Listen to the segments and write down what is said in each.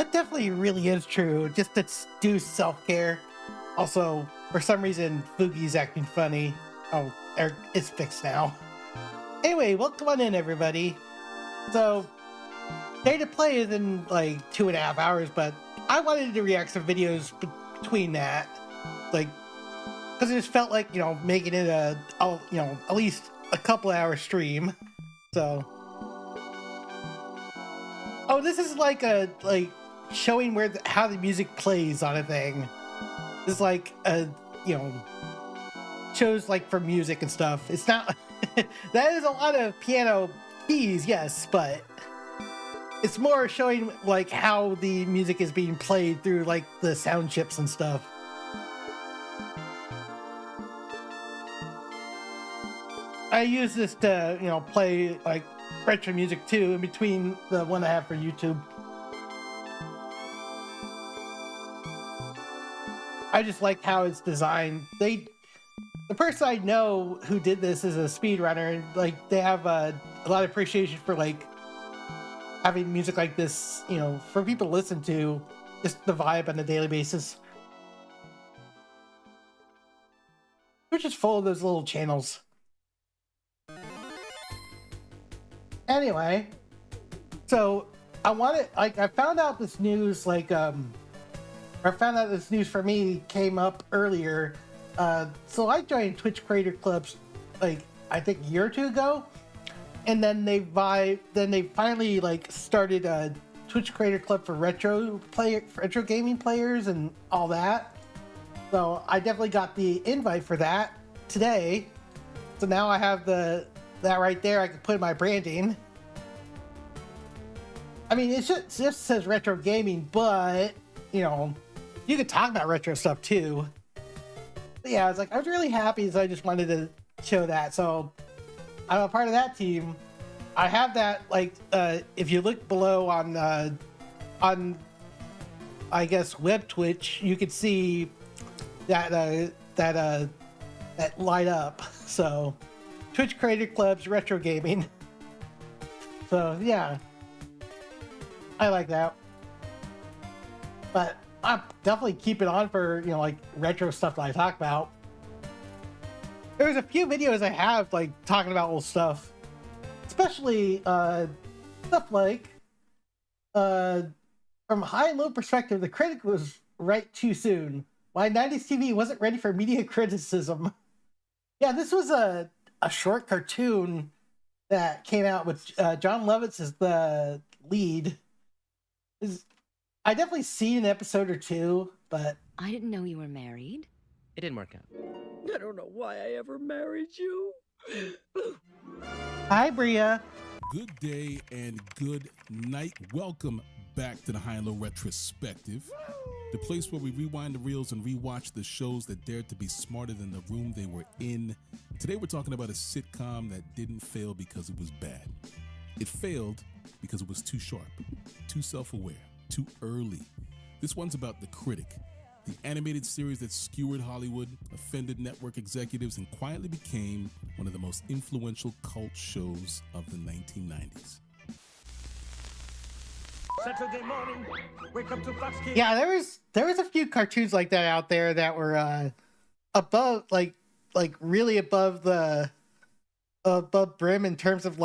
That definitely really is true. Just to do self-care. Also, for some reason, Foogie's acting funny. Oh, it's fixed now. Anyway, welcome on in, everybody. So, day to play is in like 2.5 hours, but I wanted to react to videos between that, like, because it just felt like, making it at least a couple hour stream. So, oh, this is like showing how the music plays on a thing. This is like shows like for music and stuff. It's not that is a lot of piano keys, yes, but it's more showing like how the music is being played through like the sound chips and stuff. I use this to, play like retro music too, in between the one I have for YouTube. I just like how it's designed. The person I know who did this is a speedrunner, and like they have a lot of appreciation for like having music like this, for people to listen to, just the vibe on a daily basis. Which is full of those little channels. Anyway, so I found out this news, this news for me came up earlier. So I joined Twitch Creator Clubs, like, I think a year or two ago. And then they finally like started a Twitch Creator Club for retro gaming players and all that. So I definitely got the invite for that today. So now I have that right there. I can put in my branding. I mean, it just says retro gaming, but you can talk about retro stuff too. But yeah, I was really happy, so I just wanted to show that. So I'm a part of that team. I have that, if you look below on I guess web Twitch, you can see that light up. So Twitch Creator Club's retro gaming. So yeah, I like that. But I'll definitely keep it on for retro stuff that I talk about. There's a few videos I have talking about old stuff, especially stuff like from a high and low perspective, the critic was right too soon. Why 90s TV wasn't ready for media criticism. Yeah, this was a short cartoon that came out with John Lovitz as the lead. I definitely seen an episode or two, but I didn't know you were married. It didn't work out. I don't know why I ever married you. Hi, Bria. Good day and good night. Welcome back to the High and Low Retrospective, the place where we rewind the reels and rewatch the shows that dared to be smarter than the room they were in. Today we're talking about a sitcom that didn't fail because it was bad. It failed because it was too sharp, too self-aware, too early. This one's about The Critic, the animated series that skewered Hollywood, offended network executives, and quietly became one of the most influential cult shows of the 1990s. Saturday morning, wake up to Fox Kids. Yeah, there was a few cartoons like that out there that were above really above the above brim in terms of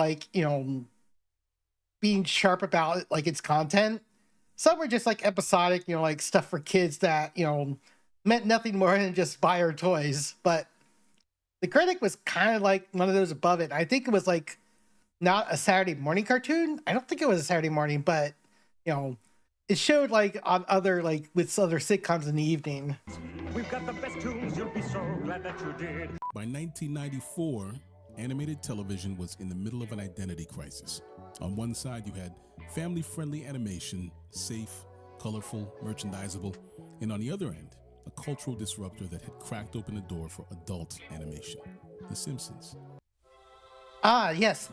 being sharp about its content. Some were just episodic, stuff for kids that meant nothing more than just buy her toys. But The Critic was kind of one of those above it. I think it was not a Saturday morning cartoon. I don't think it was a Saturday morning, but it showed on other with other sitcoms in the evening. We've got the best tunes, you'll be so glad that you did. By 1994, animated television was in the middle of an identity crisis. On one side, you had family-friendly animation, safe, colorful, merchandisable, and on the other end, a cultural disruptor that had cracked open the door for adult animation, The Simpsons. Ah, yes.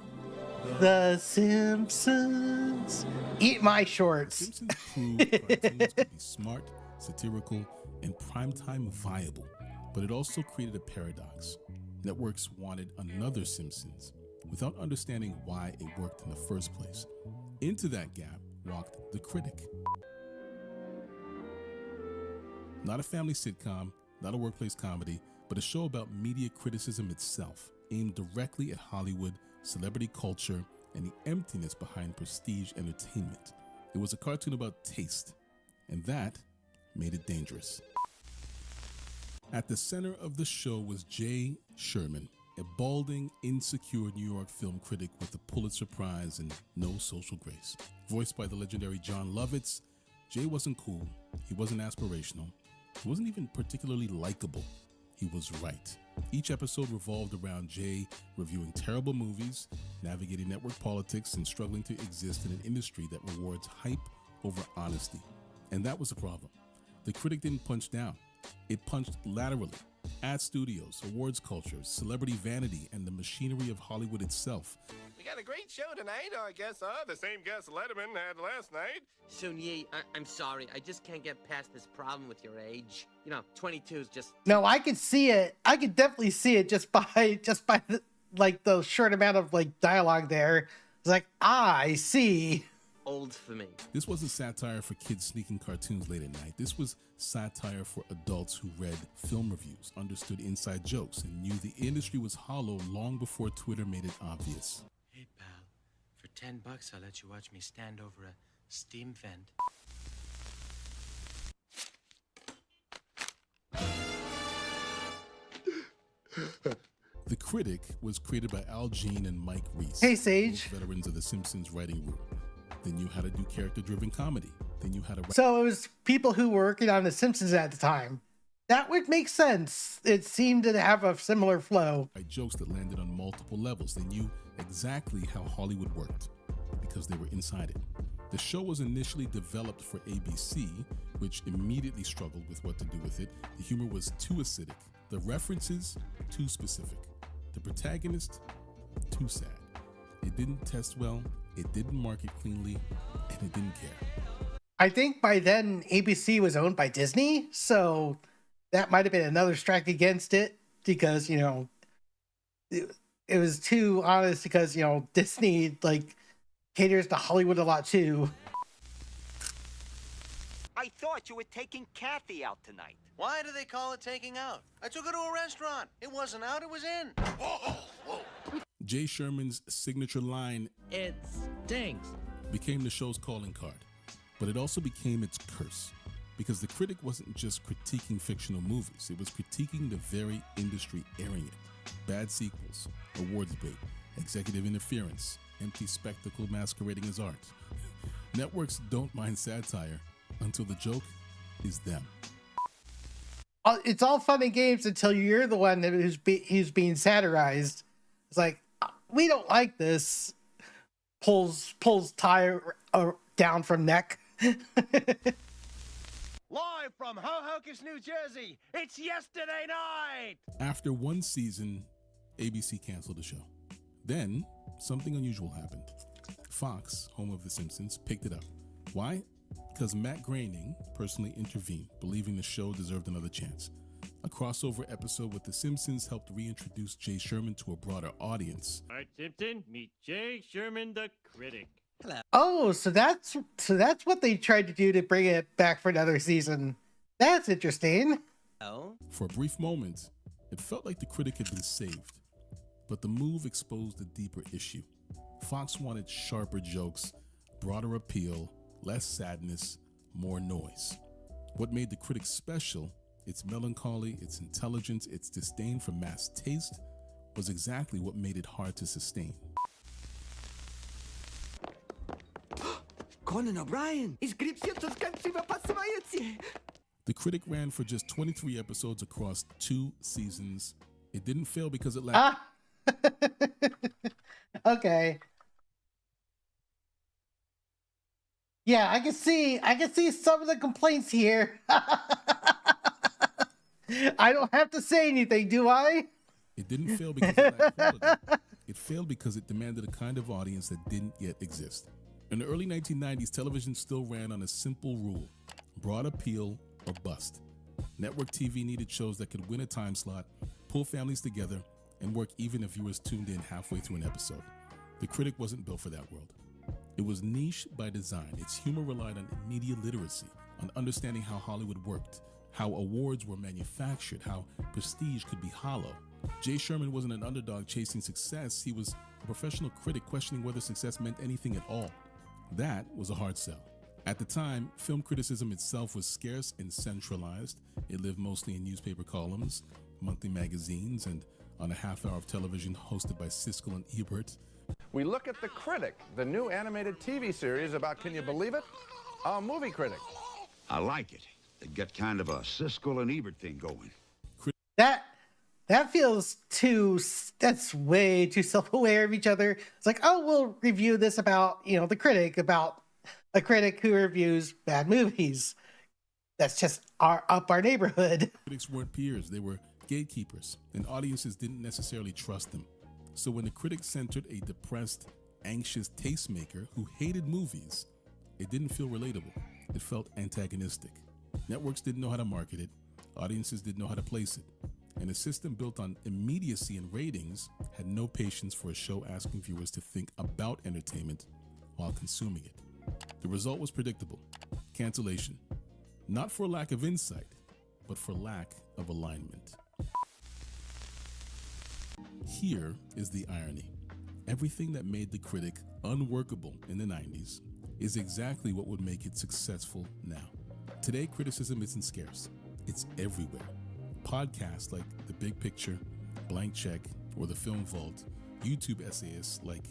The Simpsons. Eat my shorts. The Simpsons proved cartoons could be smart, satirical, and primetime viable, but it also created a paradox. Networks wanted another Simpsons without understanding why it worked in the first place. Into that gap walked The Critic. Not a family sitcom, not a workplace comedy, but a show about media criticism itself, aimed directly at Hollywood, celebrity culture, and the emptiness behind prestige entertainment. It was a cartoon about taste, and that made it dangerous. At the center of the show was Jay Sherman, a balding, insecure New York film critic with a Pulitzer Prize and no social grace. Voiced by the legendary John Lovitz, Jay wasn't cool, he wasn't aspirational, he wasn't even particularly likable. He was right. Each episode revolved around Jay reviewing terrible movies, navigating network politics, and struggling to exist in an industry that rewards hype over honesty. And that was the problem. The critic didn't punch down. It punched laterally at studios, awards culture, celebrity vanity, and the machinery of Hollywood itself. We got a great show tonight, I guess, huh? The same guest Letterman had last night. Sony, I'm sorry. I just can't get past this problem with your age. 22 is just... No, I could see it. I could definitely see it just by the short amount of dialogue there. It's like, I see. old for me. This wasn't satire for kids sneaking cartoons late at night. This was satire for adults who read film reviews, understood inside jokes, and knew the industry was hollow long before Twitter made it obvious. Hey, pal, for $10, I'll let you watch me stand over a steam vent. The Critic was created by Al Jean and Mike Reiss. Hey, Sage. Both veterans of The Simpsons writing room. They knew how to do character-driven comedy. They knew how to write. So it was people who were working on The Simpsons at the time. That would make sense. It seemed to have a similar flow. Jokes that landed on multiple levels. They knew exactly how Hollywood worked because they were inside it. The show was initially developed for ABC, which immediately struggled with what to do with it. The humor was too acidic. The references, too specific. The protagonist, too sad. It didn't test well, it didn't market cleanly, and it didn't care. I think by then ABC was owned by Disney, so that might have been another strike against it because, you know, it was too honest because, you know, Disney caters to Hollywood a lot too. I thought you were taking Kathy out tonight. Why do they call it taking out? I took her to a restaurant. It wasn't out, it was in. Whoa. Jay Sherman's signature line, It stinks, became the show's calling card. But it also became its curse. Because The Critic wasn't just critiquing fictional movies, it was critiquing the very industry airing it. Bad sequels, awards bait, executive interference, empty spectacle masquerading as art. Networks don't mind satire until the joke is them. It's all fun and games until you're the one who's being satirized. It's like, we don't like this. Pulls tie down from neck. Live from Hohokus, New Jersey, it's yesterday night! After one season, ABC canceled the show. Then, something unusual happened. Fox, home of The Simpsons, picked it up. Why? Because Matt Groening personally intervened, believing the show deserved another chance. A crossover episode with The Simpsons helped reintroduce Jay Sherman to a broader audience. Art Simpson, meet Jay Sherman, the critic. Oh, so that's what they tried to do to bring it back for another season. That's interesting. Oh? For a brief moment, it felt like The Critic had been saved. But the move exposed a deeper issue. Fox wanted sharper jokes, broader appeal, less sadness, more noise. What made The Critic special, its melancholy, its intelligence, its disdain for mass taste, was exactly what made it hard to sustain. Conan O'Brien! The Critic ran for just 23 episodes across 2 seasons. It didn't fail because it lacked... Okay. Yeah, I can see some of the complaints here. I don't have to say anything, do I? It didn't fail because it lacked quality. It failed because it demanded a kind of audience that didn't yet exist. In the early 1990s, television still ran on a simple rule: broad appeal or bust. Network TV needed shows that could win a time slot, pull families together, and work even if viewers tuned in halfway through an episode. The Critic wasn't built for that world. It was niche by design. Its humor relied on media literacy, on understanding how Hollywood worked, how awards were manufactured, how prestige could be hollow. Jay Sherman wasn't an underdog chasing success. He was a professional critic questioning whether success meant anything at all. That was a hard sell. At the time, film criticism itself was scarce and centralized. It lived mostly in newspaper columns, monthly magazines, and on a half hour of television hosted by Siskel and Ebert. We look at The Critic, the new animated TV series about, can you believe it, a movie critic. I like it. They got kind of a Siskel and Ebert thing going. That feels that's way too self-aware of each other. It's like, oh, we'll review this about, The Critic, about a critic who reviews bad movies. That's just up our neighborhood. Critics weren't peers. They were gatekeepers, and audiences didn't necessarily trust them. So when the critic centered a depressed, anxious tastemaker who hated movies, it didn't feel relatable. It felt antagonistic. Networks didn't know how to market it. Audiences didn't know how to place it. And a system built on immediacy and ratings had no patience for a show asking viewers to think about entertainment while consuming it. The result was predictable: cancellation. Not for lack of insight, but for lack of alignment. Here is the irony. Everything that made The Critic unworkable in the 90s is exactly what would make it successful now. Today, criticism isn't scarce. It's everywhere. Podcasts like The Big Picture, Blank Check, or The Film Vault, YouTube essayists like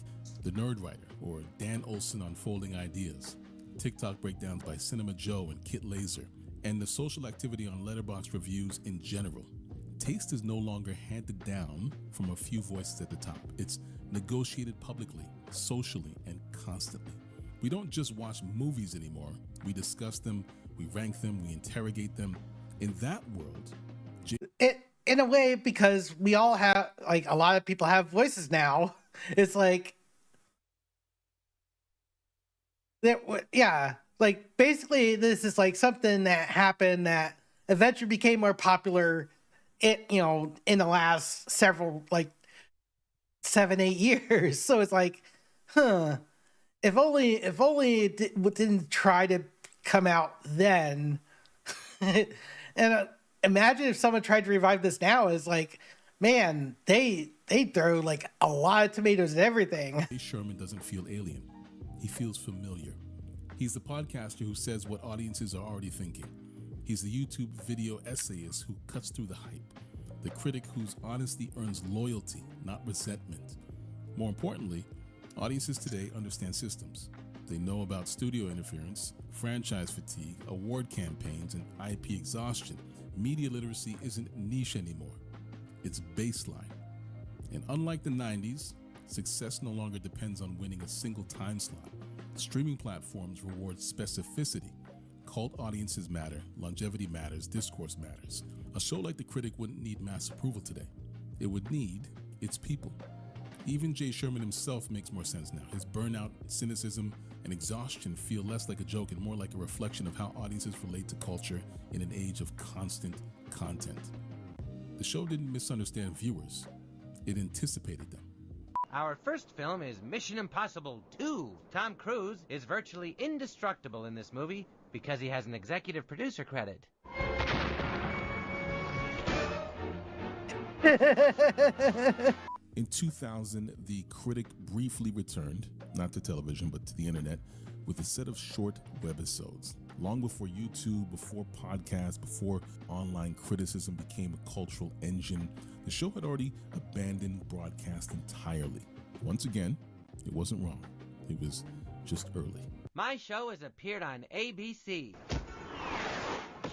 The Nerd Writer or Dan Olson on Folding Ideas, TikTok breakdowns by Cinema Joe and Kit Laser, and the social activity on Letterboxd reviews in general. Taste is no longer handed down from a few voices at the top. It's negotiated publicly, socially, and constantly. We don't just watch movies anymore. We discuss them, we rank them, we interrogate them. In that world, in a way, because we all have, a lot of people have voices now. It's like, basically this is like something that happened that eventually became more popular in the last several, 7-8 years. So it's like, if only it didn't try to come out then. And imagine if someone tried to revive this now. Is like, man, they throw a lot of tomatoes at everything. Sherman doesn't feel alien. He feels familiar. He's the podcaster who says what audiences are already thinking. He's the YouTube video essayist who cuts through the hype. The critic whose honesty earns loyalty, not resentment. More importantly, audiences today understand systems. They know about studio interference, franchise fatigue, award campaigns, and IP exhaustion. Media literacy isn't niche anymore. It's baseline. And unlike the 90s, success no longer depends on winning a single time slot. Streaming platforms reward specificity. Cult audiences matter, longevity matters, discourse matters. A show like The Critic wouldn't need mass approval today. It would need its people. Even Jay Sherman himself makes more sense now. His burnout, cynicism, and exhaustion feel less like a joke and more like a reflection of how audiences relate to culture in an age of constant content. The show didn't misunderstand viewers. It anticipated them. Our first film is Mission Impossible 2. Tom Cruise is virtually indestructible in this movie because he has an executive producer credit. In 2000, The Critic briefly returned, not to television, but to the internet, with a set of short webisodes. Long before YouTube, before podcasts, before online criticism became a cultural engine, the show had already abandoned broadcast entirely. Once again, it wasn't wrong. It was just early. My show has appeared on ABC,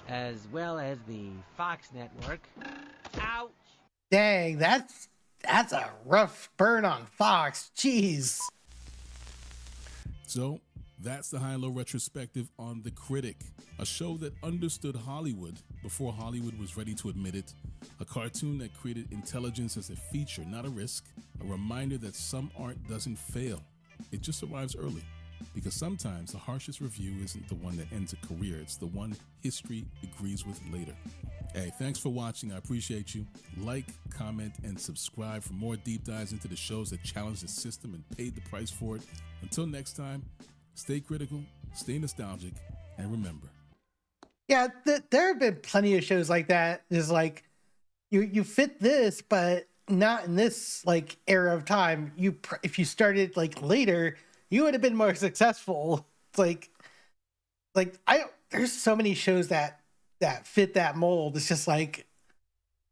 as well as the Fox network. Ouch! Dang, that's a rough burn on Fox. Jeez. So that's the High and Low retrospective on The Critic, a show that understood Hollywood before Hollywood was ready to admit it, a cartoon that created intelligence as a feature, not a risk, a reminder that some art doesn't fail. It just arrives early, because sometimes the harshest review isn't the one that ends a career, it's the one history agrees with later. Hey, thanks for watching. I appreciate you. Like, comment, and subscribe for more deep dives into the shows that challenge the system and paid the price for it. Until next time, stay critical, stay nostalgic, and remember, Yeah, there have been plenty of shows like that. There's like you fit this, but not in this like era of time. If you started like later, you would have been more successful. It's like I don't. There's so many shows that fit that mold. It's just like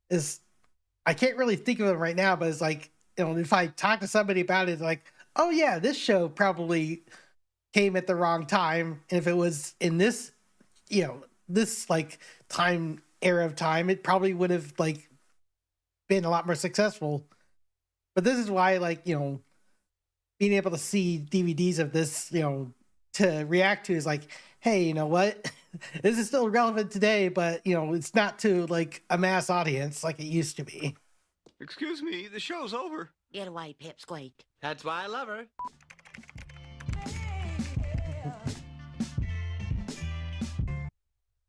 is I can't really think of them right now, but it's like, if I talk to somebody about it, it's like, oh yeah, this show probably came at the wrong time, and if it was in this, this like era of time, it probably would have like been a lot more successful. But this is why, like, being able to see DVDs of this, to react to is like, hey, you know what? This is still relevant today, but it's not to like a mass audience like it used to be. Excuse me, the show's over. Get away, Pipsqueak. That's why I love her.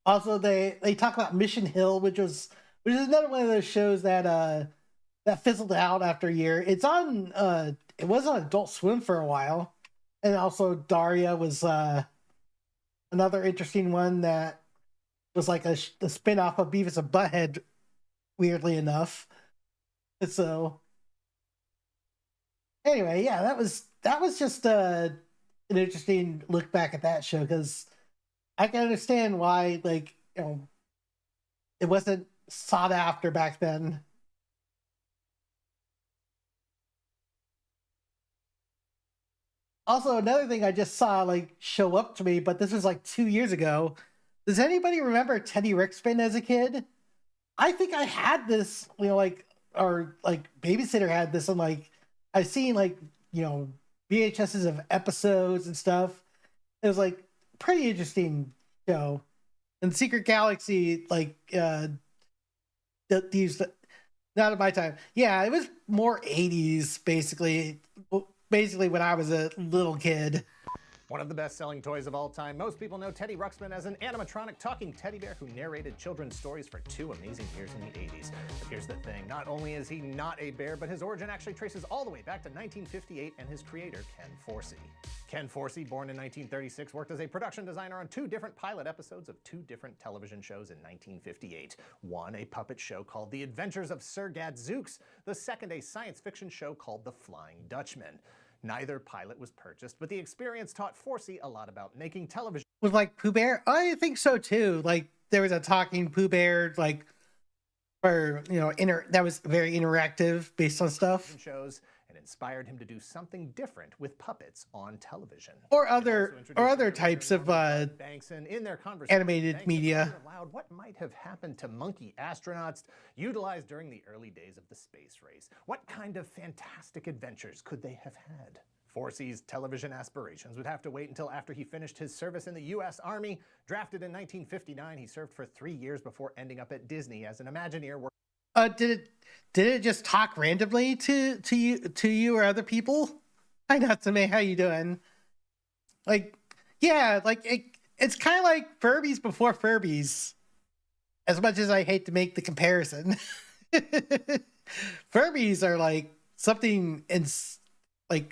Also, they talk about Mission Hill, which is another one of those shows that fizzled out after a year. It was on Adult Swim for a while, and also Daria was another interesting one that was like a spin-off of Beavis and Butthead, weirdly enough. So anyway, yeah, that was just an interesting look back at that show, because I can understand why, like, it wasn't sought after back then. Also, another thing I just saw like show up to me, but this was like 2 years ago. Does anybody remember Teddy Ruxpin as a kid? I think I had this, or like Babysitter had this, and like I've seen like VHSs of episodes and stuff. It was like pretty interesting show. And Secret Galaxy, like these, not at my time. Yeah, it was more 80s basically when I was a little kid. One of the best-selling toys of all time, most people know Teddy Ruxpin as an animatronic talking teddy bear who narrated children's stories for 2 amazing years in the 80s. But here's the thing, not only is he not a bear, but his origin actually traces all the way back to 1958 and his creator, Ken Forsee. Ken Forsee, born in 1936, worked as a production designer on 2 different pilot episodes of 2 different television shows in 1958. One, a puppet show called The Adventures of Sir Gadzooks. The second, a science fiction show called The Flying Dutchman. Neither pilot was purchased, but the experience taught Forsee a lot about making television. Was like Pooh Bear? I think so too. Like there was a talking Pooh Bear, like, or that was very interactive based on stuff. Shows, and inspired him to do something different with puppets on television. Or other types of Bankson in their animated media. Aloud what might have happened to monkey astronauts utilized during the early days of the space race? What kind of fantastic adventures could they have had? Forsee's television aspirations would have to wait until after he finished his service in the U.S. Army. Drafted in 1959, he served for 3 years before ending up at Disney as an Imagineer. Did it just talk randomly to you or other people? Hi Natsume, how you doing? Like, yeah, like it's kind of like Furbies before Furbies. As much as I hate to make the comparison, Furbies are like something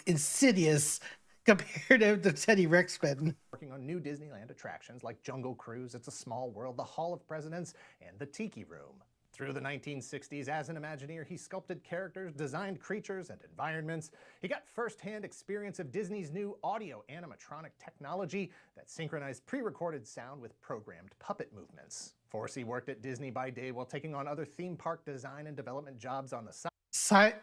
insidious compared to Teddy Ruxpin. Working on new Disneyland attractions like Jungle Cruise, It's a Small World, the Hall of Presidents, and the Tiki Room. Through the 1960s, as an Imagineer, he sculpted characters, designed creatures and environments. He got first-hand experience of Disney's new audio animatronic technology that synchronized pre-recorded sound with programmed puppet movements. Forsee worked at Disney by day while taking on other theme park design and development jobs on the side.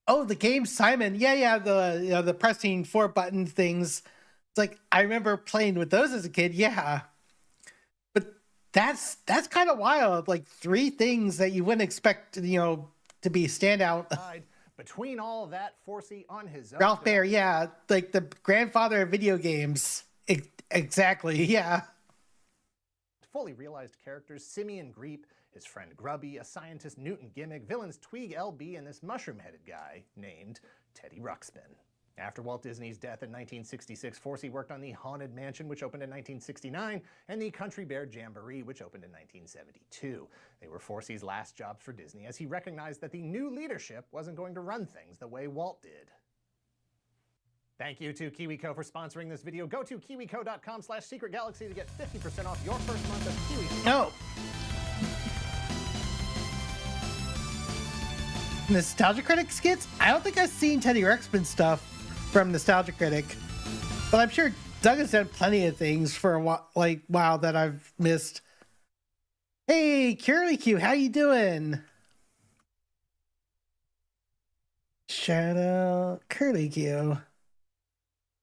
Oh, the game Simon. Yeah, the pressing 4-button things. It's like, I remember playing with those as a kid, yeah. That's kind of wild. Like 3 things that you wouldn't expect, to be standout. Between all of that, Forsee on his own. Ralph Baer, yeah, like the grandfather of video games. Exactly, yeah. Fully realized characters, Simeon Greep, his friend Grubby, a scientist Newton Gimmick, villains Tweeg LB, and this mushroom-headed guy named Teddy Ruxpin. After Walt Disney's death in 1966, Forsee worked on the Haunted Mansion, which opened in 1969, and the Country Bear Jamboree, which opened in 1972. They were Forsee's last jobs for Disney, as he recognized that the new leadership wasn't going to run things the way Walt did. Thank you to KiwiCo for sponsoring this video. Go to kiwico.com/secretgalaxy to get 50% off your first month of KiwiCo. No. Nostalgia Critic skits? I don't think I've seen Teddy Ruxpin stuff from Nostalgia Critic, but I'm sure Doug has done plenty of things for a while, wow, that I've missed. Hey, Curly Q, how you doing? Shout out Curly Q.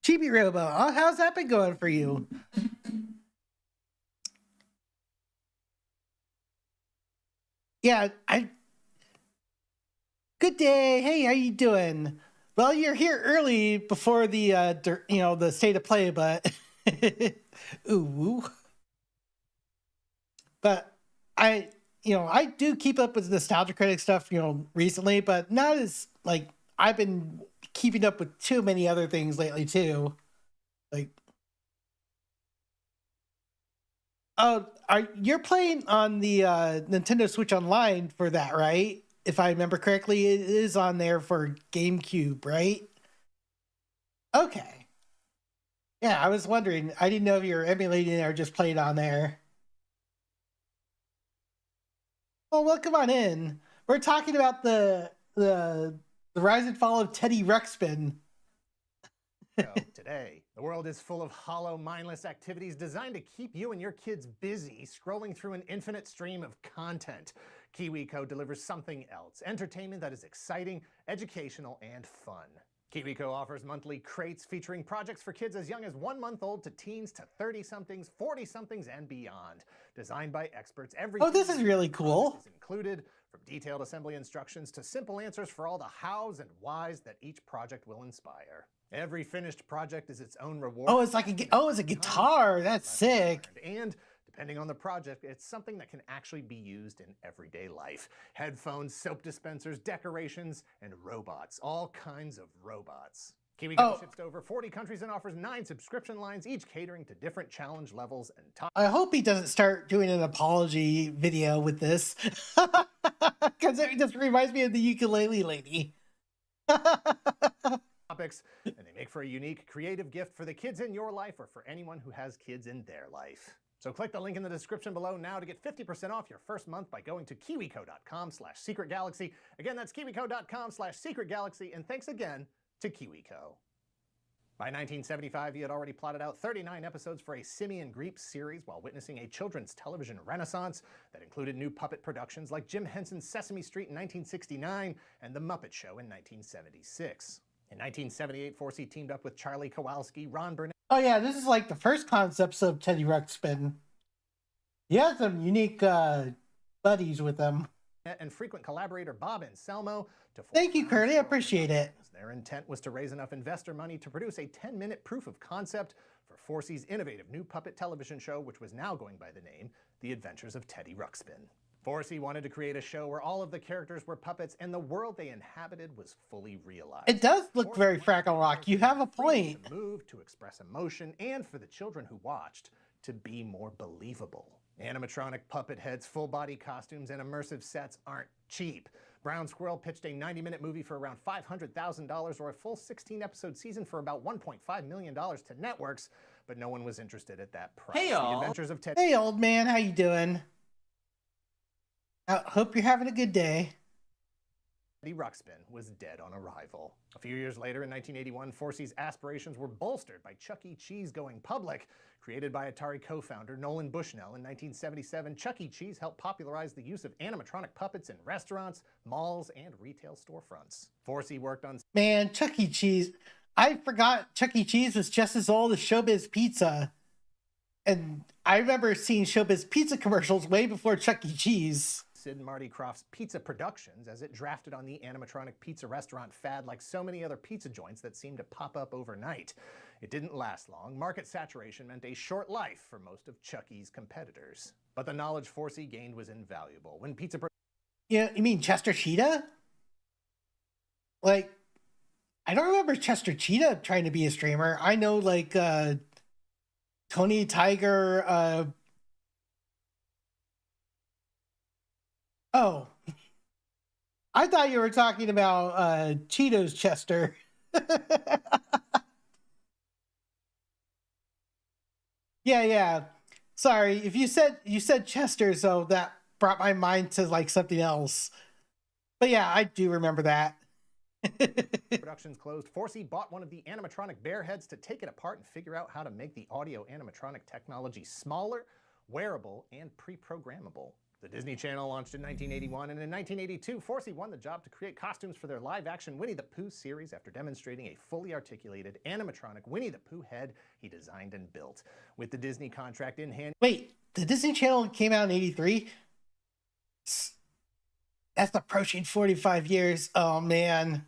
Chibi Robo, oh, how's that been going for you? Yeah, good day. Hey, how you doing? Well, you're here early before the the state of play, but ooh. But I do keep up with Nostalgia Critic stuff, recently, but not as I've been keeping up with too many other things lately too. You're playing on the Nintendo Switch Online for that, right? If I remember correctly, it is on there for GameCube, right? Okay. Yeah, I was wondering. I didn't know if you were emulating it or just playing on there. Well, welcome on in. We're talking about the rise and fall of Teddy Ruxpin. Today, the world is full of hollow, mindless activities designed to keep you and your kids busy, scrolling through an infinite stream of content. KiwiCo delivers something else, entertainment that is exciting, educational, and fun. KiwiCo offers monthly crates featuring projects for kids as young as 1 month old to teens to 30-somethings, 40-somethings, and beyond. Designed by experts, everything this is really cool. Is included, from detailed assembly instructions to simple answers for all the hows and whys that each project will inspire. Every finished project is its own reward. Oh, it's it's a guitar. That's sick. And depending on the project, it's something that can actually be used in everyday life. Headphones, soap dispensers, decorations, and robots. All kinds of robots. KiwiCo ships to over 40 countries and offers 9 subscription lines, each catering to different challenge levels and topics. I hope he doesn't start doing an apology video with this, because it just reminds me of the ukulele lady. And they make for a unique, creative gift for the kids in your life or for anyone who has kids in their life. So click the link in the description below now to get 50% off your first month by going to kiwico.com/secretgalaxy. Again, that's kiwico.com/secretgalaxy, and thanks again to KiwiCo. By 1975, he had already plotted out 39 episodes for a Simeon Greep series while witnessing a children's television renaissance that included new puppet productions like Jim Henson's Sesame Street in 1969 and The Muppet Show in 1976. In 1978, Forsey teamed up with Charlie Kowalski, Ron Burnett. Oh yeah, this is the first concepts of Teddy Ruxpin. He has some unique buddies with him. And frequent collaborator Bob Anselmo. Thank you, Curly. I appreciate it. Their intent was to raise enough investor money to produce a 10-minute proof of concept for Forsey's innovative new puppet television show, which was now going by the name The Adventures of Teddy Ruxpin. Forsey wanted to create a show where all of the characters were puppets and the world they inhabited was fully realized. It does look very Fraggle Rock. You have a point. To move, to express emotion, and for the children who watched to be more believable. Animatronic puppet heads, full-body costumes, and immersive sets aren't cheap. Brown Squirrel pitched a 90-minute movie for around $500,000 or a full 16-episode season for about $1.5 million to networks, but no one was interested at that price. Hey, The Adventures of Teddy. Hey, old man. How you doing? I hope you're having a good day. Teddy Ruxpin was dead on arrival. A few years later, in 1981, Forsey's aspirations were bolstered by Chuck E. Cheese going public. Created by Atari co-founder Nolan Bushnell in 1977, Chuck E. Cheese helped popularize the use of animatronic puppets in restaurants, malls, and retail storefronts. Forsey worked on... Man, Chuck E. Cheese. I forgot Chuck E. Cheese was just as old as Showbiz Pizza. And I remember seeing Showbiz Pizza commercials way before Chuck E. Cheese. Sid and Marty Krofft's Pizza Productions, as it drafted on the animatronic pizza restaurant fad like so many other pizza joints that seemed to pop up overnight. It didn't last long. Market saturation meant a short life for most of Chuck E.'s competitors. But the knowledge Forsey gained was invaluable. When pizza... Yeah, you mean Chester Cheetah? I don't remember Chester Cheetah trying to be a streamer. I know, Tony Tiger, Oh, I thought you were talking about Cheetos Chester. Yeah. Sorry, if you said Chester, so that brought my mind to like something else. But yeah, I do remember that. Productions closed. Forsey bought one of the animatronic bear heads to take it apart and figure out how to make the audio animatronic technology smaller, wearable, and pre-programmable. The Disney Channel launched in 1981, and in 1982, Forsey won the job to create costumes for their live-action Winnie the Pooh series after demonstrating a fully articulated animatronic Winnie the Pooh head he designed and built. With the Disney contract in hand... Wait, the Disney Channel came out in 83? That's approaching 45 years. Oh, man.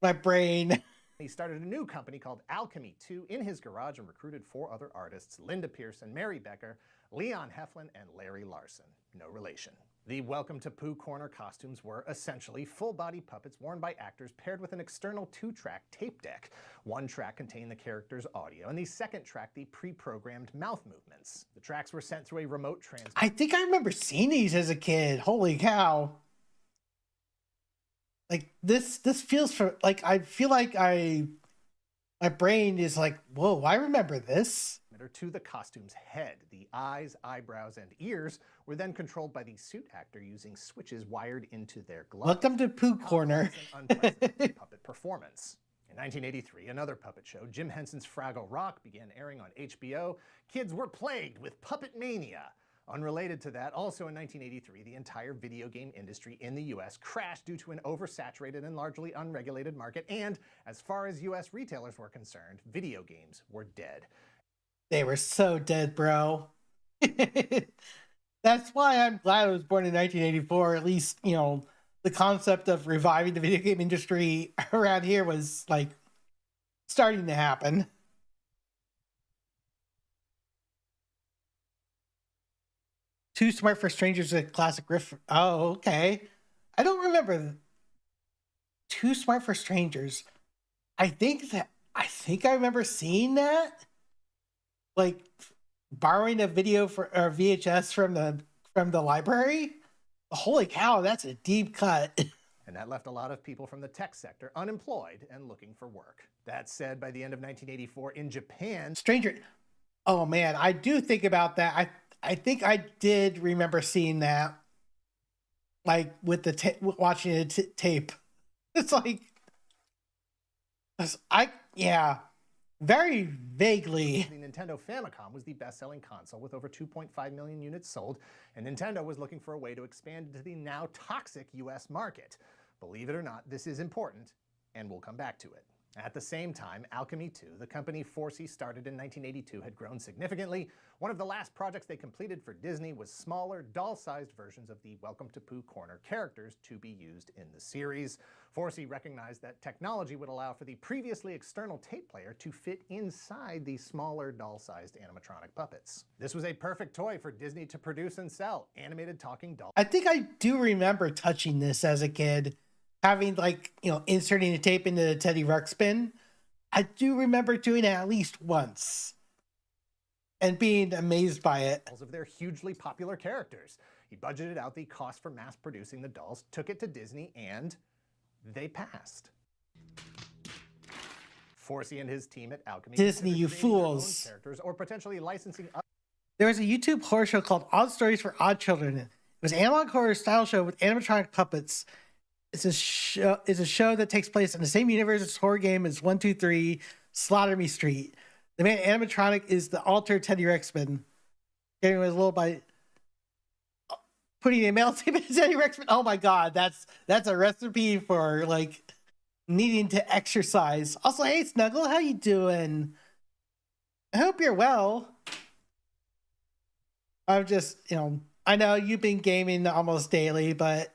My brain. He started a new company called Alchemy 2 in his garage and recruited 4 other artists, Linda Pearson, Mary Becker, Leon Heflin, and Larry Larson. No relation. The Welcome to Pooh Corner costumes were essentially full-body puppets worn by actors paired with an external 2-track tape deck. One track contained the character's audio, and the second track the pre-programmed mouth movements. The tracks were sent through a remote transmitter. I think I remember seeing these as a kid. Holy cow. Like, this feels like, I feel like my brain is like, whoa, I remember this. To the costume's head. The eyes, eyebrows, and ears were then controlled by the suit actor using switches wired into their gloves. Welcome to Pooh Corner. Unprecedented puppet performance. In 1983, another puppet show, Jim Henson's Fraggle Rock, began airing on HBO. Kids were plagued with puppet mania. Unrelated to that, also in 1983, the entire video game industry in the US crashed due to an oversaturated and largely unregulated market, and as far as US retailers were concerned, video games were dead. They were so dead, bro. That's why I'm glad I was born in 1984. At least, you know, the concept of reviving the video game industry around here was like starting to happen. Too Smart for Strangers, a classic riff. Oh, okay. I don't remember Too Smart for Strangers. I think I remember seeing that. Like borrowing a video or VHS from the library. Holy cow, that's a deep cut. And that left a lot of people from the tech sector unemployed and looking for work. That said, by the end of 1984 in Japan... Oh man, I do think about that. I think I did remember seeing that. Like with the watching a tape. It's like... Yeah. Very vaguely. The Nintendo Famicom was the best-selling console with over 2.5 million units sold, and Nintendo was looking for a way to expand into the now toxic US market. Believe it or not, this is important, and we'll come back to it. At the same time, Alchemy 2, the company Forsey started in 1982, had grown significantly. One of the last projects they completed for Disney was smaller, doll-sized versions of the Welcome to Pooh Corner characters to be used in the series. Forsey recognized that technology would allow for the previously external tape player to fit inside the smaller, doll-sized animatronic puppets. This was a perfect toy for Disney to produce and sell, animated talking dolls. I think I do remember touching this as a kid. Having, like, you know, inserting a tape into the Teddy Ruxpin. I do remember doing it at least once and being amazed by it. Of their hugely popular characters. He budgeted out the cost for mass producing the dolls, took it to Disney, and they passed. Forsey and his team at Alchemy. Disney, you fools. Characters or potentially licensing up. There was a YouTube horror show called Odd Stories for Odd Children. It was an analog horror style show with animatronic puppets. It's a show that takes place in the same universe as horror game as 1, 2, 3, Slaughter Me Street. The main animatronic is the altered Teddy Ruxpin. Getting his little by putting a male tape into Teddy Ruxpin. Oh my god, that's a recipe for like needing to exercise. Also, hey Snuggle, how you doing? I hope you're well. I'm just, you know, I know you've been gaming almost daily, but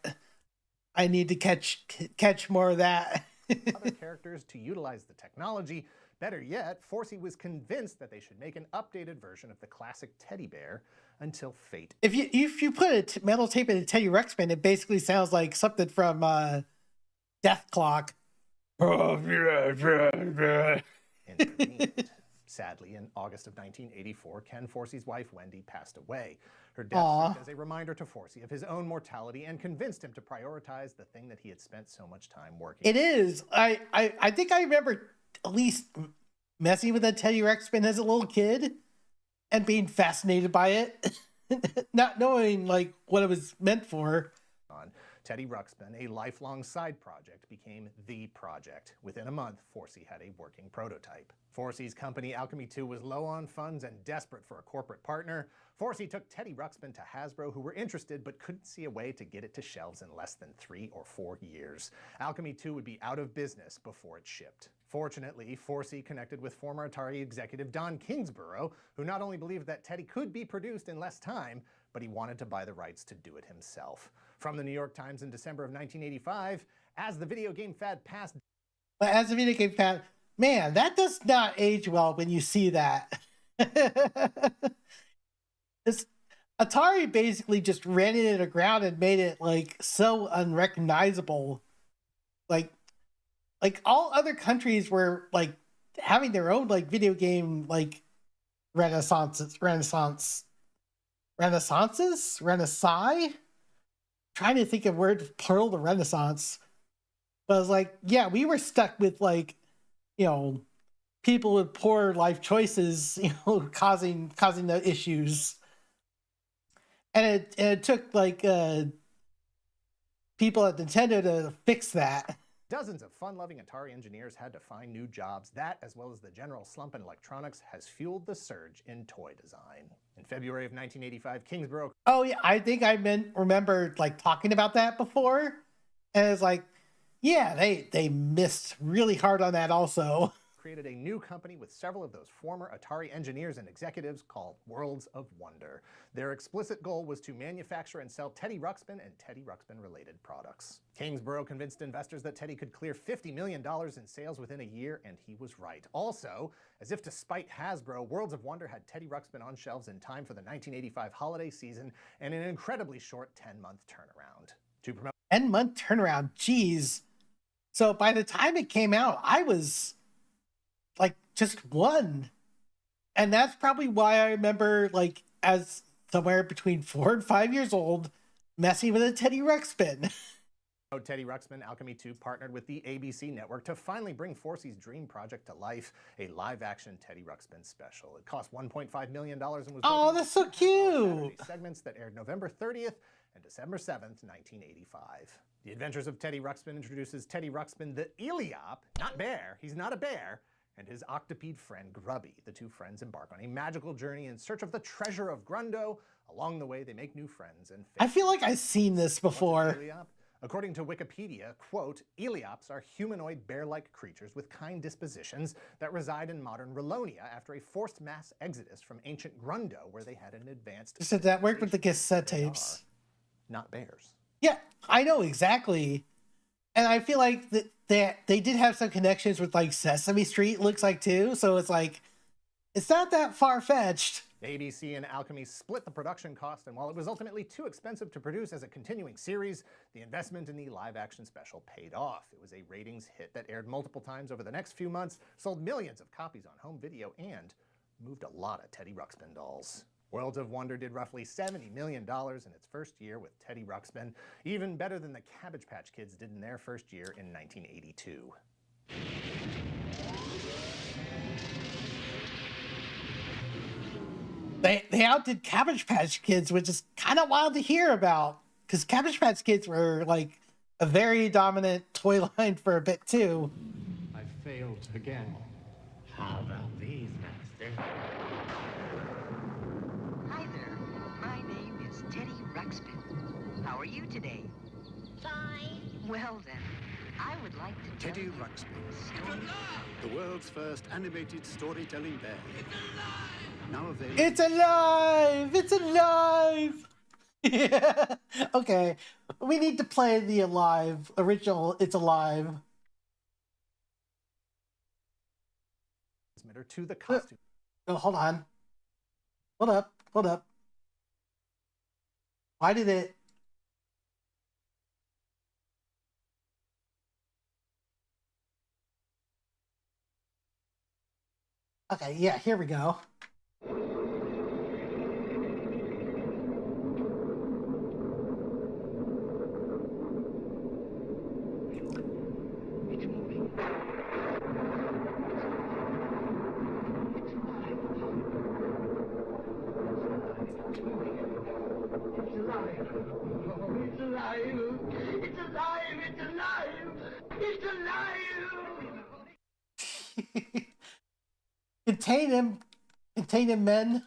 I need to catch more of that. Other characters to utilize the technology. Better yet, Forsey was convinced that they should make an updated version of the classic teddy bear until fate. If you put a metal tape in a Teddy Ruxpin, it basically sounds like something from Death Clock. Intervened. Sadly, in August of 1984, Ken Forsey's wife, Wendy, passed away. Her death served as a reminder to Forsey of his own mortality and convinced him to prioritize the thing that he had spent so much time working on. It is. I think I remember at least messing with a Teddy Ruxpin as a little kid. and being fascinated by it, not knowing like what it was meant for. Teddy Ruxpin, a lifelong side project, became the project. Within a month, Forsey had a working prototype. Forsey's company Alchemy 2 was low on funds and desperate for a corporate partner. Forsey took Teddy Ruxpin to Hasbro, who were interested but couldn't see a way to get it to shelves in less than 3 or 4 years. Alchemy 2 would be out of business before it shipped. Fortunately, Forsey connected with former Atari executive Don Kingsborough, who not only believed that Teddy could be produced in less time, but he wanted to buy the rights to do it himself. From the New York Times in December of 1985, as the video game fad passed... But as a video game fan, man, that does not age well when you see that. Atari basically just ran it into the ground and made it like so unrecognizable. Like all other countries were like having their own like video game like renaissances. Trying to think of word plural the Renaissance. But I was like, yeah, we were stuck with like, you know, people with poor life choices, you know, causing the issues. And it took like people at Nintendo to fix that. Dozens of fun-loving Atari engineers had to find new jobs. That, as well as the general slump in electronics, has fueled the surge in toy design. In February of 1985, Kingsborough... Oh yeah, I think I remember like talking about that before. And it's like, yeah, they missed really hard on that also. Created a new company with several of those former Atari engineers and executives called Worlds of Wonder. Their explicit goal was to manufacture and sell Teddy Ruxpin and Teddy Ruxpin-related products. Kingsborough convinced investors that Teddy could clear $50 million in sales within a year, and he was right. Also, as if to spite Hasbro, Worlds of Wonder had Teddy Ruxpin on shelves in time for the 1985 holiday season and an incredibly short 10-month turnaround. To promote 10-month turnaround, geez. So by the time it came out, I was like just one. And that's probably why I remember like as somewhere between 4 and 5 years old messing with a Teddy Ruxpin. Teddy Ruxpin Alchemy 2 partnered with the ABC network to finally bring Forsey's dream project to life, a live-action Teddy Ruxpin special. It cost $1.5 million and was... Oh, that's so cute! ...segments that aired November 30th and December 7th, 1985. The Adventures of Teddy Ruxpin introduces Teddy Ruxpin the Eliop, not bear, he's not a bear, and his octopede friend Grubby. The two friends embark on a magical journey in search of the treasure of Grundo. Along the way, they make new friends and... I feel like I've seen this before. According to Wikipedia, quote, Eliops are humanoid bear-like creatures with kind dispositions that reside in modern Relonia after a forced mass exodus from ancient Grundo, where they had an advanced... So that worked with the cassette tapes. Not bears. Yeah, I know exactly. And I feel like that they did have some connections with like Sesame Street, looks like too. So it's like, it's not that far-fetched. ABC and Alchemy split the production cost, and while it was ultimately too expensive to produce as a continuing series, the investment in the live-action special paid off. It was a ratings hit that aired multiple times over the next few months, sold millions of copies on home video, and moved a lot of Teddy Ruxpin dolls. Worlds of Wonder did roughly $70 million in its first year with Teddy Ruxpin, even better than the Cabbage Patch Kids did in their first year in 1982. They outdid Cabbage Patch Kids, which is kind of wild to hear about, because Cabbage Patch Kids were like a very dominant toy line for a bit too. I failed again. How about these, Master? Hi there. My name is Teddy Ruxpin. How are you today? Fine. Well then, I would like to tell Teddy you Ruxpin, the world's first animated storytelling bear. Now available. It's alive! It's alive! Yeah. Okay. We need to play the original It's Alive. To the costume. Oh, hold on. Hold up. Why did it... Okay, yeah, here we go. Contain him, men.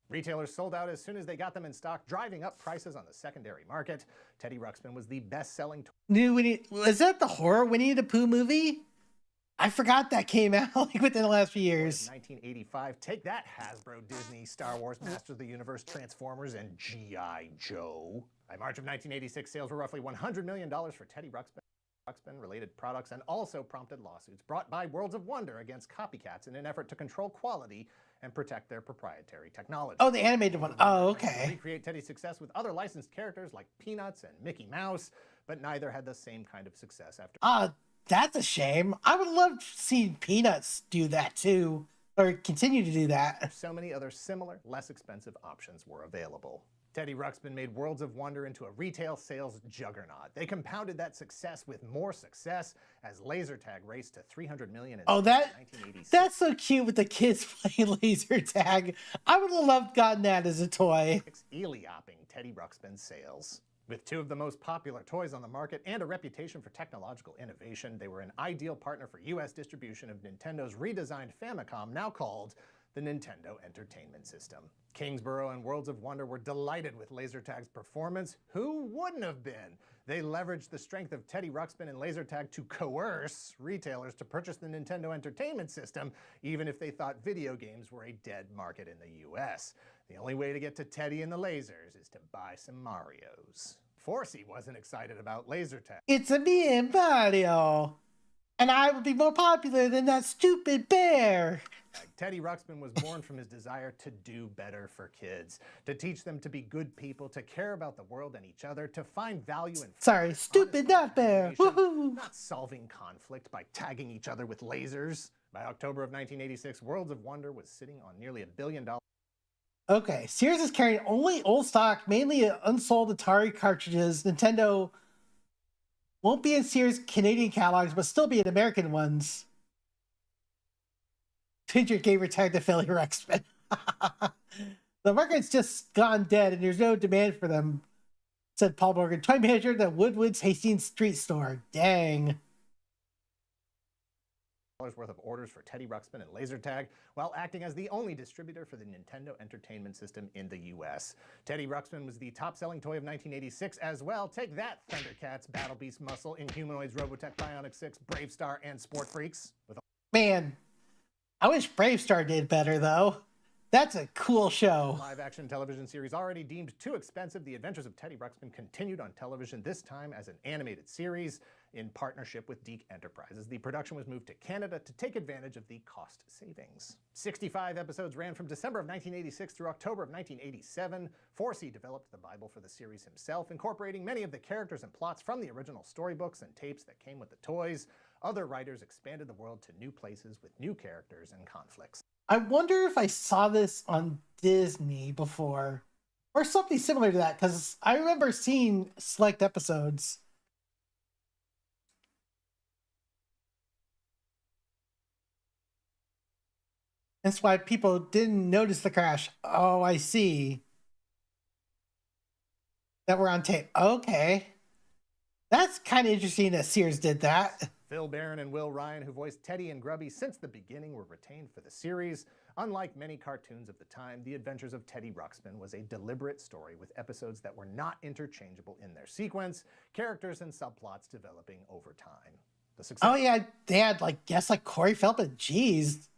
Retailers sold out as soon as they got them in stock, driving up prices on the secondary market. Teddy Ruxpin was the best-selling toy. Was that the horror Winnie the Pooh movie? I forgot that came out like within the last few years. 1985. Take that, Hasbro, Disney, Star Wars, Masters of the Universe, Transformers, and G.I. Joe. By March of 1986, sales were roughly $100 million for Teddy Ruxpin-related products, and also prompted lawsuits brought by Worlds of Wonder against copycats in an effort to control quality and protect their proprietary technology. Oh, the animated one. Oh, okay. Recreate Teddy's success with other licensed characters like Peanuts and Mickey Mouse, but neither had the same kind of success after. That's a shame. I would love to see Peanuts do that too, or continue to do that. So many other similar, less expensive options were available. Teddy Ruxpin made Worlds of Wonder into a retail sales juggernaut. They compounded that success with more success as laser tag raced to 300 million in 1986. That's so cute with the kids playing laser tag. I would have loved gotten that as a toy. Eliopping Teddy Ruxpin's sales. With two of the most popular toys on the market and a reputation for technological innovation, they were an ideal partner for U.S. distribution of Nintendo's redesigned Famicom, now called the Nintendo Entertainment System. Kingsborough and Worlds of Wonder were delighted with laser tag's performance. Who wouldn't have been? They leveraged the strength of Teddy Ruxpin and laser tag to coerce retailers to purchase the Nintendo Entertainment System, even if they thought video games were a dead market in the US. The only way to get to Teddy and the lasers is to buy some Marios. Forsey wasn't excited about laser tag. It's a me and Mario, and I would be more popular than that stupid bear. Teddy Ruxpin was born from his desire to do better for kids, to teach them to be good people, to care about the world and each other, to find value in... Sorry, stupid not bear. Woohoo! Not solving conflict by tagging each other with lasers. By October of 1986, Worlds of Wonder was sitting on nearly $1 billion. Okay, Sears is carrying only old stock, mainly unsold Atari cartridges. Nintendo won't be in Sears Canadian catalogs, but still be in American ones. Ginger gave her tag to Philly Ruxpin. The market's just gone dead and there's no demand for them, said Paul Morgan, toy manager at the Woodward's Hastings Street store. Dang. Worth of orders for Teddy Ruxpin and laser tag, while acting as the only distributor for the Nintendo Entertainment System in the US. Teddy Ruxpin was the top-selling toy of 1986 as well. Take that, Thundercats, Battle Beast Muscle, Inhumanoids, Robotech, Bionic 6, Brave Star, and Sport Freaks. Man, I wish Brave Star did better, though. That's a cool show. Live-action television series already deemed too expensive, The Adventures of Teddy Ruxpin continued on television, this time as an animated series in partnership with Deke Enterprises. The production was moved to Canada to take advantage of the cost savings. 65 episodes ran from December of 1986 through October of 1987. Forsey developed the Bible for the series himself, incorporating many of the characters and plots from the original storybooks and tapes that came with the toys. Other writers expanded the world to new places with new characters and conflicts. I wonder if I saw this on Disney before, or something similar to that, because I remember seeing select episodes. That's why people didn't notice the crash. Oh, I see. That we're on tape. Okay. That's kind of interesting that Sears did that. Phil Barron and Will Ryan, who voiced Teddy and Grubby since the beginning, were retained for the series. Unlike many cartoons of the time, The Adventures of Teddy Ruxpin was a deliberate story with episodes that were not interchangeable in their sequence, characters and subplots developing over time. Oh yeah, they had like Corey Feldman. Jeez.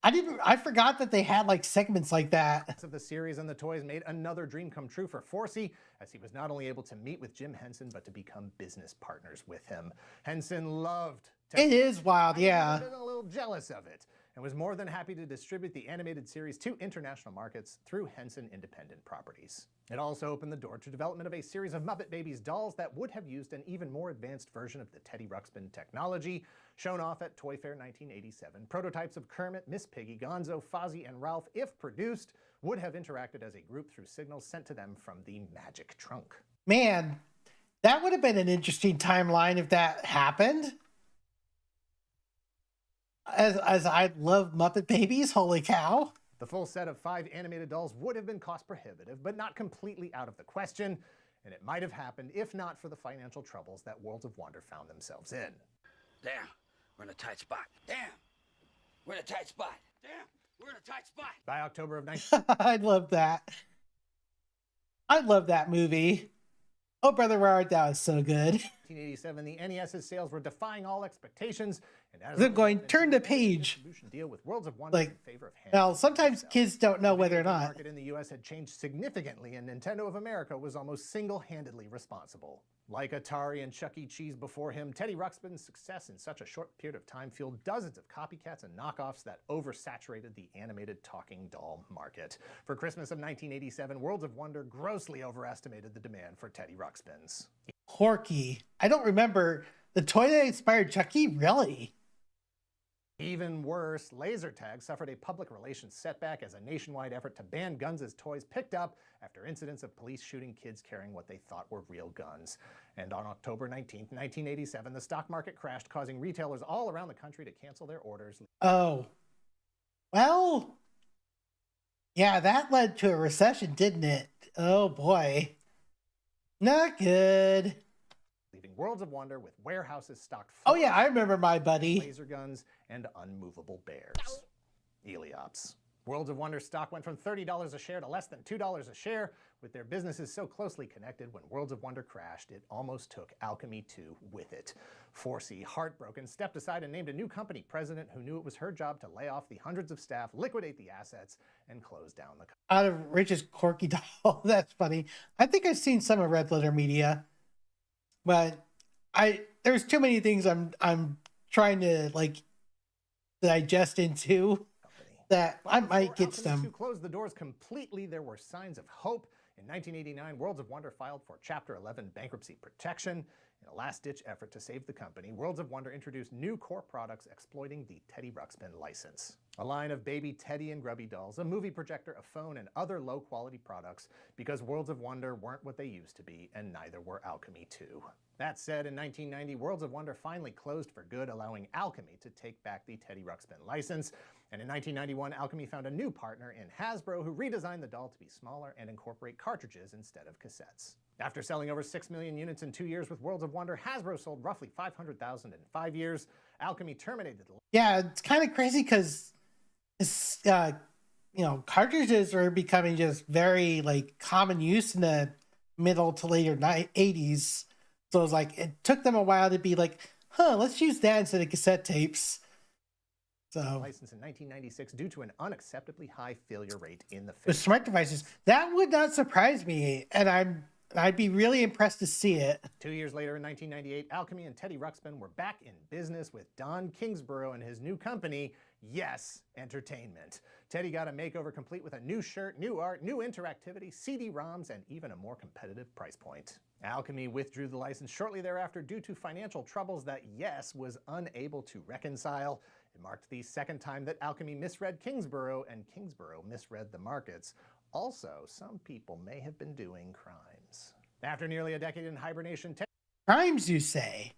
I forgot that they had like segments like that. Of the series and the toys made another dream come true for Forsey, as he was not only able to meet with Jim Henson, but to become business partners with him. Henson loved Teddy. It is wild, yeah. A little jealous of it, and was more than happy to distribute the animated series to international markets through Henson independent properties. It also opened the door to development of a series of Muppet Babies dolls that would have used an even more advanced version of the Teddy Ruxpin technology. Shown off at Toy Fair 1987, prototypes of Kermit, Miss Piggy, Gonzo, Fozzie, and Ralph, if produced, would have interacted as a group through signals sent to them from the magic trunk. Man, that would have been an interesting timeline if that happened. As I love Muppet Babies, holy cow. The full set of 5 animated dolls would have been cost prohibitive, but not completely out of the question. and it might have happened if not for the financial troubles that Worlds of Wonder found themselves in. Damn, we're in a tight spot. Damn, we're in a tight spot. Damn, we're in a tight spot. By October of I love that. I love that movie. Oh, Brother, where art thou? Is so good. 1987, the NES's sales were defying all expectations, and as They're going turn the page. Deal with Worlds of Wonder Like, in favor of well, sometimes kids don't know whether or The not. market in the U.S. had changed significantly, and Nintendo of America was almost single-handedly responsible. Like Atari and Chuck E. Cheese before him, Teddy Ruxpin's success in such a short period of time fueled dozens of copycats and knockoffs that oversaturated the animated talking doll market. For Christmas of 1987, Worlds of Wonder grossly overestimated the demand for Teddy Ruxpins. Corky. I don't remember the toy that inspired Chucky, really? Even worse, laser tag suffered a public relations setback as a nationwide effort to ban guns as toys picked up after incidents of police shooting kids carrying what they thought were real guns. And on October 19, 1987, the stock market crashed, causing retailers all around the country to cancel their orders. Oh. Well, yeah, that led to a recession, didn't it? Oh, boy. Not good. Leaving Worlds of Wonder with warehouses stocked full. Oh, yeah, I remember my buddy. Laser guns and unmovable bears. Eliops. Worlds of Wonder stock went from $30 a share to less than $2 a share. With their businesses so closely connected, when Worlds of Wonder crashed, it almost took Alchemy 2 with it. Forsey, heartbroken, stepped aside and named a new company president who knew it was her job to lay off the hundreds of staff, liquidate the assets, and close down the company. Out of Rich's Corky doll. That's funny. I think I've seen some of Red Letter Media, but there's too many things I'm trying to like digest into that I might get some. To close the doors completely, there were signs of hope. In 1989, Worlds of Wonder filed for Chapter 11 bankruptcy protection. In a last-ditch effort to save the company, Worlds of Wonder introduced new core products exploiting the Teddy Ruxpin license. A line of baby Teddy and Grubby dolls, a movie projector, a phone, and other low-quality products because Worlds of Wonder weren't what they used to be, and neither were Alchemy 2. That said, in 1990, Worlds of Wonder finally closed for good, allowing Alchemy to take back the Teddy Ruxpin license. And in 1991, Alchemy found a new partner in Hasbro who redesigned the doll to be smaller and incorporate cartridges instead of cassettes. After selling over 6 million units in 2 years with Worlds of Wonder, Hasbro sold roughly 500,000 in 5 years. Alchemy terminated the... Yeah, it's kind of crazy because it's, cartridges are becoming just very, like, common use in the middle to later 80s. So it's like, it took them a while to be like, let's use that instead of cassette tapes. So, license in 1996 due to an unacceptably high failure rate in the with smart devices. That would not surprise me, and I'd be really impressed to see it. 2 years later, in 1998, Alchemy and Teddy Ruxpin were back in business with Don Kingsborough and his new company, Yes Entertainment. Teddy got a makeover complete with a new shirt, new art, new interactivity, CD-ROMs, and even a more competitive price point. Alchemy withdrew the license shortly thereafter due to financial troubles that Yes was unable to reconcile. It marked the second time that Alchemy misread Kingsborough and Kingsborough misread the markets. Also, some people may have been doing crimes. After nearly a decade in hibernation, crimes, you say?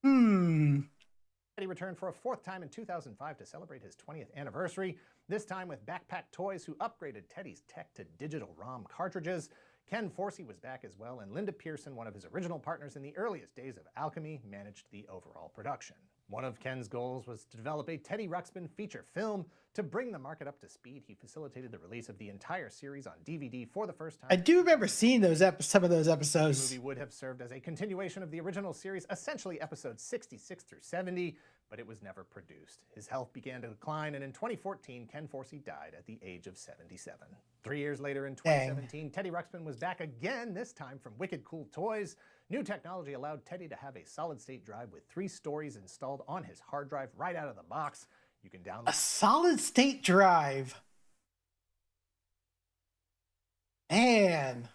Teddy returned for a fourth time in 2005 to celebrate his 20th anniversary, this time with Backpack Toys, who upgraded Teddy's tech to digital ROM cartridges. Ken Forsey was back as well, and Linda Pearson, one of his original partners in the earliest days of Alchemy, managed the overall production. One of Ken's goals was to develop a Teddy Ruxpin feature film. To bring the market up to speed, he facilitated the release of the entire series on DVD for the first time. I do remember seeing those some of those episodes. The movie would have served as a continuation of the original series, essentially episodes 66 through 70, but it was never produced. His health began to decline, and in 2014, Ken Forsey died at the age of 77. 3 years later, in 2017, Teddy Ruxpin was back again, this time from Wicked Cool Toys. New technology allowed Teddy to have a solid-state drive with 3 stories installed on his hard drive right out of the box. You can download a solid-state drive. Man,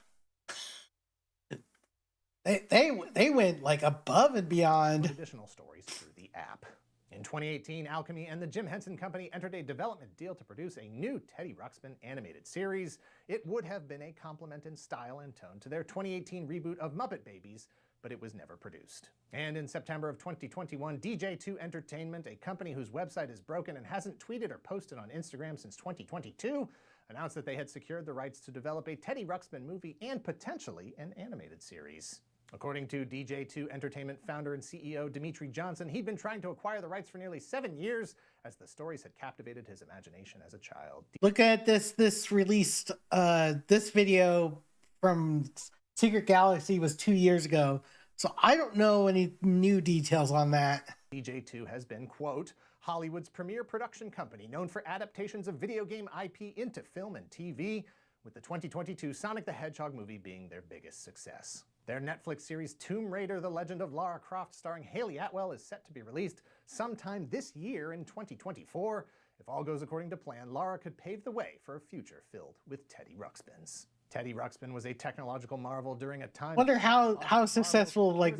they went like above and beyond. Additional stories through the app. In 2018, Alchemy and the Jim Henson Company entered a development deal to produce a new Teddy Ruxpin animated series. It would have been a complement in style and tone to their 2018 reboot of Muppet Babies, but it was never produced. And in September of 2021, DJ2 Entertainment, a company whose website is broken and hasn't tweeted or posted on Instagram since 2022, announced that they had secured the rights to develop a Teddy Ruxpin movie and potentially an animated series. According to DJ2 Entertainment founder and CEO Dimitri Johnson, he'd been trying to acquire the rights for nearly 7 years as the stories had captivated his imagination as a child. Look at this released, this video from Secret Galaxy was 2 years ago. So I don't know any new details on that. DJ2 has been, quote, Hollywood's premier production company known for adaptations of video game IP into film and TV, with the 2022 Sonic the Hedgehog movie being their biggest success. Their Netflix series Tomb Raider: The Legend of Lara Croft starring Haley Atwell is set to be released sometime this year in 2024. If all goes according to plan, Lara could pave the way for a future filled with Teddy Ruxpins. Teddy Ruxpin was a technological marvel during a time. Wonder how successful like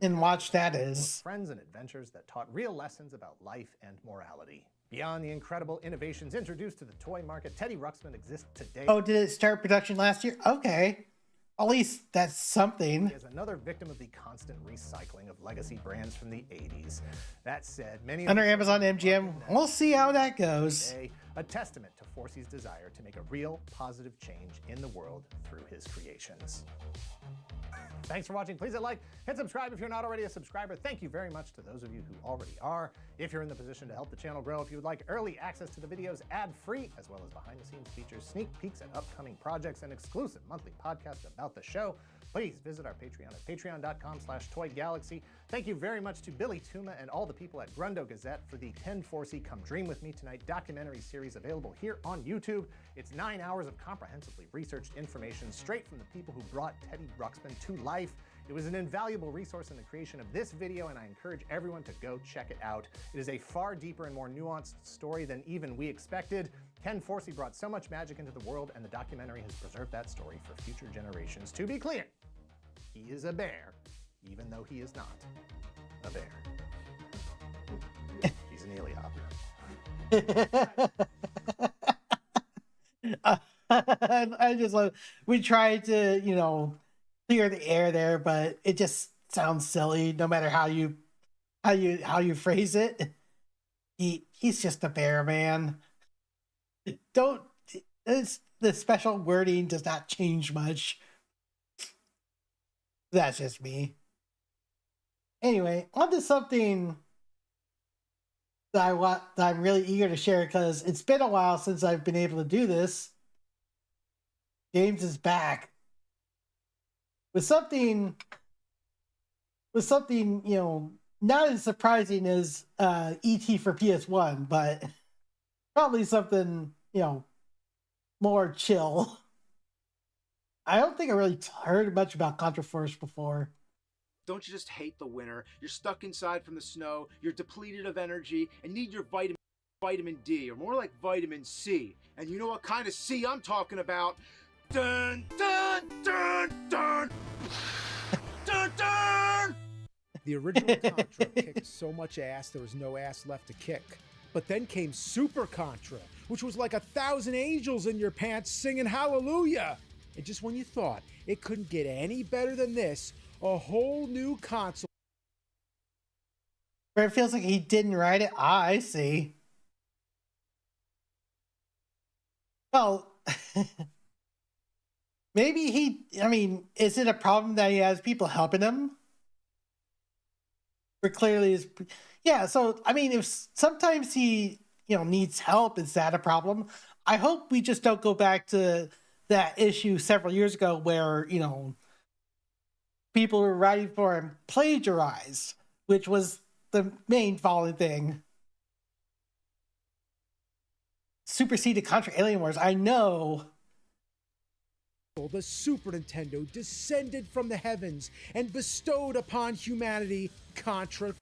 in Watch that is. Friends and adventures that taught real lessons about life and morality. Beyond the incredible innovations introduced to the toy market, Teddy Ruxpin exists today. Oh, did it start production last year? Okay. At least that's something. He is another victim of the constant recycling of legacy brands from the 80s. That said, many under Amazon MGM, we'll see how that goes. A testament to Forcey's desire to make a real positive change in the world through his creations. Thanks for watching. Please hit like, hit subscribe if you're not already a subscriber. Thank you very much to those of you who already are. If you're in the position to help the channel grow, if you would like early access to the videos ad-free, as well as behind-the-scenes features, sneak peeks at upcoming projects, and exclusive monthly podcasts about the show, please visit our Patreon at patreon.com/toygalaxy. Thank you very much to Billy Tuma and all the people at Grundo Gazette for the Ken Forcey Come Dream With Me Tonight documentary series available here on YouTube. It's 9 hours of comprehensively researched information straight from the people who brought Teddy Ruxpin to life. It was an invaluable resource in the creation of this video, and I encourage everyone to go check it out. It is a far deeper and more nuanced story than even we expected. Ken Forcey brought so much magic into the world, and the documentary has preserved that story for future generations. To be clear, he is a bear, even though he is not a bear. He's an heliop. I just love, we tried to, you know, clear the air there, but it just sounds silly no matter how you phrase it. He's just a bear, man. The special wording does not change much. That's just me. Anyway, on to something that I'm really eager to share because it's been a while since I've been able to do this. James is back with something, you know, not as surprising as E.T. for PS1, but probably something, you know, more chill. I don't think I really heard much about Contra Force before. Don't you just hate the winter? You're stuck inside from the snow, you're depleted of energy, and need your vitamin D, or more like vitamin C. And you know what kind of C I'm talking about? Dun, dun, dun, dun! Dun, dun! The original Contra kicked so much ass there was no ass left to kick. But then came Super Contra, which was like 1,000 angels in your pants singing hallelujah. And just when you thought it couldn't get any better than this, a whole new console. Where it feels like he didn't write it. Ah, I see. Well, maybe is it a problem that he has people helping him? Or clearly is, yeah, so, I mean, if sometimes he, you know, needs help, is that a problem? I hope we just don't go back to that issue several years ago where, you know, people who were writing for him plagiarized, which was the main following thing. Superseded Contra Alien Wars. I know. The Super Nintendo descended from the heavens and bestowed upon humanity Contra.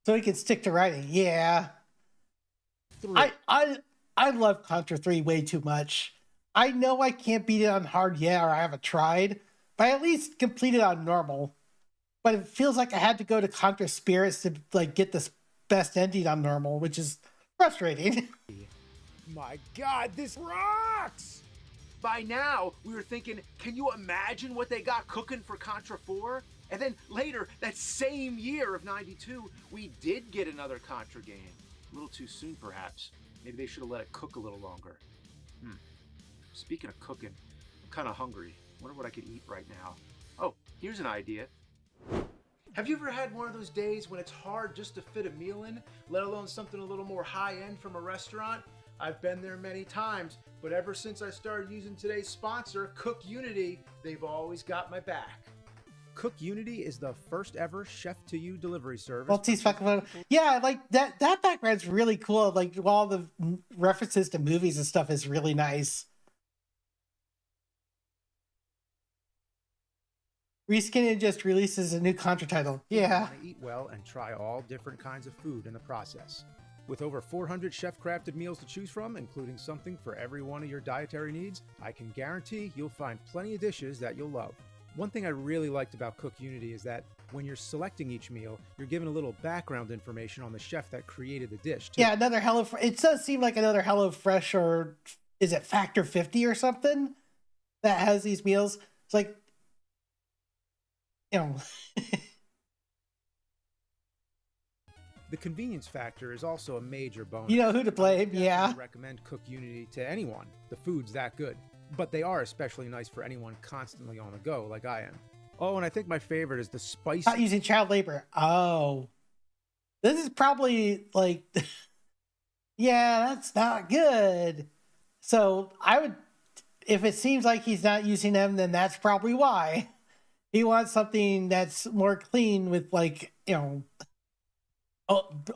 So he can stick to writing. Yeah. I love Contra 3 way too much. I know I can't beat it on hard yet, or I haven't tried, but I at least complete it on normal. But it feels like I had to go to Contra Spirits to like get this best ending on normal, which is frustrating. My God, this rocks! By now, we were thinking, can you imagine what they got cooking for Contra 4? And then later, that same year of 92, we did get another Contra game. A little too soon, perhaps. Maybe they should have let it cook a little longer. Speaking of cooking, I'm kind of hungry. Wonder what I could eat right now. Oh, here's an idea. Have you ever had one of those days when it's hard just to fit a meal in, let alone something a little more high-end from a restaurant? I've been there many times, but ever since I started using today's sponsor, Cook Unity, they've always got my back. Cook Unity is the first ever chef-to-you delivery service. Maltese fucking yeah, like that background's really cool. Like all the references to movies and stuff is really nice. Reskin just releases a new Contra title. Yeah. Want to eat well and try all different kinds of food in the process. With over 400 chef-crafted meals to choose from, including something for every one of your dietary needs, I can guarantee you'll find plenty of dishes that you'll love. One thing I really liked about Cook Unity is that when you're selecting each meal, you're given a little background information on the chef that created the dish, too. Yeah, another it does seem like another HelloFresh, or is it Factor 50 or something that has these meals. It's like, you know. The convenience factor is also a major bonus. You know who to blame, yeah. I recommend Cook Unity to anyone. The food's that good. But they are especially nice for anyone constantly on the go, like I am. Oh, and I think my favorite is the spicy... Not using child labor. Oh. This is probably, like... yeah, that's not good. So, I would... If it seems like he's not using them, then that's probably why. He wants something that's more clean with, like, you know...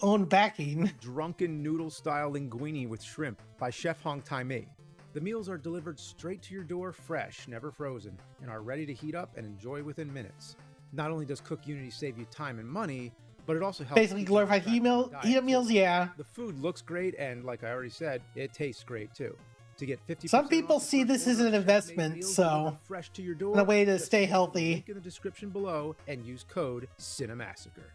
own backing. Drunken noodle-style linguine with shrimp by Chef Hong Tai Mi. The meals are delivered straight to your door fresh, never frozen, and are ready to heat up and enjoy within minutes. Not only does Cook Unity save you time and money, but it also helps... Basically glorified heat up meals, yeah. The food looks great, and like I already said, it tastes great too. To get 50%. Some people see this as an investment, so fresh to your door, in a way to stay healthy. Link in the description below and use code CINEMASSACRE.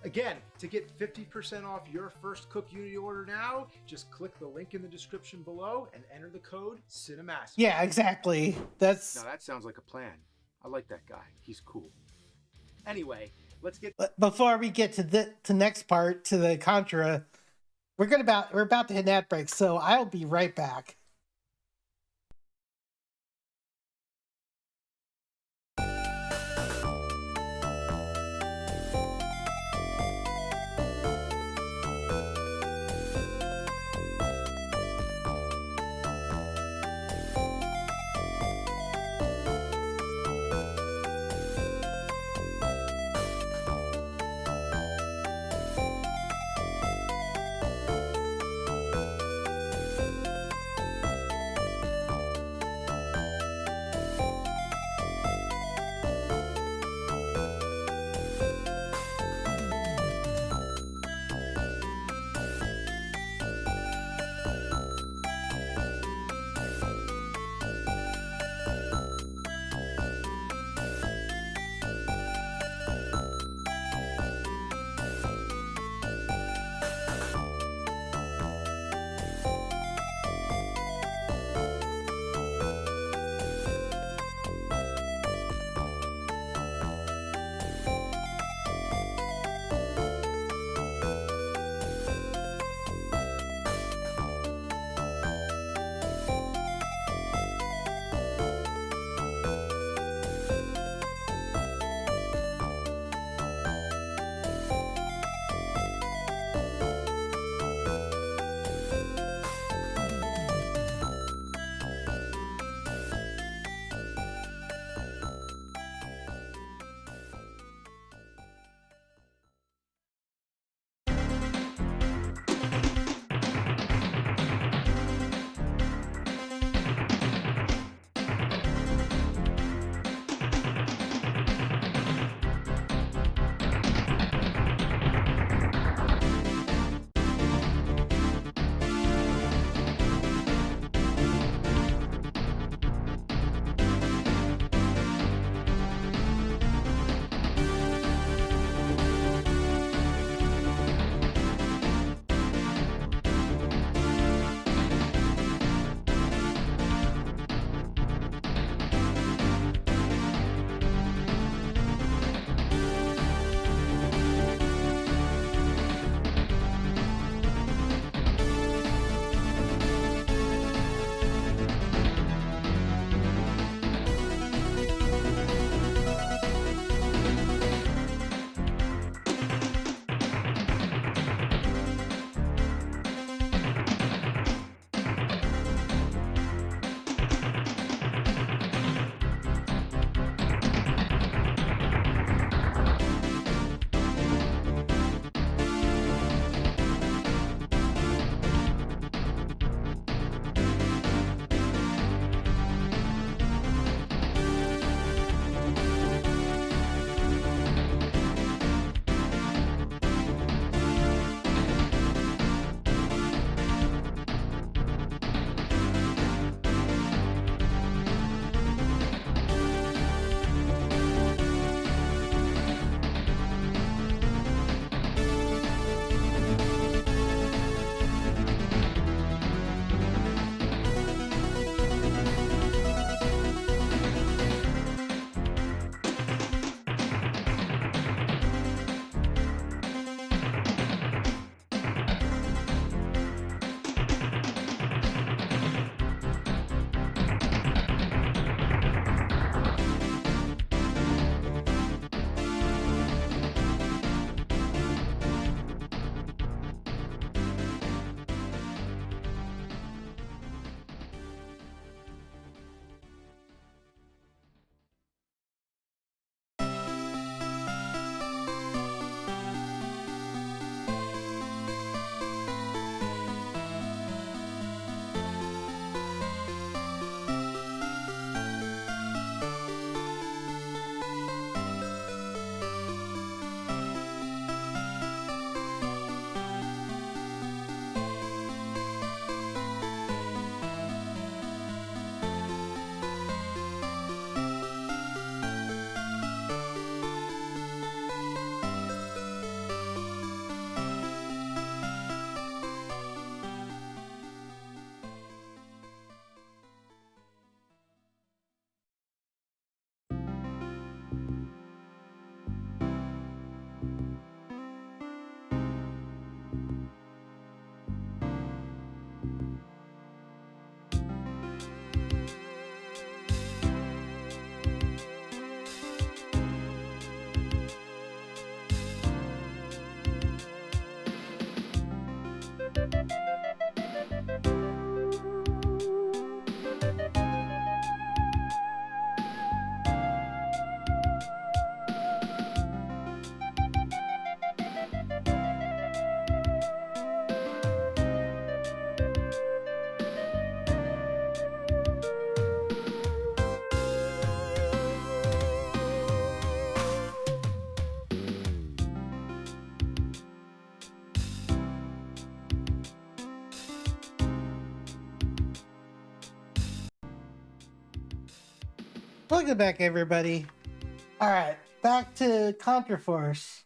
Again, to get 50% off your first Cook Unity order now, just click the link in the description below and enter the code CINEMASSACRE. Yeah, exactly. Now that sounds like a plan. I like that guy. He's cool. Anyway, let's get... Before we get to the next part, to the Contra, we're about to hit an ad break, so I'll be right back. Welcome back, everybody. All right, back to Contra Force.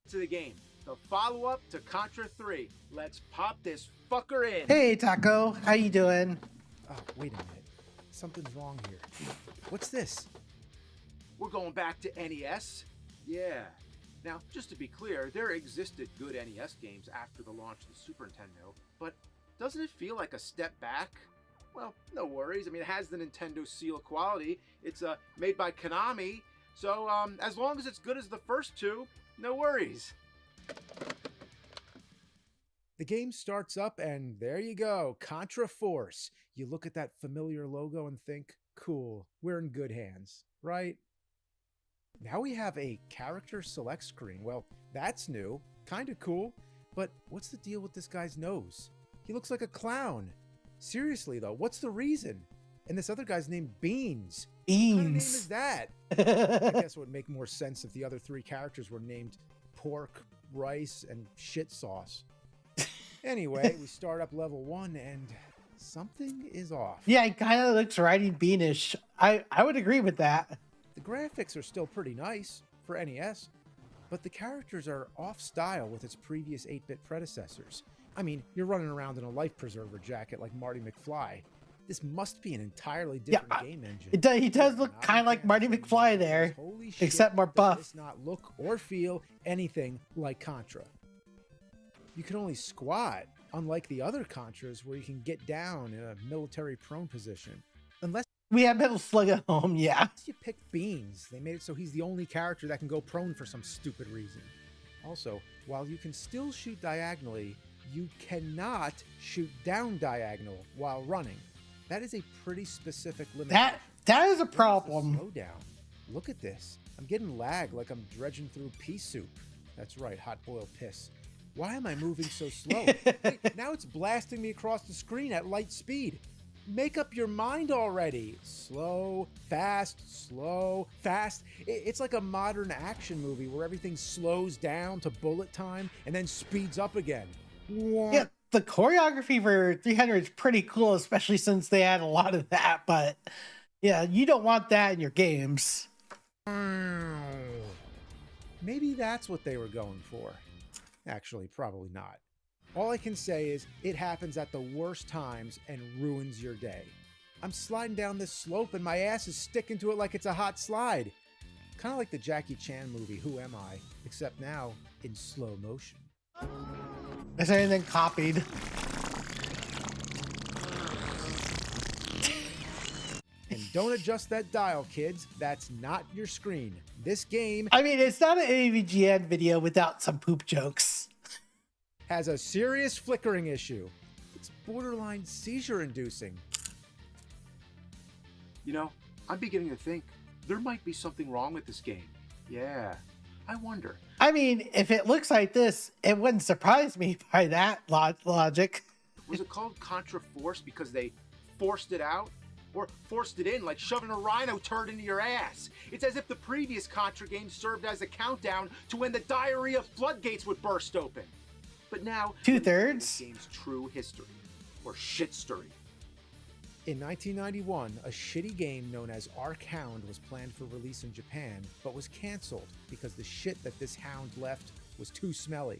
To the game. The follow-up to Contra 3. Let's pop this fucker in. Hey, Taco. How you doing? Oh, wait a minute. Something's wrong here. What's this? We're going back to NES. Yeah. Now, just to be clear, there existed good NES games after the launch of the Super Nintendo, but doesn't it feel like a step back? Well, no worries. I mean, it has the Nintendo seal of quality. It's made by Konami, so as long as it's good as the first two, no worries. The game starts up and there you go, Contra Force. You look at that familiar logo and think, cool, we're in good hands, right? Now we have a character select screen. Well, that's new, kind of cool, but what's the deal with this guy's nose? He looks like a clown. Seriously though, what's the reason? And this other guy's named Beans. Beans. What kind of name is that? I guess it would make more sense if the other three characters were named Pork, Rice, and Shit Sauce. Anyway, we start up level 1 and something is off. Yeah, it kind of looks Riding Beanish. I would agree with that. The graphics are still pretty nice for NES, but the characters are off style with its previous 8-bit predecessors. I mean, you're running around in a life preserver jacket like Marty McFly. This must be an entirely different game engine. He does look kind of like Marty McFly there, except more buff. Does not look or feel anything like Contra. You can only squat, unlike the other Contras where you can get down in a military prone position. Unless we have Metal Slug at home, yeah. You pick Beans. They made it so he's the only character that can go prone for some stupid reason. Also, while you can still shoot diagonally, you cannot shoot down diagonal while running. That is a pretty specific limitation. That is a problem. Slow down. Look at this. I'm getting lag like I'm dredging through pea soup. That's right, hot boiled piss. Why am I moving so slow? Wait, now it's blasting me across the screen at light speed. Make up your mind already. Slow, fast, It's like a modern action movie where everything slows down to bullet time and then speeds up again. Yeah, the choreography for 300 is pretty cool, especially since they had a lot of that. But yeah, you don't want that in your games. Maybe that's what they were going for. Actually, probably not. All I can say is it happens at the worst times and ruins your day. I'm sliding down this slope and my ass is sticking to it like it's a hot slide. Kind of like the Jackie Chan movie, Who Am I? Except now in slow motion. Is there anything copied? And don't adjust that dial, kids. That's not your screen. This game... I mean, it's not an AVGN video without some poop jokes. ...has a serious flickering issue. It's borderline seizure-inducing. You know, I'm beginning to think there might be something wrong with this game. Yeah, I wonder. I mean, if it looks like this, it wouldn't surprise me by that logic. Was it called Contra Force because they forced it out? Or forced it in like shoving a rhino turd into your ass? It's as if the previous Contra game served as a countdown to when the diarrhea floodgates would burst open. But now, 2/3? The game's true history, or shitstory. In 1991, a shitty game known as Arc Hound was planned for release in Japan, but was canceled because the shit that this hound left was too smelly.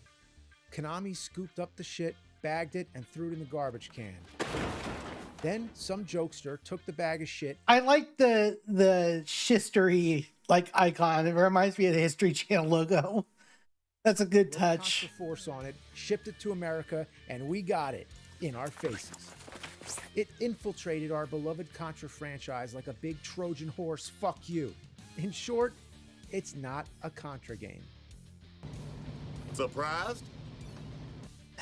Konami scooped up the shit, bagged it, and threw it in the garbage can. Then some jokester took the bag of shit. I like the shistory icon. It reminds me of the History Channel logo. That's a good touch. Contra Force on it, shipped it to America, and we got it in our faces. It infiltrated our beloved Contra franchise like a big Trojan horse. Fuck you. In short, it's not a Contra game. Surprised?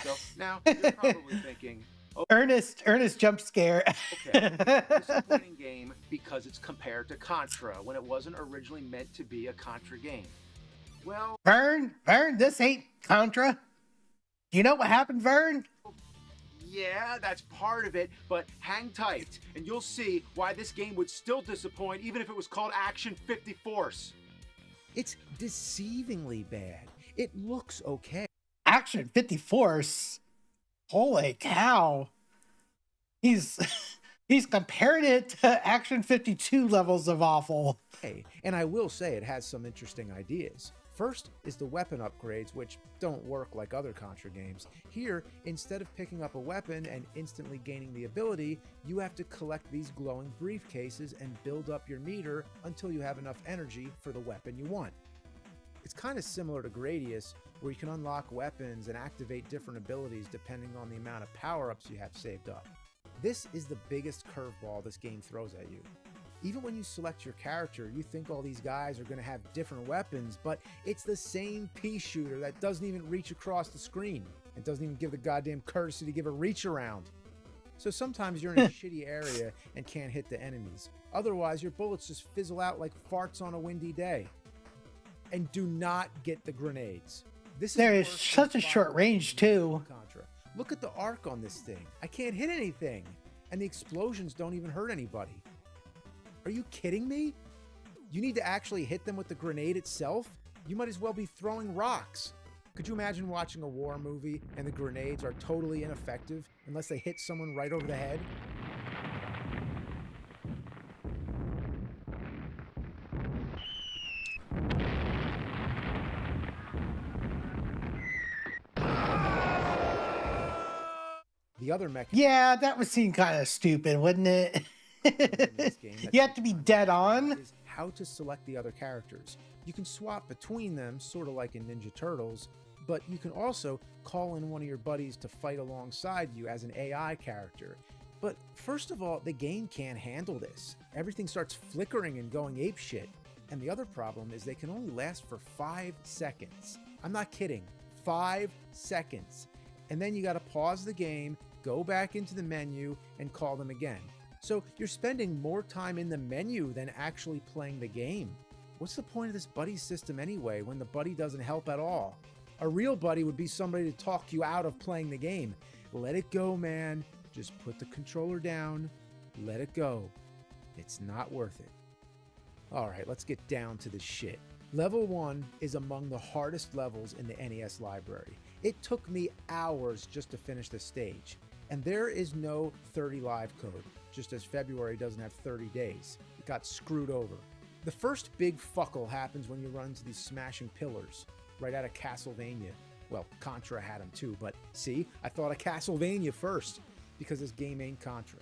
So now you're probably thinking, oh, Ernest jump scare. Okay, disappointing game because it's compared to Contra when it wasn't originally meant to be a Contra game. Well, Vern, this ain't Contra. Do you know what happened, Vern? Yeah, that's part of it, but hang tight, and you'll see why this game would still disappoint even if it was called Action 50 Force. It's deceivingly bad. It looks okay. Action 50 Force? Holy cow. He's He's compared it to Action 52 levels of awful. Hey, and I will say it has some interesting ideas. First is the weapon upgrades, which don't work like other Contra games. Here, instead of picking up a weapon and instantly gaining the ability, you have to collect these glowing briefcases and build up your meter until you have enough energy for the weapon you want. It's kind of similar to Gradius, where you can unlock weapons and activate different abilities depending on the amount of power-ups you have saved up. This is the biggest curveball this game throws at you. Even when you select your character, you think all these guys are going to have different weapons, but it's the same pea shooter that doesn't even reach across the screen and doesn't even give the goddamn courtesy to give a reach around. So sometimes you're in a shitty area and can't hit the enemies. Otherwise, your bullets just fizzle out like farts on a windy day. And do not get the grenades. There is such a short range too. Contra. Look at the arc on this thing. I can't hit anything. And the explosions don't even hurt anybody. Are you kidding me? You need to actually hit them with the grenade itself? You might as well be throwing rocks. Could you imagine watching a war movie and the grenades are totally ineffective unless they hit someone right over the head? The other mechanism. Yeah, that would seem kind of stupid, wouldn't it? You have to be dead on. Is how to select the other characters. You can swap between them, sort of like in Ninja Turtles, but you can also call in one of your buddies to fight alongside you as an AI character. But first of all, the game can't handle this. Everything starts flickering and going apeshit. And the other problem is they can only last for 5 seconds. I'm not kidding. 5 seconds. And then you got to pause the game, go back into the menu, and call them again. So you're spending more time in the menu than actually playing the game. What's the point of this buddy system anyway when the buddy doesn't help at all? A real buddy would be somebody to talk you out of playing the game. Let it go, man. Just put the controller down. Let it go. It's not worth it. Alright, let's get down to the shit. Level 1 is among the hardest levels in the NES library. It took me hours just to finish the stage. And there is no 30 live code, just as February doesn't have 30 days. It got screwed over. The first big fuckle happens when you run into these smashing pillars, right out of Castlevania. Well, Contra had them too, but see, I thought of Castlevania first, because this game ain't Contra.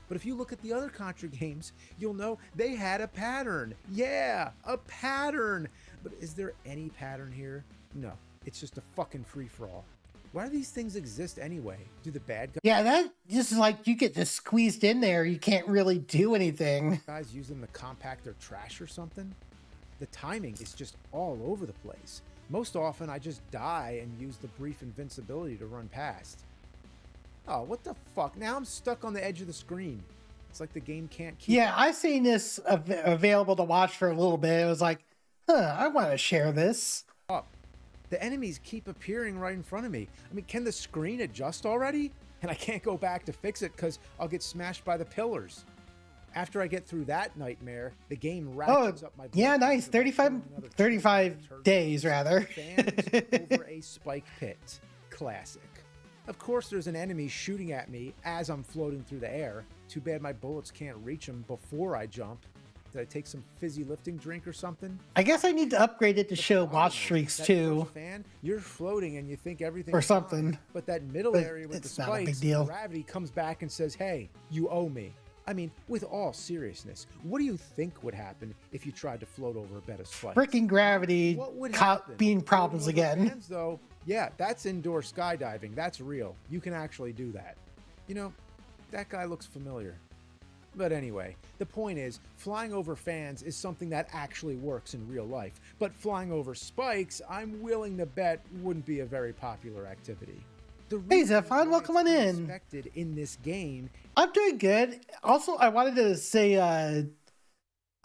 But if you look at the other Contra games, you'll know they had a pattern. Yeah, a pattern! But is there any pattern here? No, it's just a fucking free-for-all. Why do these things exist anyway? Do the bad guys... Yeah, that just like you get just squeezed in there. You can't really do anything. Guys use them to compact their trash or something? The timing is just all over the place. Most often, I just die and use the brief invincibility to run past. Oh, what the fuck? Now I'm stuck on the edge of the screen. It's like the game can't keep... Yeah, I've seen this available to watch for a little bit. It was like, I want to share this. Up. The enemies keep appearing right in front of me. I mean, can the screen adjust already? And I can't go back to fix it because I'll get smashed by the pillars. After I get through that nightmare, the game ratchets up my blood. Yeah, nice. 35 days, rather. Fans over a spike pit. Classic. Of course, there's an enemy shooting at me as I'm floating through the air. Too bad my bullets can't reach him before I jump. Did I take some fizzy lifting drink or something? I guess I need to upgrade it to show watch streaks too. Fan, you're floating and you think everything or something. Fine, but that middle area with the spikes, gravity comes back and says, "Hey, you owe me." I mean, with all seriousness, what do you think would happen if you tried to float over a bed of spikes? Freaking gravity being problems again. Fans, though, yeah, that's indoor skydiving. That's real. You can actually do that. You know, that guy looks familiar. But anyway, the point is, flying over fans is something that actually works in real life. But flying over spikes, I'm willing to bet, wouldn't be a very popular activity. Hey Zephon, welcome on in. Expected in this game. I'm doing good. Also, I wanted to say,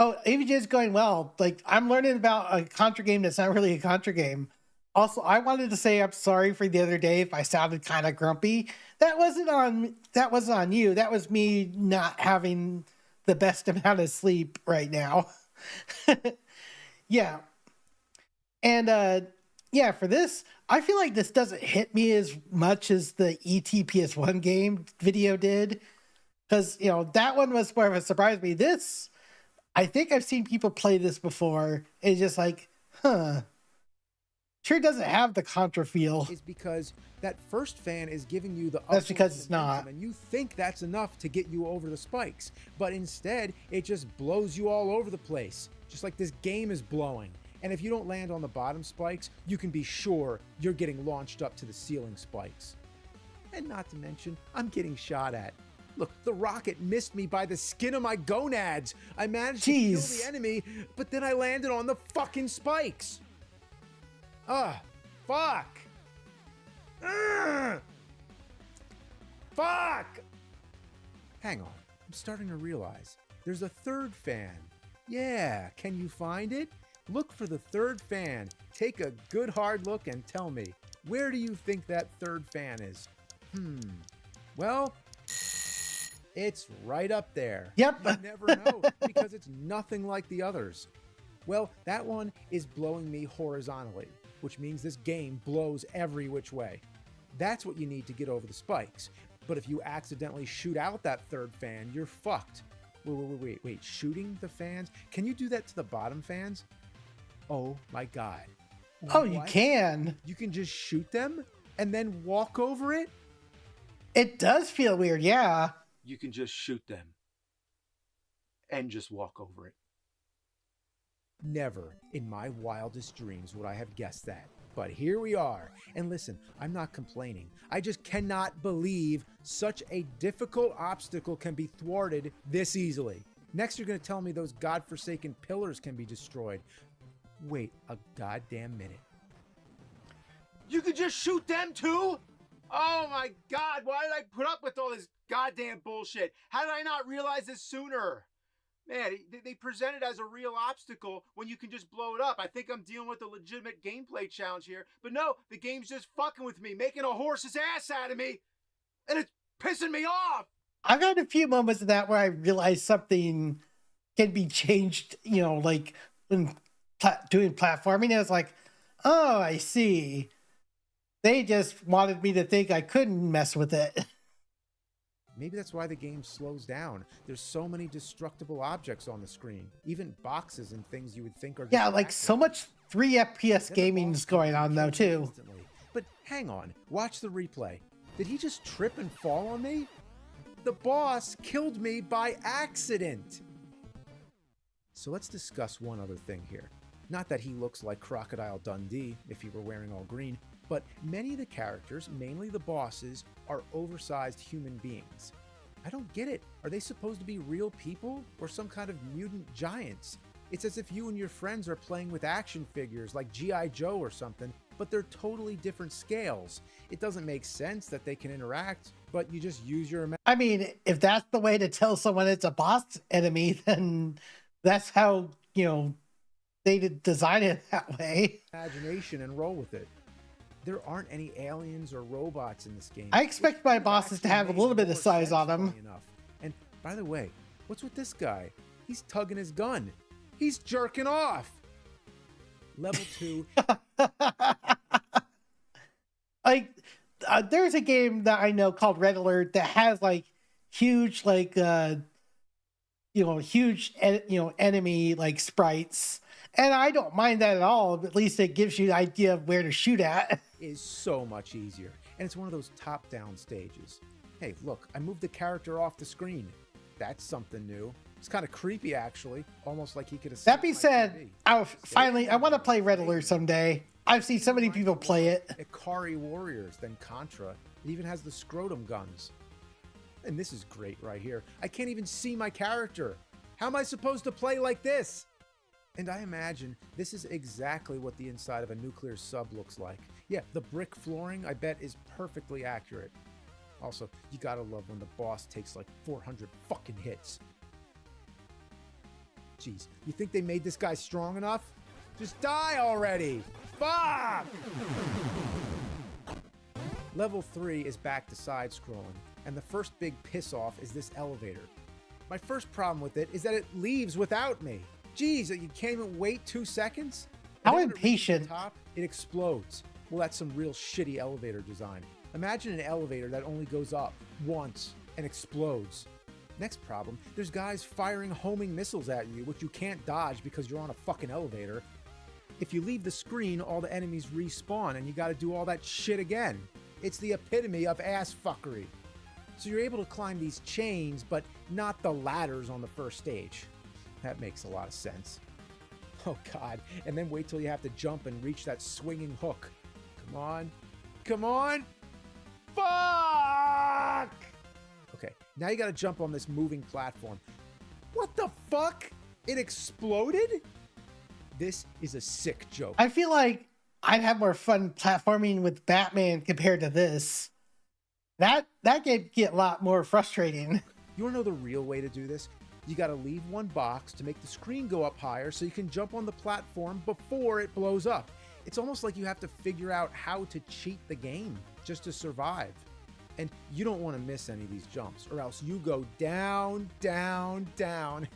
AVJ is going well. Like, I'm learning about a Contra game that's not really a Contra game. Also, I wanted to say I'm sorry for the other day if I sounded kind of grumpy. That wasn't on you. That was me not having the best amount of sleep right now. Yeah. And yeah, for this, I feel like this doesn't hit me as much as the ET PS1 game video did. because that one was more of a surprise to me. This, I think I've seen people play this before. It's just like, sure doesn't have the Contra feel. Is because that first fan is giving you the That's because it's not. And you think that's enough to get you over the spikes. But instead, it just blows you all over the place. Just like this game is blowing. And if you don't land on the bottom spikes, you can be sure you're getting launched up to the ceiling spikes. And not to mention, I'm getting shot at. Look, the rocket missed me by the skin of my gonads. I managed to kill the enemy, but then I landed on the fucking spikes. Fuck. Fuck. Hang on, I'm starting to realize there's a third fan. Yeah, can you find it? Look for the third fan. Take a good hard look and tell me, where do you think that third fan is? Well, it's right up there. Yep. You never know because it's nothing like the others. Well, that one is blowing me horizontally, which means this game blows every which way. That's what you need to get over the spikes. But if you accidentally shoot out that third fan, you're fucked. Wait, shooting the fans? Can you do that to the bottom fans? Oh my God. Oh, you can. You can just shoot them and then walk over it? It does feel weird, yeah. You can just shoot them and just walk over it. Never in my wildest dreams would I have guessed that. But here we are. And listen, I'm not complaining. I just cannot believe such a difficult obstacle can be thwarted this easily. Next, you're going to tell me those godforsaken pillars can be destroyed. Wait a goddamn minute. You could just shoot them too? Oh my God, why did I put up with all this goddamn bullshit? How did I not realize this sooner? Man, they present it as a real obstacle when you can just blow it up. I think I'm dealing with a legitimate gameplay challenge here. But no, the game's just fucking with me, making a horse's ass out of me. And it's pissing me off. I've got a few moments of that where I realized something can be changed, like when doing platforming. And it's like, oh, I see. They just wanted me to think I couldn't mess with it. Maybe that's why the game slows down. There's so many destructible objects on the screen. Even boxes and things you would think are... Yeah, like so much 3 FPS gaming's going on though, too. Instantly. But hang on, watch the replay. Did he just trip and fall on me? The boss killed me by accident. So let's discuss one other thing here. Not that he looks like Crocodile Dundee if he were wearing all green, but many of the characters, mainly the bosses, are oversized human beings. I don't get it. Are they supposed to be real people or some kind of mutant giants? It's as if you and your friends are playing with action figures like G.I. Joe or something, but they're totally different scales. It doesn't make sense that they can interact, but you just use your imagination. I mean, if that's the way to tell someone it's a boss enemy, then that's how, they design it that way. Imagination and roll with it. There aren't any aliens or robots in this game. I expect my bosses to have a little bit of size on them. And by the way, what's with this guy? He's tugging his gun. He's jerking off. Level 2. There's a game that I know called Red Alert that has huge huge enemy sprites. And I don't mind that at all, but at least it gives you the idea of where to shoot at. Is so much easier. And it's one of those top-down stages. Hey, look, I moved the character off the screen. That's something new. It's kind of creepy, actually. Almost like he could have... That being said, I want to play Red Alert someday. I've seen so many people play it. Ikari Warriors, then Contra. It even has the scrotum guns. And this is great right here. I can't even see my character. How am I supposed to play like this? And I imagine this is exactly what the inside of a nuclear sub looks like. Yeah, the brick flooring, I bet, is perfectly accurate. Also, you gotta love when the boss takes 400 fucking hits. Jeez, you think they made this guy strong enough? Just die already! Fuck! Level 3 is back to side-scrolling, and the first big piss-off is this elevator. My first problem with it is that it leaves without me. Geez, you can't even wait 2 seconds? How impatient. It explodes. Well, that's some real shitty elevator design. Imagine an elevator that only goes up once and explodes. Next problem, there's guys firing homing missiles at you, which you can't dodge because you're on a fucking elevator. If you leave the screen, all the enemies respawn and you gotta do all that shit again. It's the epitome of ass fuckery. So you're able to climb these chains, but not the ladders on the first stage. That makes a lot of sense. Oh god, and then wait till you have to jump and reach that swinging hook. Come on. Come on! Fuck! Okay, now you gotta jump on this moving platform. What the fuck? It exploded? This is a sick joke. I feel like I'd have more fun platforming with Batman compared to this. That game get a lot more frustrating. You wanna know the real way to do this? You gotta leave one box to make the screen go up higher so you can jump on the platform before it blows up. It's almost like you have to figure out how to cheat the game just to survive. And you don't want to miss any of these jumps, or else you go down, down, down,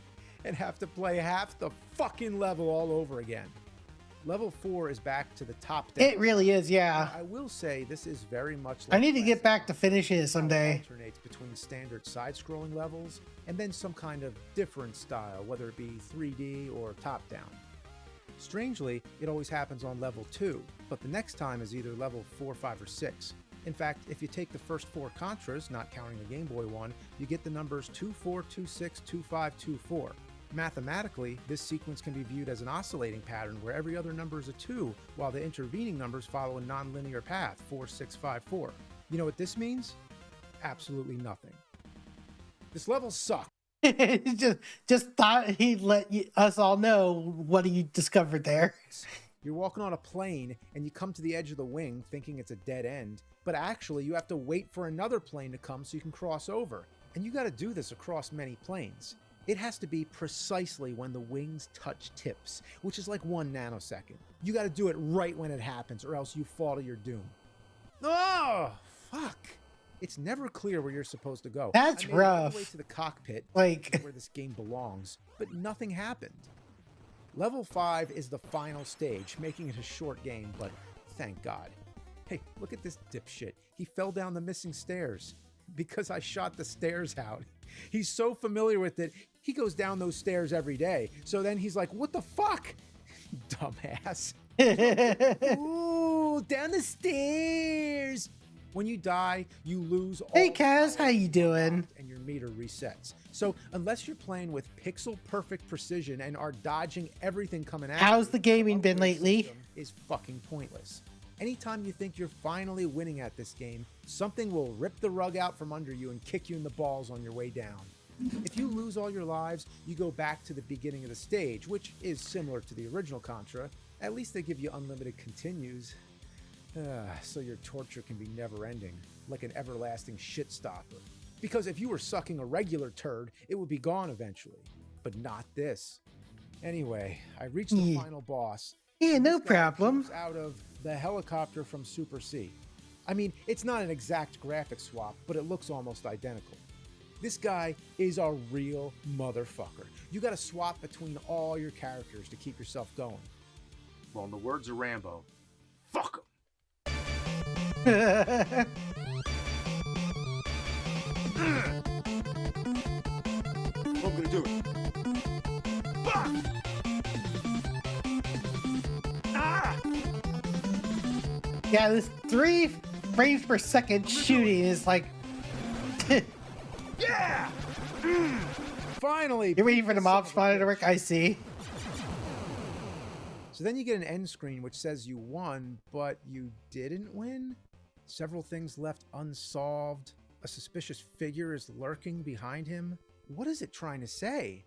and have to play half the fucking level all over again. Level 4 is back to the top down. It really is, yeah. I will say this is very much like I need to get back to finishing it someday. It alternates between standard side-scrolling levels and then some kind of different style, whether it be 3D or top-down. Strangely, it always happens on level 2, but the next time is either level 4, 5, or 6. In fact, if you take the first 4 Contras, not counting the Game Boy one, you get the numbers 24, 26, 25, 24. Mathematically, this sequence can be viewed as an oscillating pattern where every other number is a 2, while the intervening numbers follow a non-linear path, 4, 6, 5, 4. You know what this means? Absolutely nothing. This level sucks. just thought he'd let us all know what he discovered there. You're walking on a plane and you come to the edge of the wing thinking it's a dead end, but actually you have to wait for another plane to come so you can cross over. And you got to do this across many planes. It has to be precisely when the wings touch tips, which is like 1 nanosecond. You got to do it right when it happens or else you fall to your doom. Oh, fuck. It's never clear where you're supposed to go. That's I made it all rough. the way to the cockpit, like where this game belongs, but nothing happened. Level 5 is the final stage, making it a short game, but thank God. Hey, look at this dipshit. He fell down the missing stairs because I shot the stairs out. He's so familiar with it, he goes down those stairs every day. So then he's like, what the fuck? Dumbass. Ooh, down the stairs. When you die, you lose all. Hey Kaz, how you doing? And your meter resets. So unless you're playing with pixel perfect precision and are dodging everything coming at you, How's the gaming been lately? Is fucking pointless. Anytime you think you're finally winning at this game, something will rip the rug out from under you and kick you in the balls on your way down. If you lose all your lives, you go back to the beginning of the stage, which is similar to the original Contra. At least they give you unlimited continues. So your torture can be never-ending, like an everlasting shit stopper. Because if you were sucking a regular turd, it would be gone eventually. But not this. Anyway, I reached the final boss. Yeah, no problem. Out of the helicopter from Super C. I mean, it's not an exact graphic swap, but it looks almost identical. This guy is a real motherfucker. You gotta swap between all your characters to keep yourself going. Well, in the words of Rambo, fuck 'em. I'm gonna do it. Fuck! Ah! Yeah, this 3 frames per second shooting is like. Yeah! Finally! You're waiting for the mob spawner to work, I see. So then you get an end screen which says you won, but you didn't win? Several things left unsolved. A suspicious figure is lurking behind him. What is it trying to say?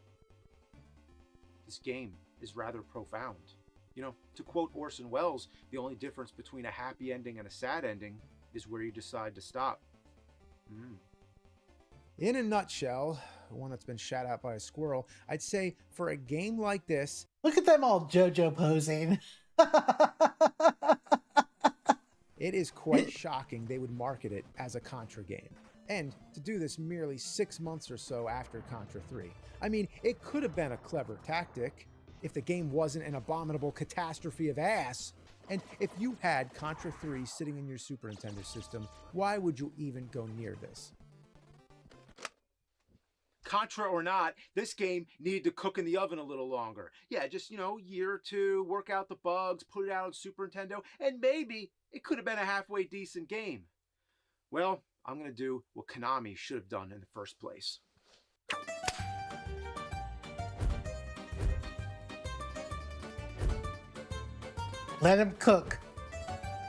This game is rather profound. You know, to quote Orson Welles, the only difference between a happy ending and a sad ending is where you decide to stop. In a nutshell, one that's been shot out by a squirrel, I'd say for a game like this... Look at them all JoJo posing. It is quite shocking they would market it as a Contra game. And to do this merely 6 months or so after Contra 3. I mean, it could have been a clever tactic if the game wasn't an abominable catastrophe of ass. And if you had Contra 3 sitting in your Super Nintendo system, why would you even go near this? Contra or not, this game needed to cook in the oven a little longer. Yeah, just, a year or two, work out the bugs, put it out on Super Nintendo, and maybe it could have been a halfway decent game. Well, I'm going to do what Konami should have done in the first place. Let him cook.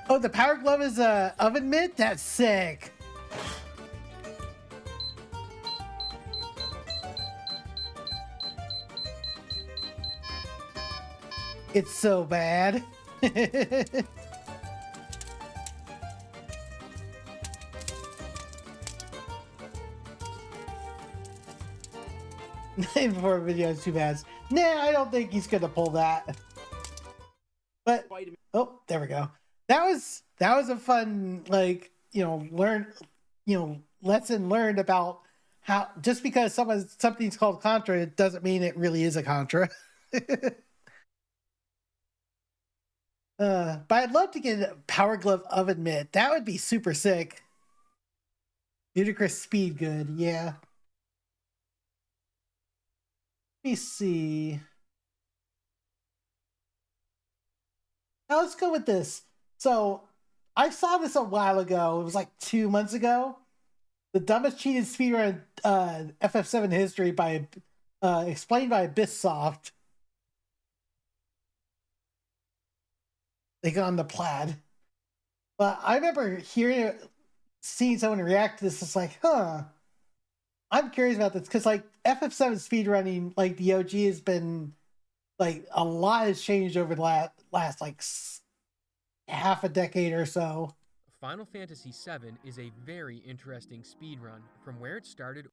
Oh, the Power Glove is a oven mitt? That's sick. It's so bad. Before videos too bad. Nah, I don't think he's gonna pull that. But oh, there we go. That was a fun, like, lesson learned about how just because something's called Contra, it doesn't mean it really is a Contra. But I'd love to get a Power Glove oven mitt. That would be super sick. Ludicrous speed good, yeah. Let me see. Now let's go with this. So I saw this a while ago. It was like 2 months ago. The dumbest cheated speedrun FF7 history by explained by Abysssoft. They got on the plaid. But I remember seeing someone react to this. It's like, I'm curious about this because, like, FF7 speedrunning, like the OG has been, like, a lot has changed over the last like half a decade or so. Final Fantasy VII is a very interesting speedrun from where it started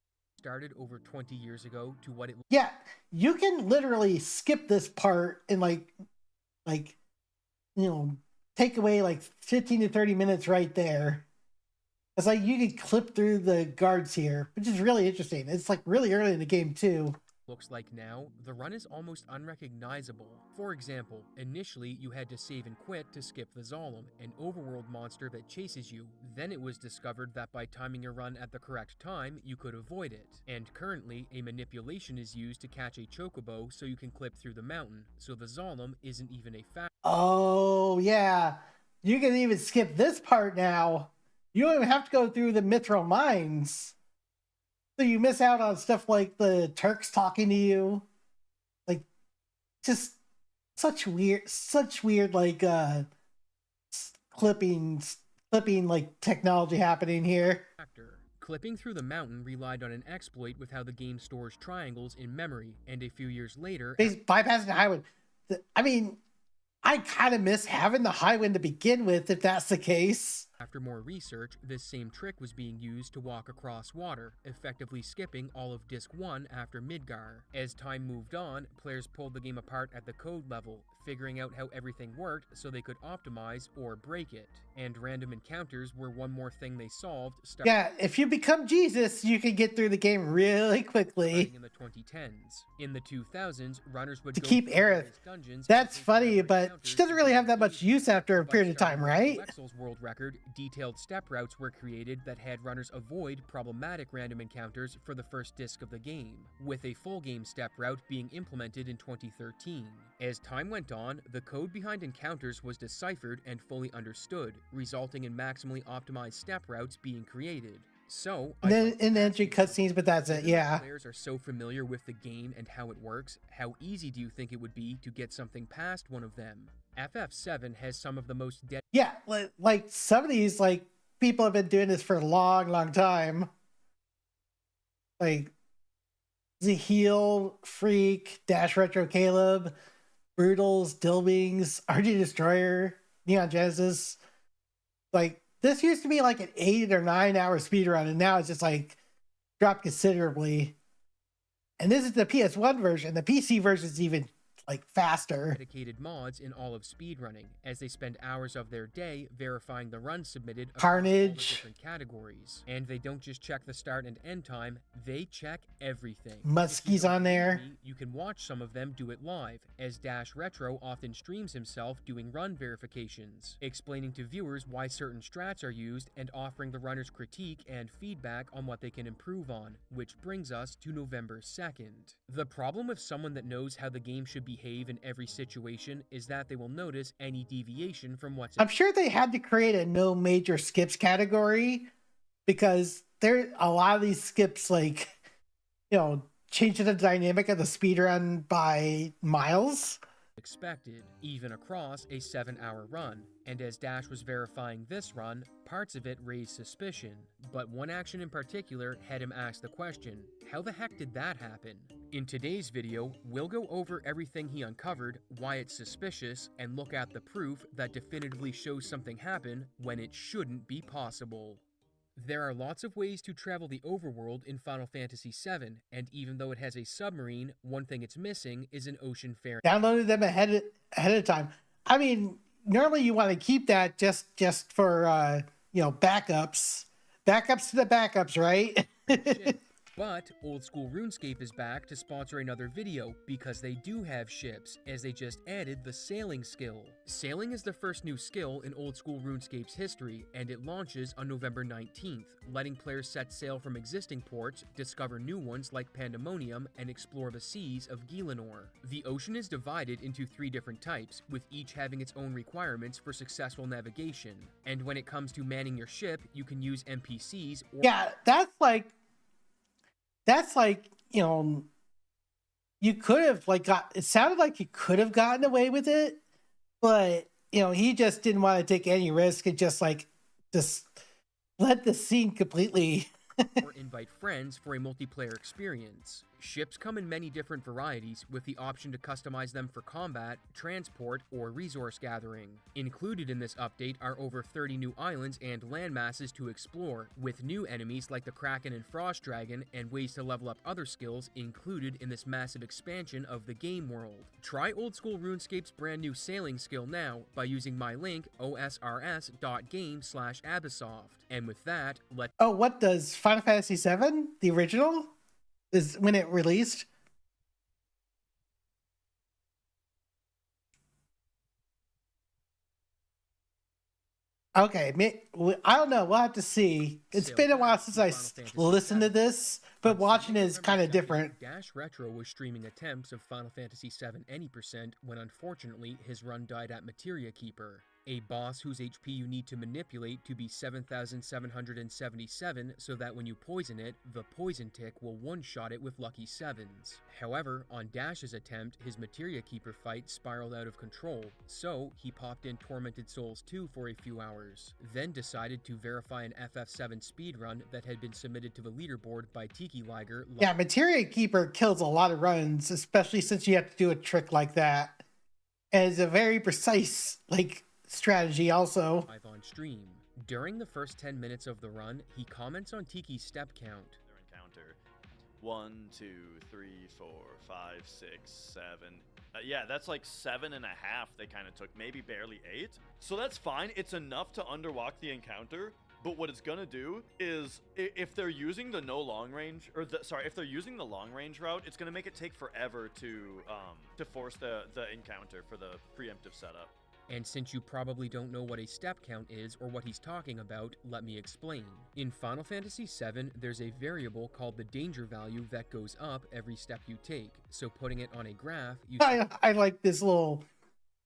over 20 years ago to what it. Yeah, you can literally skip this part and take away like 15 to 30 minutes right there. It's like you could clip through the guards here, which is really interesting. It's like really early in the game too. Looks like now, the run is almost unrecognizable. For example, initially you had to save and quit to skip the Zalem, an overworld monster that chases you. Then it was discovered that by timing your run at the correct time, you could avoid it. And currently, a manipulation is used to catch a chocobo so you can clip through the mountain, so the Zalem isn't even a fact. Oh, yeah. You can even skip this part now. You don't even have to go through the Mithril mines. So you miss out on stuff like the Turks talking to you. Like, just such weird like clipping like technology happening here. Clipping through the mountain relied on an exploit with how the game stores triangles in memory, and a few years later, bypassing the highway. I mean, I kind of miss having the highway to begin with, if that's the case. After more research, this same trick was being used to walk across water, effectively skipping all of Disc 1 after Midgar. As time moved on, players pulled the game apart at the code level, figuring out how everything worked so they could optimize or break it. And random encounters were one more thing they solved. Yeah, if you become Jesus, you can get through the game really quickly. In the 2010s. In the 2000s, runners would to keep Aerith. That's funny, but she doesn't really have that much use after a period of time, right? Wexel's world record, detailed step routes were created that had runners avoid problematic random encounters for the first disc of the game, with a full game step route being implemented in 2013. As time went on, the code behind encounters was deciphered and fully understood, resulting in maximally optimized step routes being created. So, and then in the entry cutscenes, but that's it, yeah. Players are so familiar with the game and how it works, how easy do you think it would be to get something past one of them? FF7 has some of the most yeah, like some of these, like, people have been doing this for a long, long time. Like, Zaheel, Freak, Dash Retro Caleb, Brutals, Dilbings, RG Destroyer, Neon Genesis. Like, this used to be like an 8 or 9 hour speedrun, and now it's just like dropped considerably. And this is the PS1 version. The PC version is even like faster. Dedicated mods in all of speedrunning, as they spend hours of their day verifying the runs submitted across Carnage. all the different categories. And they don't just check the start and end time, they check everything. Muskie's on there. You can watch some of them do it live, as Dash Retro often streams himself doing run verifications, explaining to viewers why certain strats are used and offering the runners critique and feedback on what they can improve on, which brings us to November 2nd. The problem with someone that knows how the game should behave in every situation is that they will notice any deviation from what's... I'm sure they had to create a no major skips category, because there a lot of these skips, like, you know, changing the dynamic of the speedrun by miles. Expected, even across a 7-hour run. And as Dash was verifying this run, parts of it raised suspicion. But one action in particular had him ask the question, how the heck did that happen? In today's video, we'll go over everything he uncovered, why it's suspicious, and look at the proof that definitively shows something happened when it shouldn't be possible. There are lots of ways to travel the overworld in Final Fantasy VII, and even though it has a submarine, one thing it's missing is an ocean ferry. Downloaded them ahead of time. I mean, normally you want to keep that just for you know, backups to the backups, right? But Old School RuneScape is back to sponsor another video because they do have ships, as they just added the sailing skill. Sailing is the first new skill in Old School RuneScape's history, and it launches on November 19th, letting players set sail from existing ports, discover new ones like Pandemonium, and explore the seas of Gielinor. The ocean is divided into 3 different types, with each having its own requirements for successful navigation. And when it comes to manning your ship, you can use NPCs or... Yeah, that's like, you know, you could have it sounded like you could have gotten away with it, but, you know, he just didn't want to take any risk and just let the scene completely. Or invite friends for a multiplayer experience. Ships come in many different varieties, with the option to customize them for combat, transport, or resource gathering. Included in this update are over 30 new islands and landmasses to explore, with new enemies like the Kraken and Frost Dragon, and ways to level up other skills included in this massive expansion of the game world. Try Old School RuneScape's brand new sailing skill now by using my link osrs.game/Abysoft. And with that, Oh, what does Final Fantasy VII, the original, is when it released? Okay, I don't know. We'll have to see. It's been a while since I listened to this, but watching it is kind of different. Dash Retro was streaming attempts of Final Fantasy VII Any% when unfortunately his run died at Materia Keeper, a boss whose HP you need to manipulate to be 7,777 so that when you poison it, the poison tick will one-shot it with lucky 7s. However, on Dash's attempt, his Materia Keeper fight spiraled out of control, so he popped in Tormented Souls 2 for a few hours, then decided to verify an FF7 speedrun that had been submitted to the leaderboard by Tiki Liger. Yeah, Materia Keeper kills a lot of runs, especially since you have to do a trick like that. And it's a very precise, strategy also. Live on stream. During the first 10 minutes of the run, he comments on Tiki's step count. Encounter 1, 2, 3, 4, 5, 6, 7. Yeah, that's like 7.5 they kind of took, maybe barely 8. So that's fine. It's enough to underwalk the encounter. But what it's gonna do is, if they're using the no long range, or if they're using the long range route, it's gonna make it take forever to force the encounter for the preemptive setup. And since you probably don't know what a step count is or what he's talking about, let me explain. In Final Fantasy VII, there's a variable called the danger value that goes up every step you take. So putting it on a graph, I like this little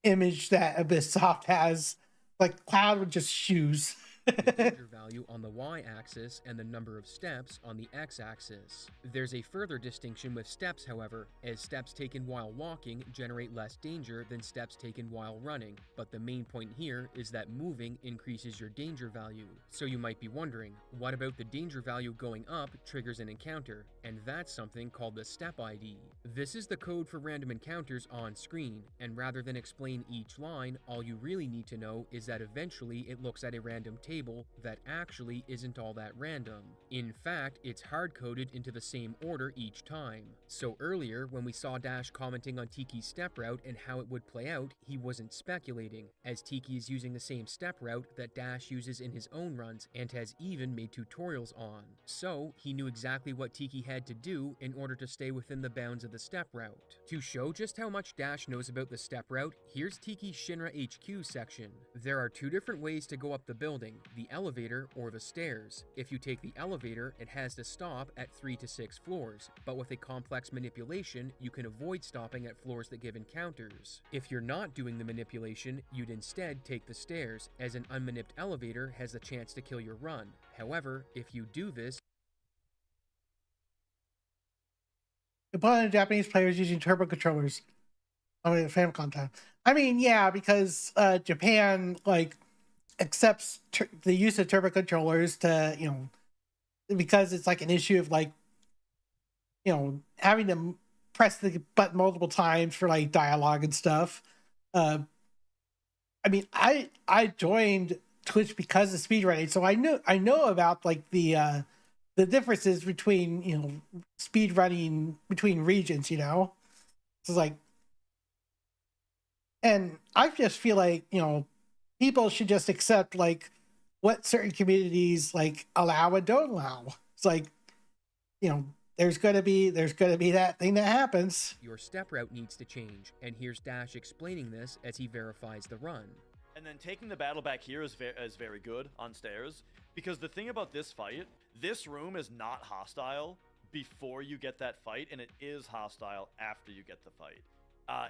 image that Abysssoft has, like Cloud with just shoes. The danger value on the y-axis and the number of steps on the x-axis. There's a further distinction with steps, however, as steps taken while walking generate less danger than steps taken while running, but the main point here is that moving increases your danger value. So you might be wondering, what about the danger value going up triggers an encounter? And that's something called the step ID. This is the code for random encounters on screen, and rather than explain each line, all you really need to know is that eventually it looks at a random table that actually isn't all that random. In fact, it's hard-coded into the same order each time. So earlier, when we saw Dash commenting on Tiki's step route and how it would play out, he wasn't speculating, as Tiki is using the same step route that Dash uses in his own runs and has even made tutorials on. So, he knew exactly what Tiki had to do in order to stay within the bounds of the step route. To show just how much Dash knows about the step route, here's Tiki's Shinra HQ section. There are two different ways to go up the building, the elevator or the stairs. If you take the elevator, it has to stop at 3 to 6 floors, but with a complex manipulation, you can avoid stopping at floors that give encounters. If you're not doing the manipulation, you'd instead take the stairs, as an unmanipped elevator has the chance to kill your run. However, if you do this, Opponent Japanese players using turbo controllers. I mean, Famicom time. I mean, yeah, because Japan like accepts the use of turbo controllers to, you know, because it's like an issue of like, you know, having to press the button multiple times for like dialogue and stuff. I mean, I joined Twitch because of speedrunning, so I know about like the differences between, you know, speedrunning between regions, you know. So it's like, and I just feel like, you know, people should just accept like what certain communities like allow and don't allow. It's like, you know, there's gonna be that thing that happens. your step route needs to change, and here's Dash explaining this as he verifies the run. And then taking the battle back here is very good on stairs, because the thing about this fight, this room is not hostile before you get that fight, and it is hostile after you get the fight.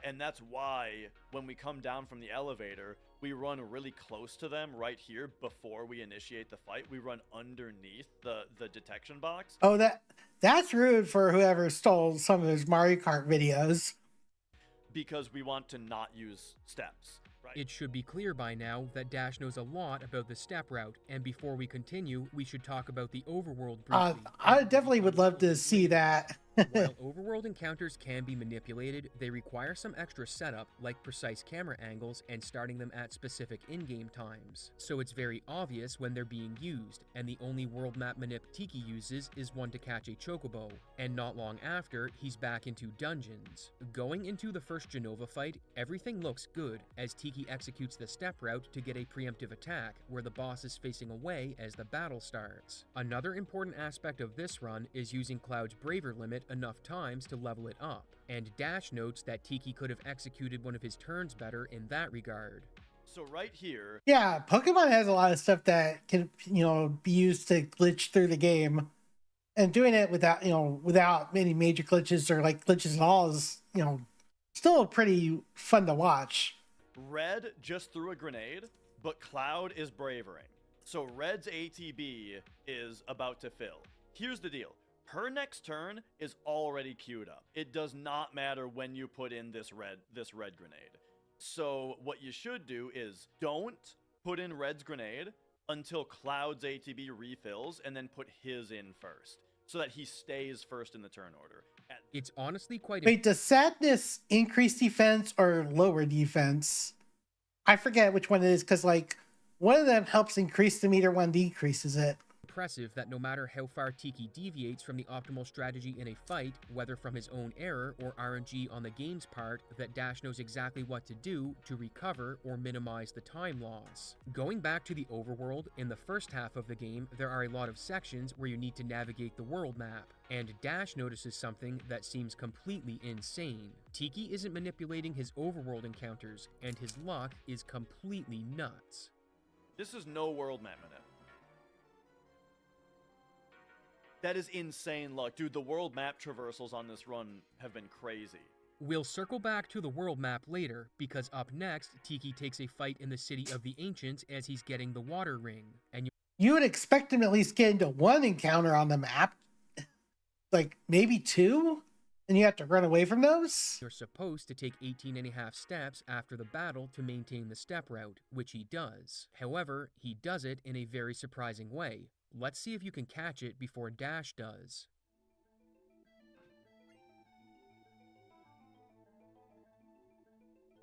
And that's why when we come down from the elevator, we run really close to them right here before we initiate the fight. We run underneath the detection box. Oh, that's rude for whoever stole some of his Mario Kart videos. Because we want to not use steps. Right. It should be clear by now that Dash knows a lot about the step route, and before we continue, we should talk about the overworld briefly. I definitely would love to see that. While overworld encounters can be manipulated, they require some extra setup, like precise camera angles and starting them at specific in-game times. So it's very obvious when they're being used, and the only world map manip Tiki uses is one to catch a chocobo, and not long after, he's back into dungeons. Going into the first Genova fight, everything looks good, as Tiki executes the step route to get a preemptive attack, where the boss is facing away as the battle starts. Another important aspect of this run is using Cloud's Braver limit enough times to level it up, and Dash notes that Tiki could have executed one of his turns better in that regard. So right here... Yeah, Pokemon has a lot of stuff that can, you know, be used to glitch through the game. And doing it without, you know, without any major glitches or like glitches at all is, you know, still pretty fun to watch. Red just threw a grenade, but Cloud is bravering. So Red's ATB is about to fill. Here's the deal. Her next turn is already queued up. It does not matter when you put in this red grenade. So what you should do is don't put in Red's grenade until Cloud's ATB refills, and then put his in first, so that he stays first in the turn order. It's honestly quite... Wait, does Sadness increase defense or lower defense? I forget which one it is, because like one of them helps increase the meter, one decreases it. Impressive that no matter how far Tiki deviates from the optimal strategy in a fight, whether from his own error or RNG on the game's part, that Dash knows exactly what to do to recover or minimize the time loss. Going back to the overworld, in the first half of the game, there are a lot of sections where you need to navigate the world map, and Dash notices something that seems completely insane. Tiki isn't manipulating his overworld encounters, and his luck is completely nuts. This is no world map minute. That is insane luck. Dude, the world map traversals on this run have been crazy. We'll circle back to the world map later, because up next, Tiki takes a fight in the City of the Ancients as he's getting the water ring, and you would expect him to at least get into one encounter on the map, like maybe two, and you have to run away from those? You're supposed to take 18.5 steps after the battle to maintain the step route, which he does. However, he does it in a very surprising way. Let's see if you can catch it before Dash does.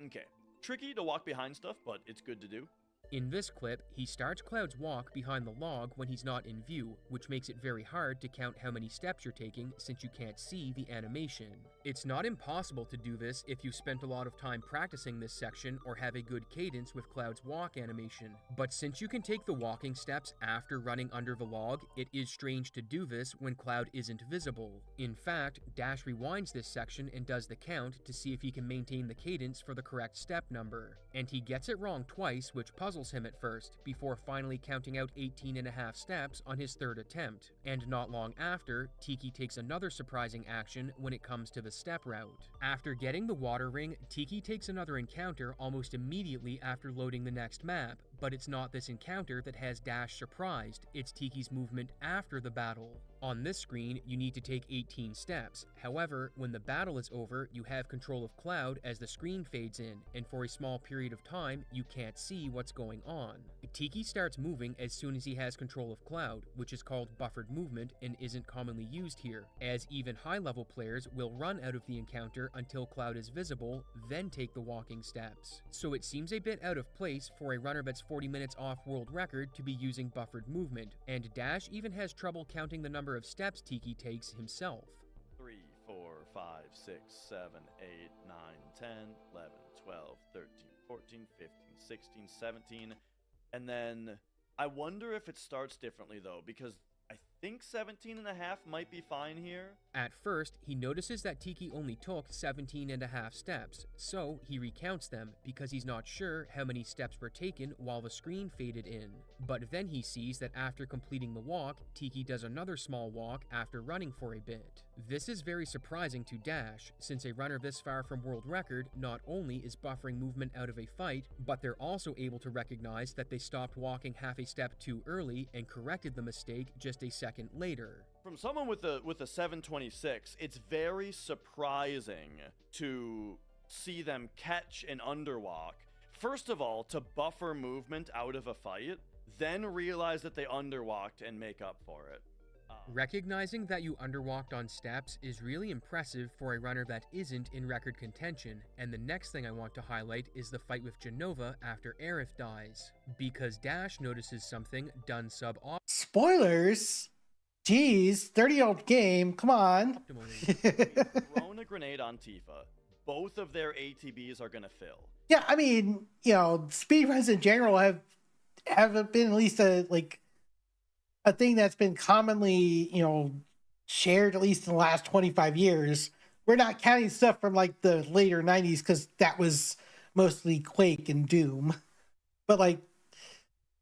Okay. Tricky to walk behind stuff, but it's good to do. In this clip, he starts Cloud's walk behind the log when he's not in view, which makes it very hard to count how many steps you're taking since you can't see the animation. It's not impossible to do this if you've spent a lot of time practicing this section or have a good cadence with Cloud's walk animation, but since you can take the walking steps after running under the log, it is strange to do this when Cloud isn't visible. In fact, Dash rewinds this section and does the count to see if he can maintain the cadence for the correct step number, and he gets it wrong twice, which puzzles him at first, before finally counting out 18.5 steps on his third attempt. And not long after, Tiki takes another surprising action when it comes to the step route. After getting the water ring, Tiki takes another encounter almost immediately after loading the next map, but it's not this encounter that has Dash surprised, it's Tiki's movement after the battle. On this screen, you need to take 18 steps. However, when the battle is over, you have control of Cloud as the screen fades in, and for a small period of time, you can't see what's going on. Tiki starts moving as soon as he has control of Cloud, which is called buffered movement and isn't commonly used here, as even high-level players will run out of the encounter until Cloud is visible, then take the walking steps. So it seems a bit out of place for a runner that's 40 minutes off world record to be using buffered movement, and Dash even has trouble counting the number of steps Tiki takes himself. 3, 4, 5, 6, 7, 8, 9, 10, 11, 12, 13, 14, 15, 16, 17, and then I wonder if it starts differently though, because I think 17.5 might be fine here. At first, he notices that Tiki only took 17.5 steps, so he recounts them because he's not sure how many steps were taken while the screen faded in. But then he sees that after completing the walk, Tiki does another small walk after running for a bit. This is very surprising to Dash, since a runner this far from world record not only is buffering movement out of a fight, but they're also able to recognize that they stopped walking half a step too early and corrected the mistake just a second later. From someone with a 726, it's very surprising to see them catch an underwalk. First of all, to buffer movement out of a fight, then realize that they underwalked and make up for it. Recognizing that you underwalked on steps is really impressive for a runner that isn't in record contention, and the next thing I want to highlight is the fight with Genova after Aerith dies, because Dash notices something done sub-optimally. Spoilers? Jeez, 30-year-old game, come on. Thrown a grenade on Tifa. Both of their ATBs are gonna fill. Yeah, I mean, you know, speedruns in general have been at least a thing that's been commonly, you know, shared at least in the last 25 years. We're not counting stuff from like the later 90s because that was mostly Quake and Doom. But like,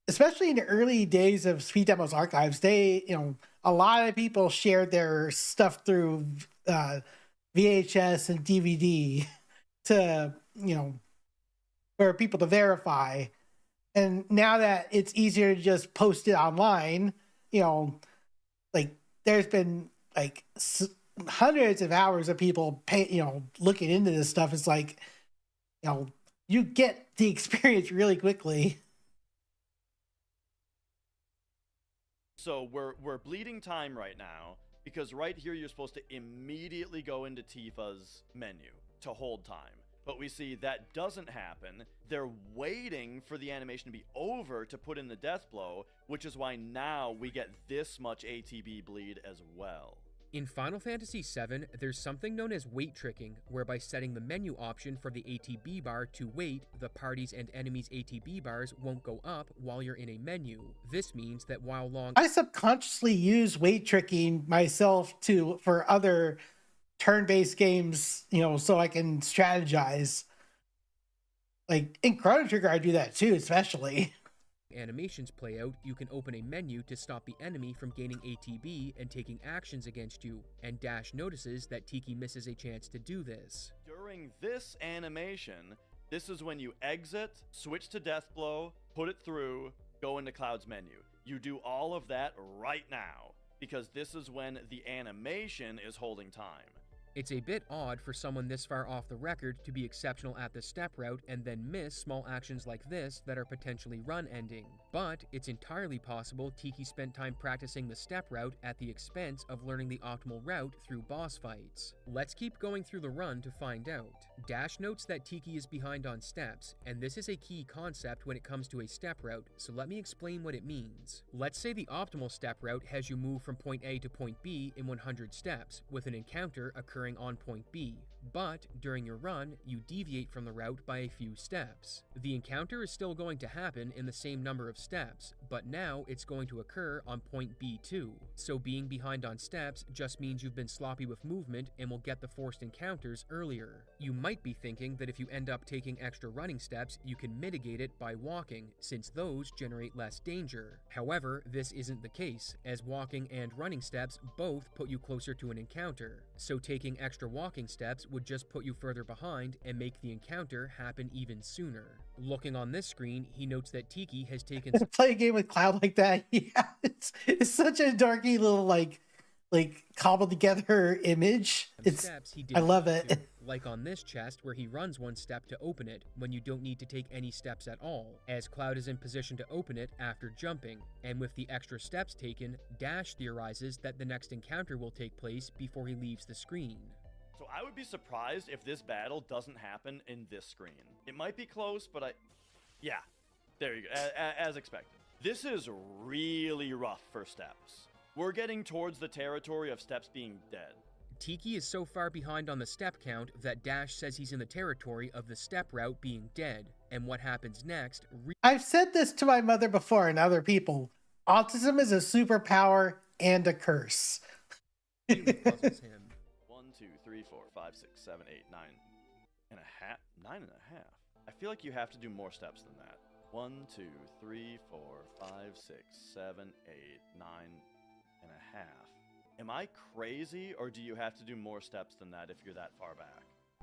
especially in the early days of Speed Demos Archives, they, you know, a lot of people shared their stuff through VHS and DVD to, you know, for people to verify. And now that it's easier to just post it online, you know, like there's been like hundreds of hours of people looking into this stuff. It's like, you know, you get the experience really quickly. So we're bleeding time right now, because right here you're supposed to immediately go into Tifa's menu to hold time. But we see that doesn't happen. They're waiting for the animation to be over to put in the death blow, which is why now we get this much ATB bleed as well. In Final Fantasy VII, there's something known as weight tricking, whereby setting the menu option for the ATB bar to wait, the party's and enemies' ATB bars won't go up while you're in a menu. This means that while I subconsciously use weight tricking myself for other turn-based games, you know, so I can strategize. Like in Chrono Trigger, I do that too, especially. Animations play out, you can open a menu to stop the enemy from gaining ATB and taking actions against you, and Dash notices that Tiki misses a chance to do this. During this animation, this is when you exit, switch to death blow, put it through, go into Cloud's menu. You do all of that right now, because this is when the animation is holding time. It's a bit odd for someone this far off the record to be exceptional at the step route and then miss small actions like this that are potentially run-ending. But it's entirely possible Tiki spent time practicing the step route at the expense of learning the optimal route through boss fights. Let's keep going through the run to find out. Dash notes that Tiki is behind on steps, and this is a key concept when it comes to a step route, so let me explain what it means. Let's say the optimal step route has you move from point A to point B in 100 steps, with an encounter occurring on point B. But during your run, you deviate from the route by a few steps. The encounter is still going to happen in the same number of steps, but now it's going to occur on point B2. So being behind on steps just means you've been sloppy with movement and will get the forced encounters earlier. You might be thinking that if you end up taking extra running steps, you can mitigate it by walking, since those generate less danger. However, this isn't the case, as walking and running steps both put you closer to an encounter. So taking extra walking steps would just put you further behind and make the encounter happen even sooner. Looking on this screen, he notes that Tiki has taken Play a game with Cloud like that. Yeah, it's such a darky little like cobbled together image. I love it. Like on this chest where he runs one step to open it when you don't need to take any steps at all, as Cloud is in position to open it after jumping, and with the extra steps taken, Dash theorizes that the next encounter will take place before he leaves the screen. So I would be surprised if this battle doesn't happen in this screen. It might be close, but yeah, there you go, as expected. This is really rough for steps. We're getting towards the territory of steps being dead. Tiki is so far behind on the step count that Dash says he's in the territory of the step route being dead, and what happens next... I've said this to my mother before and other people. Autism is a superpower and a curse. puzzles him. 1, 2, 3, 4, 5, 6, 7, 8, 9 and a half. 9 and a half. I feel like you have to do more steps than that. 1, 2, 3, 4, 5, 6, 7, 8, 9 and a half. Am I crazy, or do you have to do more steps than that if you're that far back?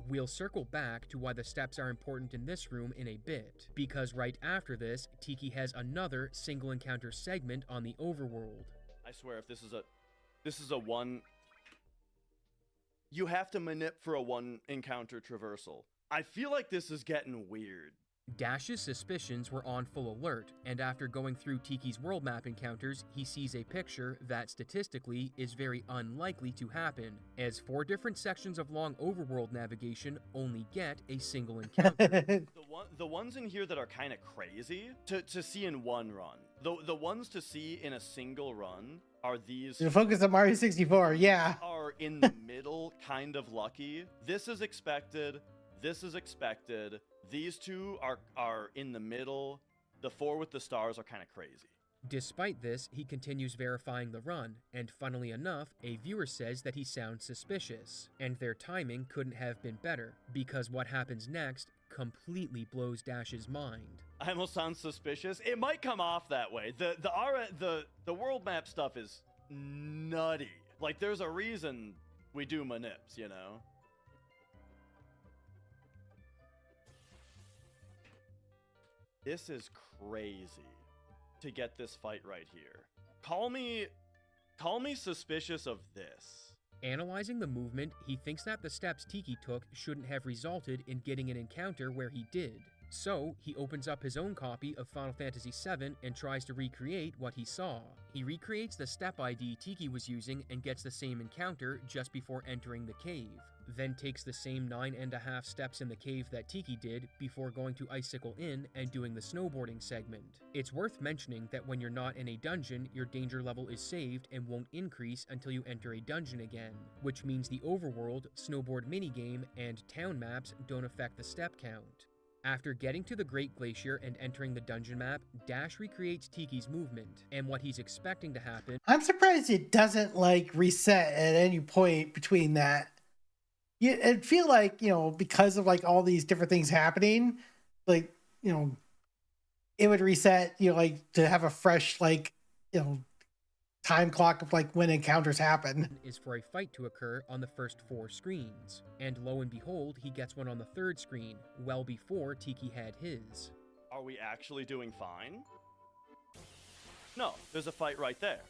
We'll circle back to why the steps are important in this room in a bit, because right after this, Tiki has another single encounter segment on the overworld. I swear, if this is a one... You have to manip for a one encounter traversal. I feel like this is getting weird. Dash's suspicions were on full alert, and after going through Tiki's world map encounters, he sees a picture that statistically is very unlikely to happen, as 4 different sections of long overworld navigation only get a single encounter. The ones in here that are kind of crazy to see in one run. The ones to see in a single run are these. The focus on Mario 64, yeah. Are in the middle, kind of lucky. This is expected. This is expected. These two are in the middle. The 4 with the stars are kind of crazy. Despite this, he continues verifying the run, and funnily enough, a viewer says that he sounds suspicious, and their timing couldn't have been better, because what happens next completely blows Dash's mind. I almost sound suspicious. It might come off that way. The world map stuff is nutty. Like, there's a reason we do manips, you know? This is crazy to get this fight right here. Call me suspicious of this. Analyzing the movement, he thinks that the steps Tiki took shouldn't have resulted in getting an encounter where he did. So, he opens up his own copy of Final Fantasy VII and tries to recreate what he saw. He recreates the step ID Tiki was using and gets the same encounter just before entering the cave, then takes the same 9.5 steps in the cave that Tiki did before going to Icicle Inn and doing the snowboarding segment. It's worth mentioning that when you're not in a dungeon, your danger level is saved and won't increase until you enter a dungeon again, which means the overworld, snowboard minigame, and town maps don't affect the step count. After getting to the Great Glacier and entering the dungeon map, Dash recreates Tiki's movement, and what he's expecting to happen... I'm surprised it doesn't, like, reset at any point between that. I feel like, you know, because of, like, all these different things happening, like, you know, it would reset, you know, like, to have a fresh, like, you know, time clock of, like, when encounters happen. Is for a fight to occur on the first 4 screens, and lo and behold, he gets one on the 3rd screen, well before Tiki had his. Are we actually doing fine? No, there's a fight right there.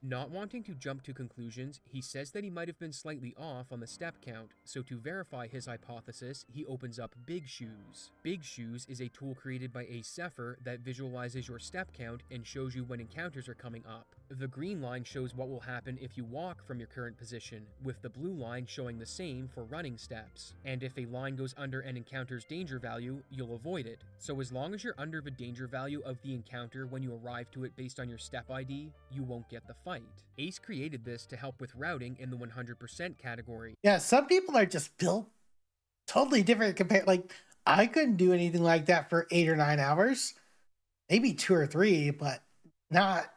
Not wanting to jump to conclusions, he says that he might have been slightly off on the step count, so to verify his hypothesis, he opens up Big Shoes. Big Shoes is a tool created by Ace Zephyr that visualizes your step count and shows you when encounters are coming up. The green line shows what will happen if you walk from your current position, with the blue line showing the same for running steps. And if a line goes under an encounter's danger value, you'll avoid it. So as long as you're under the danger value of the encounter when you arrive to it based on your step ID, you won't get the fight. Ace created this to help with routing in the 100% category. Yeah, some people are just built totally different compared. Like, I couldn't do anything like that for 8 or 9 hours, maybe 2 or 3, but not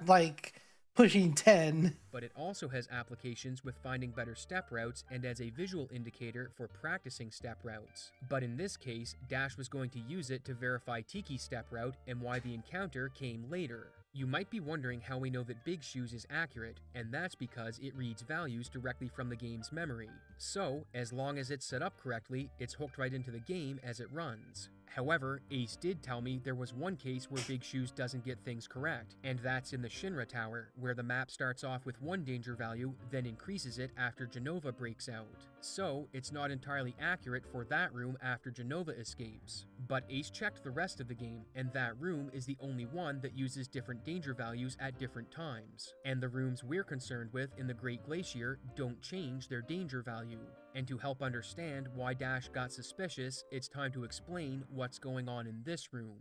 like pushing 10. But it also has applications with finding better step routes and as a visual indicator for practicing step routes. But in this case, Dash was going to use it to verify Tiki's step route and why the encounter came later. You might be wondering how we know that Big Shoes is accurate, and that's because it reads values directly from the game's memory. So, as long as it's set up correctly, it's hooked right into the game as it runs. However, Ace did tell me there was one case where Big Shoes doesn't get things correct, and that's in the Shinra Tower, where the map starts off with one danger value, then increases it after Genova breaks out. So, it's not entirely accurate for that room after Genova escapes. But Ace checked the rest of the game, and that room is the only one that uses different danger values at different times. And the rooms we're concerned with in the Great Glacier don't change their danger value. And to help understand why Dash got suspicious, it's time to explain what's going on in this room.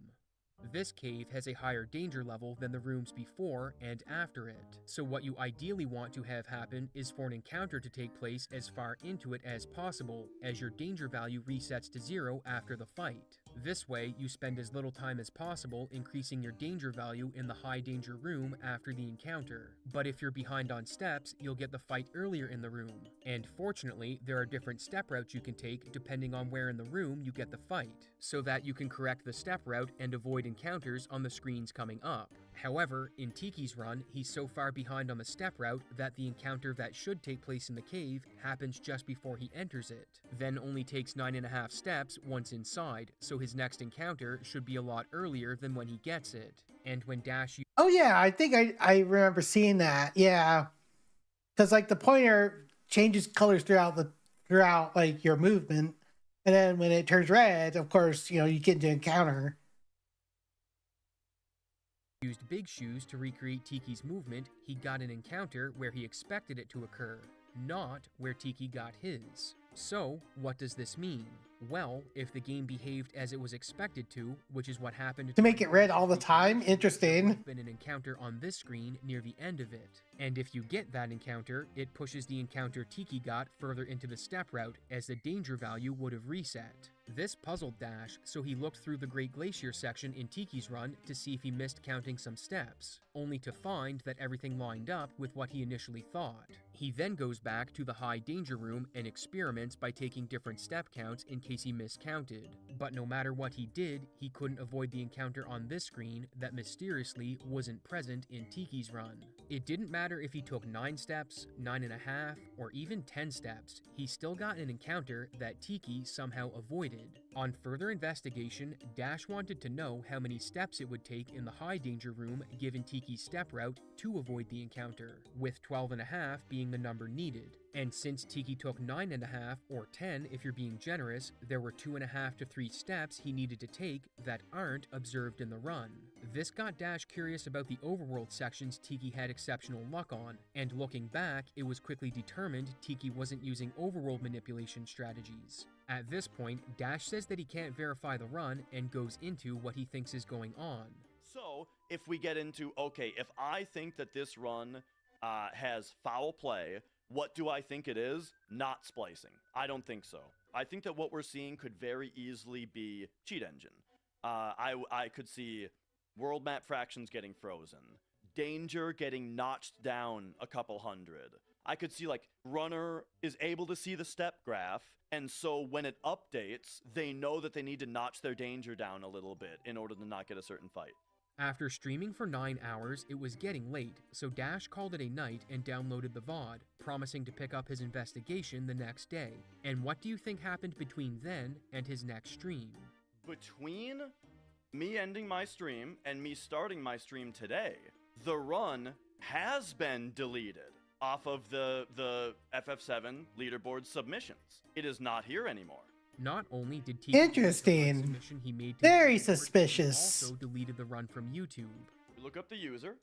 This cave has a higher danger level than the rooms before and after it, so what you ideally want to have happen is for an encounter to take place as far into it as possible, as your danger value resets to 0 after the fight. This way, you spend as little time as possible increasing your danger value in the high danger room after the encounter. But if you're behind on steps, you'll get the fight earlier in the room. And fortunately, there are different step routes you can take depending on where in the room you get the fight, so that you can correct the step route and avoid encounters on the screens coming up. However, in Tiki's run, he's so far behind on the step route that the encounter that should take place in the cave happens just before he enters it, then only takes 9.5 steps once inside, so his next encounter should be a lot earlier than when he gets it. And when Dash... Oh yeah, I think I remember seeing that, yeah. Because like the pointer changes colors throughout like your movement, and then when it turns red, of course, you get into encounter. Used Big Shoes to recreate Tiki's movement, he got an encounter where he expected it to occur, not where Tiki got his. So, what does this mean? Well, if the game behaved as it was expected to, which is what happened to make it red all the time, interesting. Been an encounter on this screen near the end of it. And if you get that encounter, it pushes the encounter Tiki got further into the step route as the danger value would have reset. This puzzled Dash, so he looked through the Great Glacier section in Tiki's run to see if he missed counting some steps, only to find that everything lined up with what he initially thought. He then goes back to the high danger room and experiments by taking different step counts in case he miscounted. But no matter what he did, he couldn't avoid the encounter on this screen that mysteriously wasn't present in Tiki's run. It didn't matter if he took 9 steps, 9.5, or even 10 steps, he still got an encounter that Tiki somehow avoided. On further investigation, Dash wanted to know how many steps it would take in the high danger room given Tiki's step route to avoid the encounter, with 12.5 being the number needed. And since Tiki took 9.5 or 10 if you're being generous, there were 2.5 to 3 steps he needed to take that aren't observed in the run. This got Dash curious about the overworld sections Tiki had exceptional luck on, and looking back, it was quickly determined Tiki wasn't using overworld manipulation strategies. At this point, Dash says that he can't verify the run and goes into what he thinks is going on. So, if we get into, okay, if I think that this run has foul play, what do I think it is? Not splicing. I don't think so. I think that what we're seeing could very easily be cheat engine. I could see world map fractions getting frozen, danger getting notched down a couple hundred. I could see like runner is able to see the step graph, and so when it updates, they know that they need to notch their danger down a little bit in order to not get a certain fight. After streaming for 9 hours, it was getting late, so Dash called it a night and downloaded the VOD, promising to pick up his investigation the next day. And what do you think happened between then and his next stream? Between me ending my stream and me starting my stream today, the run has been deleted off of the FF7 leaderboard submissions. It is not here anymore. Not only did Tiki Interesting. submission he made to Very the leaderboard, suspicious. he also deleted the run from YouTube. We look up the user,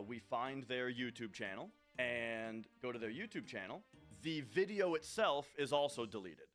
we find their YouTube channel, and go to their YouTube channel. The video itself is also deleted.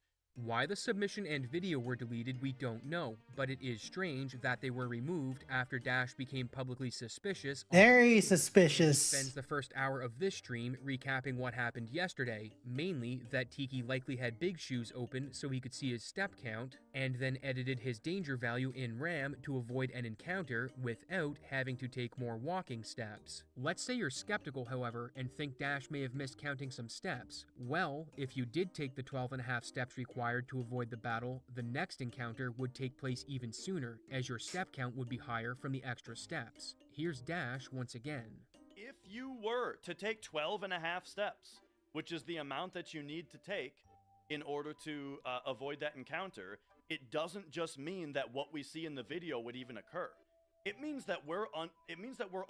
Why the submission and video were deleted, we don't know, but it is strange that they were removed after Dash became publicly suspicious. Very He suspicious. spends the first hour of this stream recapping what happened yesterday, mainly that Tiki likely had Big Shoes open so he could see his step count, and then edited his danger value in RAM to avoid an encounter without having to take more walking steps. Let's say you're skeptical, however, and think Dash may have missed counting some steps. Well, if you did take the 12.5 steps required to avoid the battle, the next encounter would take place even sooner, as your step count would be higher from the extra steps. Here's Dash once again. If you were to take 12.5 steps, which is the amount that you need to take in order to avoid that encounter, it doesn't just mean that what we see in the video would even occur. It means that we're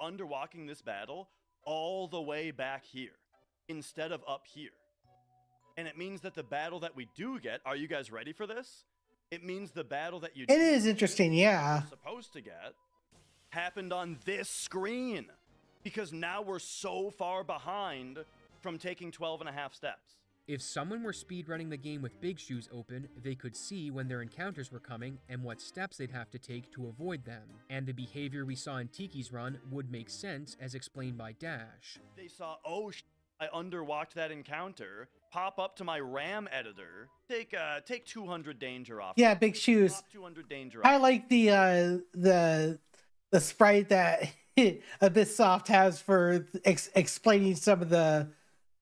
underwalking this battle all the way back here instead of up here. And it means that the battle that we do get, are you guys ready for this? It means the battle that you It is interesting, yeah. supposed to get happened on this screen, because now we're so far behind from taking 12.5 steps. If someone were speedrunning the game with Big Shoes open, they could see when their encounters were coming and what steps they'd have to take to avoid them. And the behavior we saw in Tiki's run would make sense as explained by Dash. They saw, oh, I underwalked that encounter, pop up to my RAM editor, take 200 danger off. Yeah, Big Shoes. Pop 200 danger I off. like the sprite that Abysssoft has for explaining some of the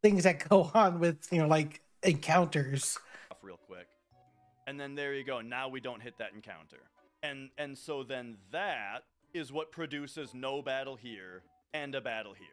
things that go on with, like encounters. Real quick. And then there you go. Now we don't hit that encounter. And so then that is what produces no battle here and a battle here.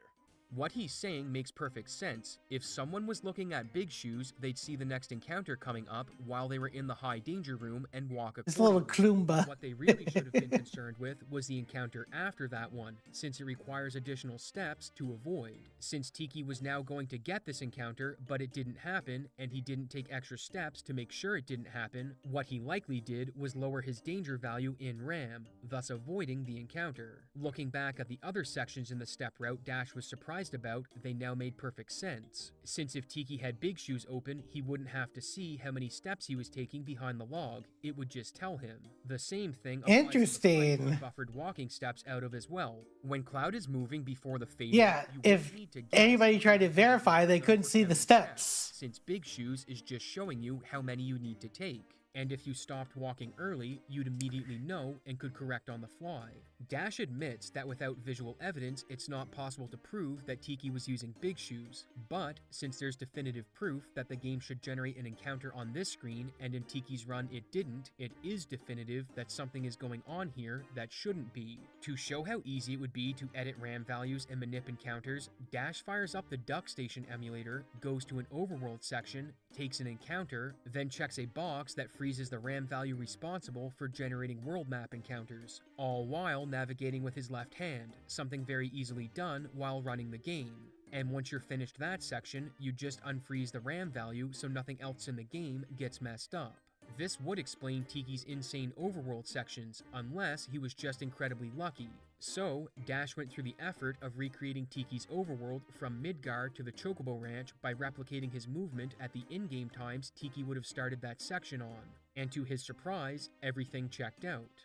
What he's saying makes perfect sense. If someone was looking at Big Shoes, they'd see the next encounter coming up while they were in the high danger room and walk This little accordingly. Kloomba. What they really should have been concerned with was the encounter after that one, since it requires additional steps to avoid. Since Tiki was now going to get this encounter, but it didn't happen, and he didn't take extra steps to make sure it didn't happen, what he likely did was lower his danger value in RAM, thus avoiding the encounter. Looking back at the other sections in the step route Dash was surprised about, they now made perfect sense. Since if Tiki had Big Shoes open, he wouldn't have to see how many steps he was taking behind the log. It would just tell him. The same thing applies Interesting. to the buffered walking steps out of as well. When Cloud is moving before the fade, Yeah, if anybody tried to verify, they couldn't see the steps. Since Big Shoes is just showing you how many you need to take. And if you stopped walking early, you'd immediately know and could correct on the fly. Dash admits that without visual evidence, it's not possible to prove that Tiki was using Big Shoes, but since there's definitive proof that the game should generate an encounter on this screen, and in Tiki's run it didn't, it is definitive that something is going on here that shouldn't be. To show how easy it would be to edit RAM values and manip encounters, Dash fires up the Duck Station emulator, goes to an overworld section, takes an encounter, then checks a box that freezes the RAM value responsible for generating world map encounters, all while navigating with his left hand, something very easily done while running the game. And once you're finished that section, you just unfreeze the RAM value so nothing else in the game gets messed up. This would explain Tiki's insane overworld sections, unless he was just incredibly lucky. So, Dash went through the effort of recreating Tiki's overworld from Midgar to the Chocobo Ranch by replicating his movement at the in-game times Tiki would have started that section on. And to his surprise, everything checked out.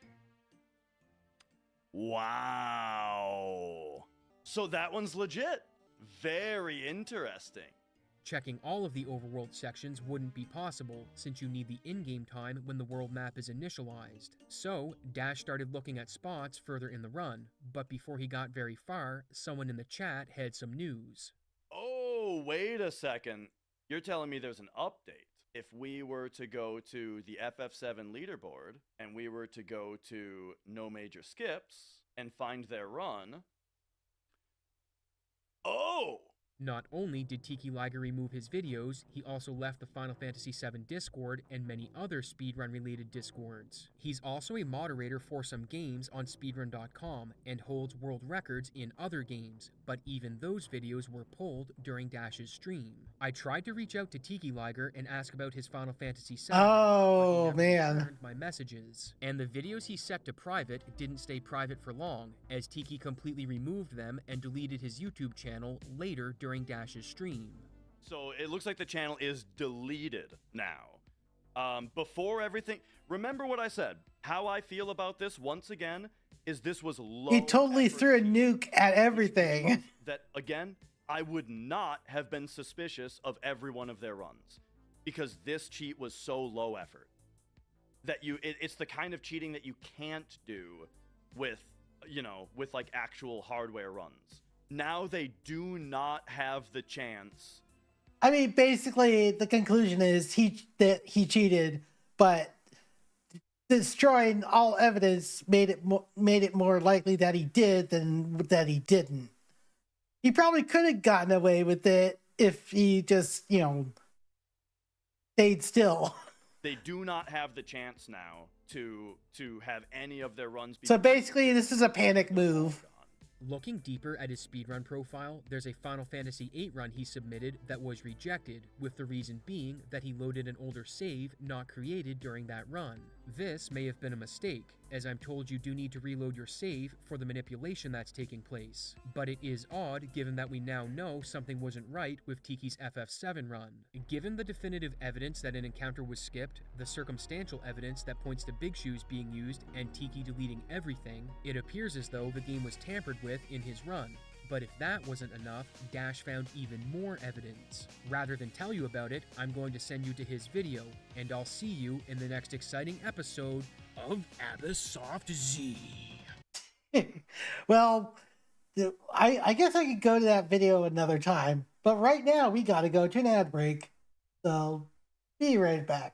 Wow. So that one's legit. Very interesting. Checking all of the overworld sections wouldn't be possible, since you need the in-game time when the world map is initialized. So, Dash started looking at spots further in the run, but before he got very far, someone in the chat had some news. Oh, wait a second. You're telling me there's an update. If we were to go to the FF7 leaderboard, and we were to go to No Major Skips, and find their run... Oh! Not only did Tiki Liger remove his videos, he also left the Final Fantasy VII Discord and many other speedrun-related Discords. He's also a moderator for some games on speedrun.com and holds world records in other games, but even those videos were pulled during Dash's stream. I tried to reach out to Tiki Liger and ask about his Final Fantasy VII, Oh, but he never man. returned my messages. And the videos he set to private didn't stay private for long, as Tiki completely removed them and deleted his YouTube channel later during Dash's stream. So it looks like the channel is deleted now. Before everything, remember what I said. How I feel about this, once again, is this was low. He totally threw a nuke at everything. That, again, I would not have been suspicious of every one of their runs. Because this cheat was so low effort. That it's the kind of cheating that you can't do with, you know, with like actual hardware runs. Now they do not have the chance. I mean, basically, the conclusion is that he cheated, but destroying all evidence made it more likely that he did than that he didn't. He probably could have gotten away with it if he just, you know, stayed still. They do not have the chance now to have any of their runs be. So basically, this is a panic move. Looking deeper at his speedrun profile, there's a Final Fantasy VIII run he submitted that was rejected, with the reason being that he loaded an older save not created during that run. This may have been a mistake, as I'm told you do need to reload your save for the manipulation that's taking place. But it is odd given that we now know something wasn't right with Tiki's FF7 run. Given the definitive evidence that an encounter was skipped, the circumstantial evidence that points to Big Shoes being used, and Tiki deleting everything, it appears as though the game was tampered with in his run. But if that wasn't enough, Dash found even more evidence. Rather than tell you about it, I'm going to send you to his video, and I'll see you in the next exciting episode of Abysoft Z. Well, I guess I could go to that video another time, but right now we gotta go to an ad break. So, be right back.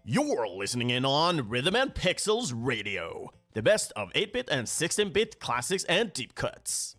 You're listening in on Rhythm and Pixels Radio, the best of 8-bit and 16-bit classics and deep cuts.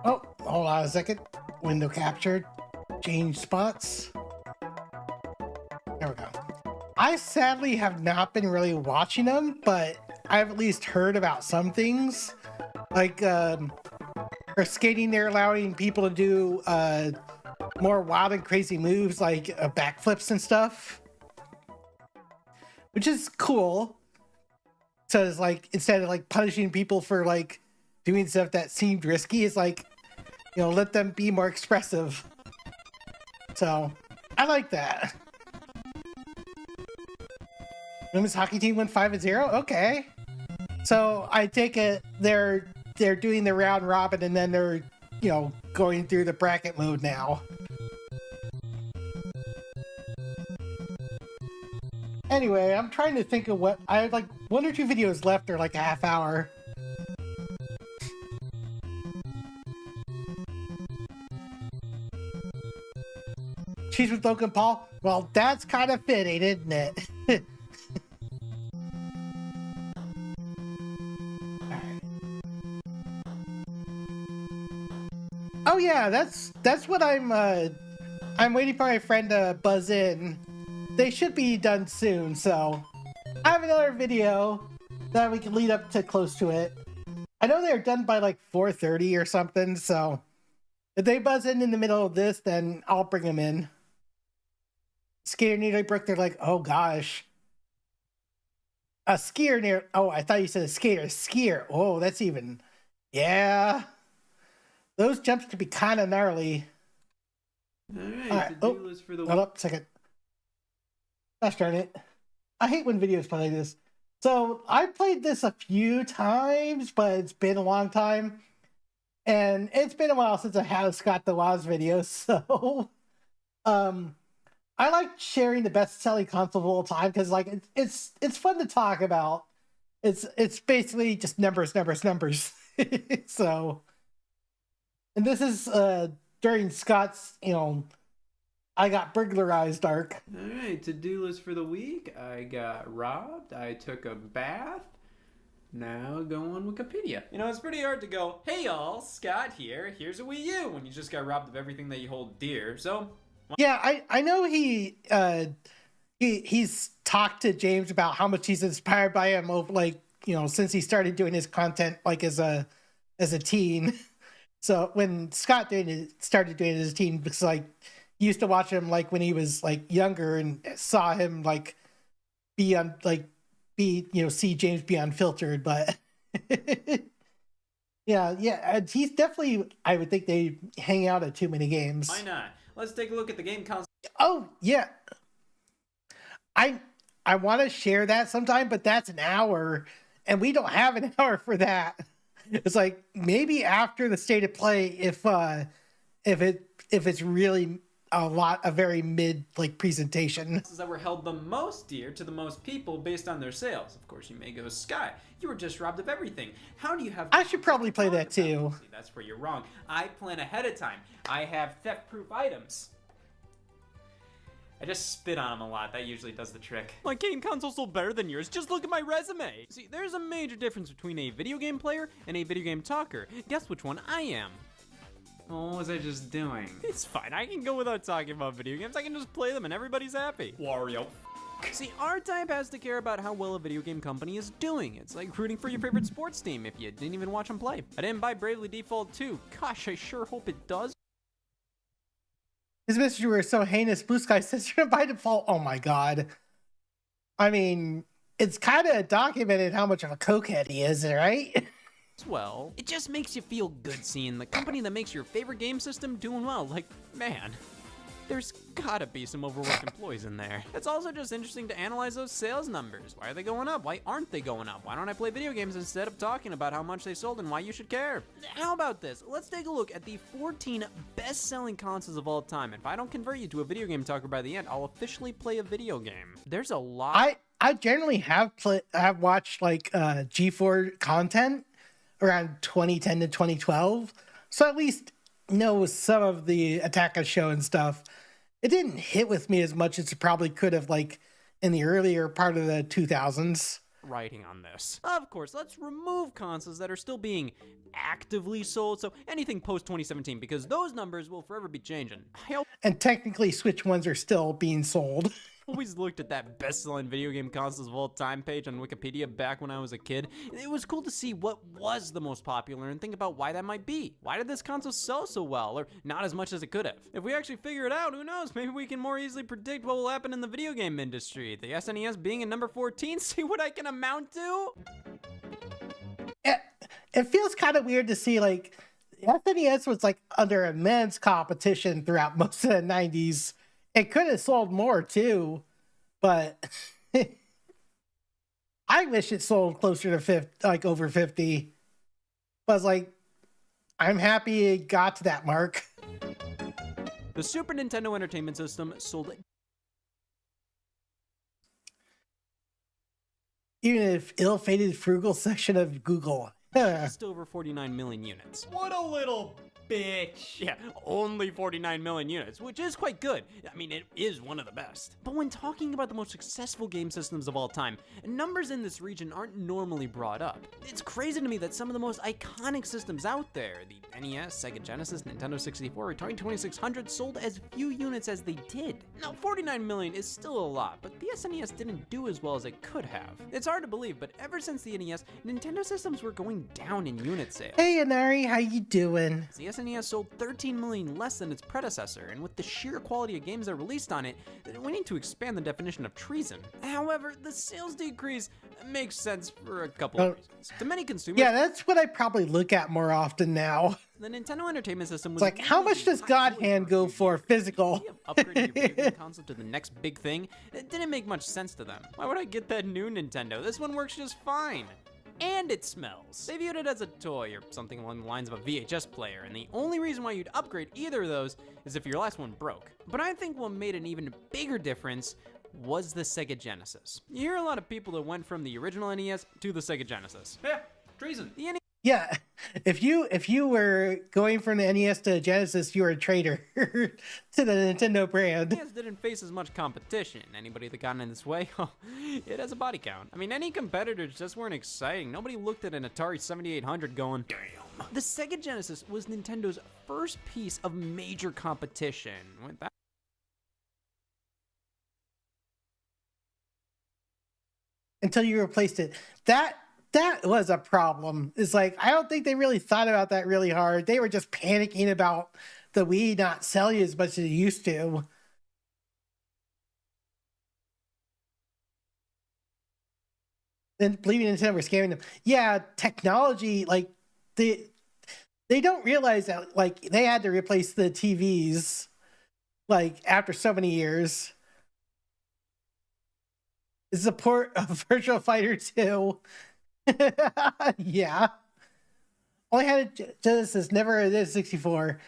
Oh, hold on a second. Window captured. Change spots. There we go. I sadly have not been really watching them, but I've at least heard about some things. Like, for skating, they're allowing people to do more wild and crazy moves, like backflips and stuff. Which is cool. So it's like, instead of like punishing people for like doing stuff that seemed risky, it's like, you know, let them be more expressive. So, I like that. Women's hockey team went 5-0? Okay. So, I take it they're doing the round robin and then they're, you know, going through the bracket mode now. Anyway, I'm trying to think of what... I have like 1 or 2 videos left, or like a half hour. Cheese with Logan Paul? Well, that's kind of fitting, isn't it? Oh yeah, that's what I'm waiting for my friend to buzz in. They should be done soon, so I have another video that we can lead up to close to it. I know they're done by like 4:30 or something, so if they buzz in the middle of this, then I'll bring them in. Skater nearly broke their leg. Oh gosh. A skier near... Oh, I thought you said a skater. Skier. Oh, that's even... Yeah. Those jumps could be kind of gnarly. Alright, to-do list for the hold up a second. Gosh darn it. I hate when videos play like this. So, I played this a few times, but it's been a long time. And it's been a while since I had a Scott the Woz video, so... I like sharing the best-selling console of all time because, like, it's fun to talk about. It's basically just numbers. So, and this is during Scott's, you know, I got burglarized arc. Alright, to-do list for the week. I got robbed. I took a bath. Now go on Wikipedia. You know, it's pretty hard to go, hey y'all, Scott here. Here's a Wii U when you just got robbed of everything that you hold dear. So... Yeah, I know he's talked to James about how much he's inspired by him over, like, you know, since he started doing his content like as a teen. So when Scott started doing it as a teen, because like he used to watch him like when he was like younger and saw him like see James be unfiltered, but yeah, he's definitely, I would think they hang out at too many games. Why not? Let's take a look at the game console. Oh, yeah. I want to share that sometime, but that's an hour, and we don't have an hour for that. It's like maybe after the state of play, if it's really a very mid like presentation. That were held the most dear to the most people based on their sales. Of course, you may go, Sky, you were just robbed of everything. How do you have... I should probably play that too. See, that's where you're wrong. I plan ahead of time. I have theft-proof items. I just spit on them a lot. That usually does the trick. My game console's still better than yours. Just look at my resume. See, there's a major difference between a video game player and a video game talker. Guess which one I am. What was I just doing? It's fine. I can go without talking about video games. I can just play them and everybody's happy. Wario. See, our type has to care about how well a video game company is doing. It's like rooting for your favorite sports team if you didn't even watch them play. I didn't buy Bravely Default 2. Gosh, I sure hope it does. His messages were so heinous. Blue Sky says you're by default. Oh my god. I mean, it's kind of documented how much of a cokehead he is, right? Well, it just makes you feel good seeing the company that makes your favorite game system doing well. Like, man, there's gotta be some overworked employees in there. It's also just interesting to analyze those sales numbers. Why are they going up? Why aren't they going up? Why don't I play video games instead of talking about how much they sold and why you should care? How about this? Let's take a look at the 14 best-selling consoles of all time. If I don't convert you to a video game talker by the end, I'll officially play a video game. There's a lot. I generally have watched like G4 content around 2010 to 2012, so at least know some of the Attack of Show and stuff. It didn't hit with me as much as it probably could have, like in the earlier part of the 2000s. Writing on this. Of course, let's remove consoles that are still being actively sold, so anything post 2017, because those numbers will forever be changing. And technically, Switch ones are still being sold. Always looked at that best-selling video game consoles of all time page on Wikipedia back when I was a kid. It was cool to see what was the most popular and think about why that might be. Why did this console sell so well, or not as much as it could have? If we actually figure it out, who knows? Maybe we can more easily predict what will happen in the video game industry. The SNES being at number 14, see what I can amount to? It feels kind of weird to see, like, SNES was like under immense competition throughout most of the 90s. It could have sold more too, but I wish it sold closer to 50, like over 50. But like, I'm happy it got to that mark. The Super Nintendo Entertainment System sold Even if ill-fated frugal section of Google. just over 49 million units. What a little bitch. Yeah, only 49 million units, which is quite good. I mean, it is one of the best. But when talking about the most successful game systems of all time, numbers in this region aren't normally brought up. It's crazy to me that some of the most iconic systems out there, the NES, Sega Genesis, Nintendo 64, Atari 2600, sold as few units as they did. Now, 49 million is still a lot, but the SNES didn't do as well as it could have. It's hard to believe, but ever since the NES, Nintendo systems were going down in unit sales. Hey, Inari, how you doing? The SNES sold 13 million less than its predecessor, and with the sheer quality of games that released on it, we need to expand the definition of treason. However, the sales decrease makes sense for a couple of reasons. To many consumers, yeah, that's what I probably look at more often now. The Nintendo Entertainment System was like, how much does God Hand go for physical? Upgrading your video game console to the next big thing, it didn't make much sense to them. Why would I get that new Nintendo? This one works just fine. And it smells. They viewed it as a toy or something along the lines of a VHS player, and the only reason why you'd upgrade either of those is if your last one broke. But I think what made an even bigger difference was the Sega Genesis. You hear a lot of people that went from the original NES to the Sega Genesis. Yeah, treason. The NES. Yeah, if you were going from the NES to Genesis, you were a traitor to the Nintendo brand. NES didn't face as much competition. Anybody that got in its way, it has a body count. I mean, any competitors just weren't exciting. Nobody looked at an Atari 7800 going, damn. The Sega Genesis was Nintendo's first piece of major competition. With that, until you replaced it. That was a problem. It's like, I don't think they really thought about that really hard. They were just panicking about the Wii not selling as much as it used to. And believing Nintendo were scamming them. Yeah, technology, like, they don't realize that, like, they had to replace the TVs, like, after so many years. The support of Virtual Fighter 2. Yeah. Only had a Genesis, never a 64.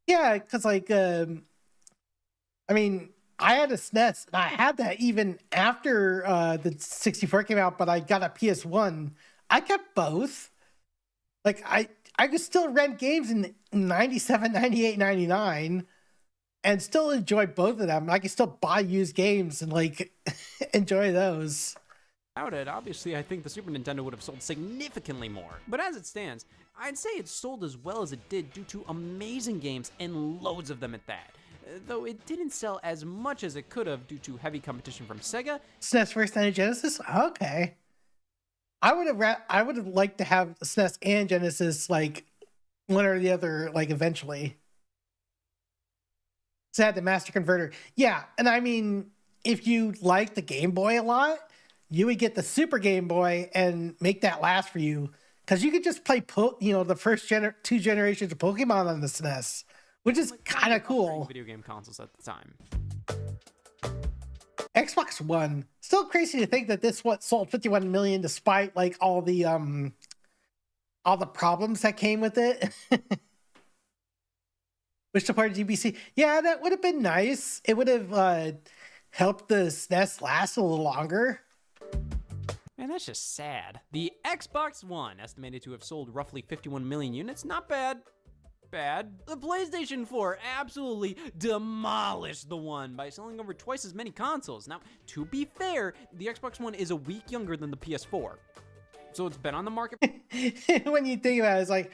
Yeah, because like, I mean, I had a SNES, and I had that even after the 64 came out, but I got a PS1. I kept both. Like, I could still rent games in 97, 98, 99, and still enjoy both of them. I can still buy used games and, like, enjoy those. It, obviously, I think the Super Nintendo would have sold significantly more. But as it stands, I'd say it sold as well as it did due to amazing games and loads of them at that. Though it didn't sell as much as it could have due to heavy competition from Sega. SNES first and Genesis? Okay. I would have liked to have SNES and Genesis, like, one or the other, like, eventually. So I had the Master Converter. Yeah, and I mean, if you like the Game Boy a lot, you would get the Super Game Boy and make that last for you. Because you could just play, the first two generations of Pokemon on the SNES, which is kind of cool. Video game consoles at the time. Xbox One. Still crazy to think that this sold 51 million despite, like, all the problems that came with it. Which supported GBC. Yeah, that would have been nice. It would have helped the SNES last a little longer. And that's just sad. The Xbox One, estimated to have sold roughly 51 million units, not bad. The PlayStation 4 absolutely demolished the One by selling over twice as many consoles. Now, to be fair, the Xbox One is a week younger than the PS4. So it's been on the market. When you think about it, it's like,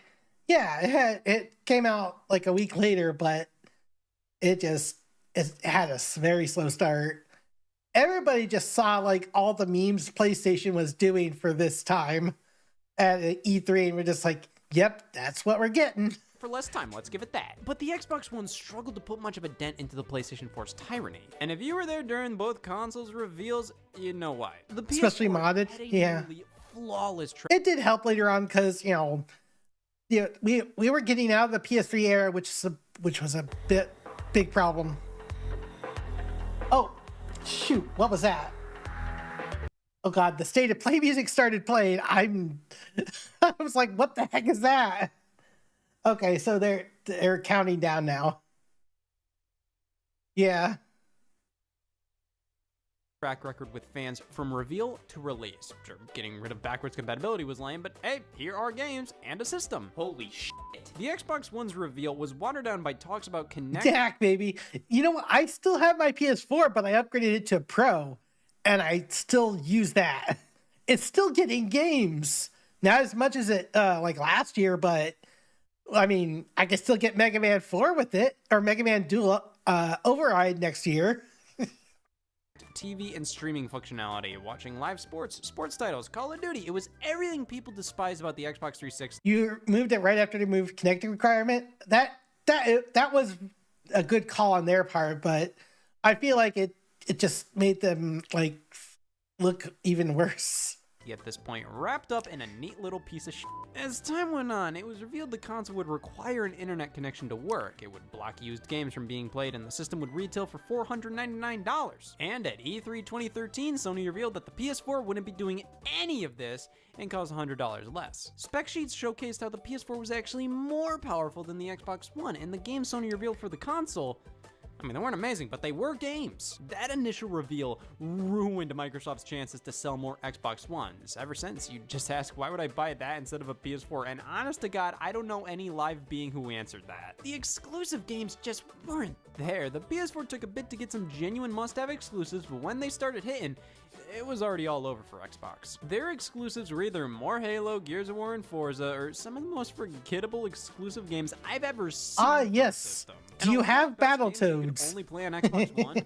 yeah, it came out like a week later, but it had a very slow start. Everybody just saw like all the memes PlayStation was doing for this time at E3, and we're just like, yep, that's what we're getting. For less time, let's give it that. But the Xbox One struggled to put much of a dent into the PlayStation 4's tyranny. And if you were there during both consoles reveals, you know why. The PS4 especially modded, had a yeah. nearly flawless It did help later on because, we were getting out of the PS3 era, which was a big problem. Oh, shoot, what was that? Oh God, the State of Play music started playing. I was like, what the heck is that? Okay, so they're counting down now. Yeah. Track record with fans from reveal to release. Sure, getting rid of backwards compatibility was lame, but hey, here are games and a system. Holy shit. The Xbox One's reveal was watered down by talks about Kinect. Dak, baby. You know what? I still have my PS4, but I upgraded it to Pro, and I still use that. It's still getting games. Not as much as it like last year, but I mean, I can still get Mega Man 4 with it, or Mega Man Dual Override next year. TV and streaming functionality, watching live sports titles, Call of Duty. It was everything people despise about the Xbox 360. You moved it right after they moved connecting requirement. That was a good call on their part, but I feel like it just made them like look even worse. At this point, wrapped up in a neat little piece of shit. As time went on, it was revealed the console would require an internet connection to work. It would block used games from being played, and the system would retail for $499. And at E3 2013, Sony revealed that the PS4 wouldn't be doing any of this and cost $100 less. Spec sheets showcased how the PS4 was actually more powerful than the Xbox One, and the games Sony revealed for the console, I mean, they weren't amazing, but they were games. That initial reveal ruined Microsoft's chances to sell more Xbox Ones. Ever since, you just ask, why would I buy that instead of a PS4? And honest to God, I don't know any live being who answered that. The exclusive games just weren't there. The PS4 took a bit to get some genuine must-have exclusives, but when they started hitting, it was already all over for Xbox. Their exclusives were either more Halo, Gears of War, and Forza, or some of the most forgettable exclusive games I've ever seen. Ah, yes. Do you have Battletoads? Only play on Xbox One.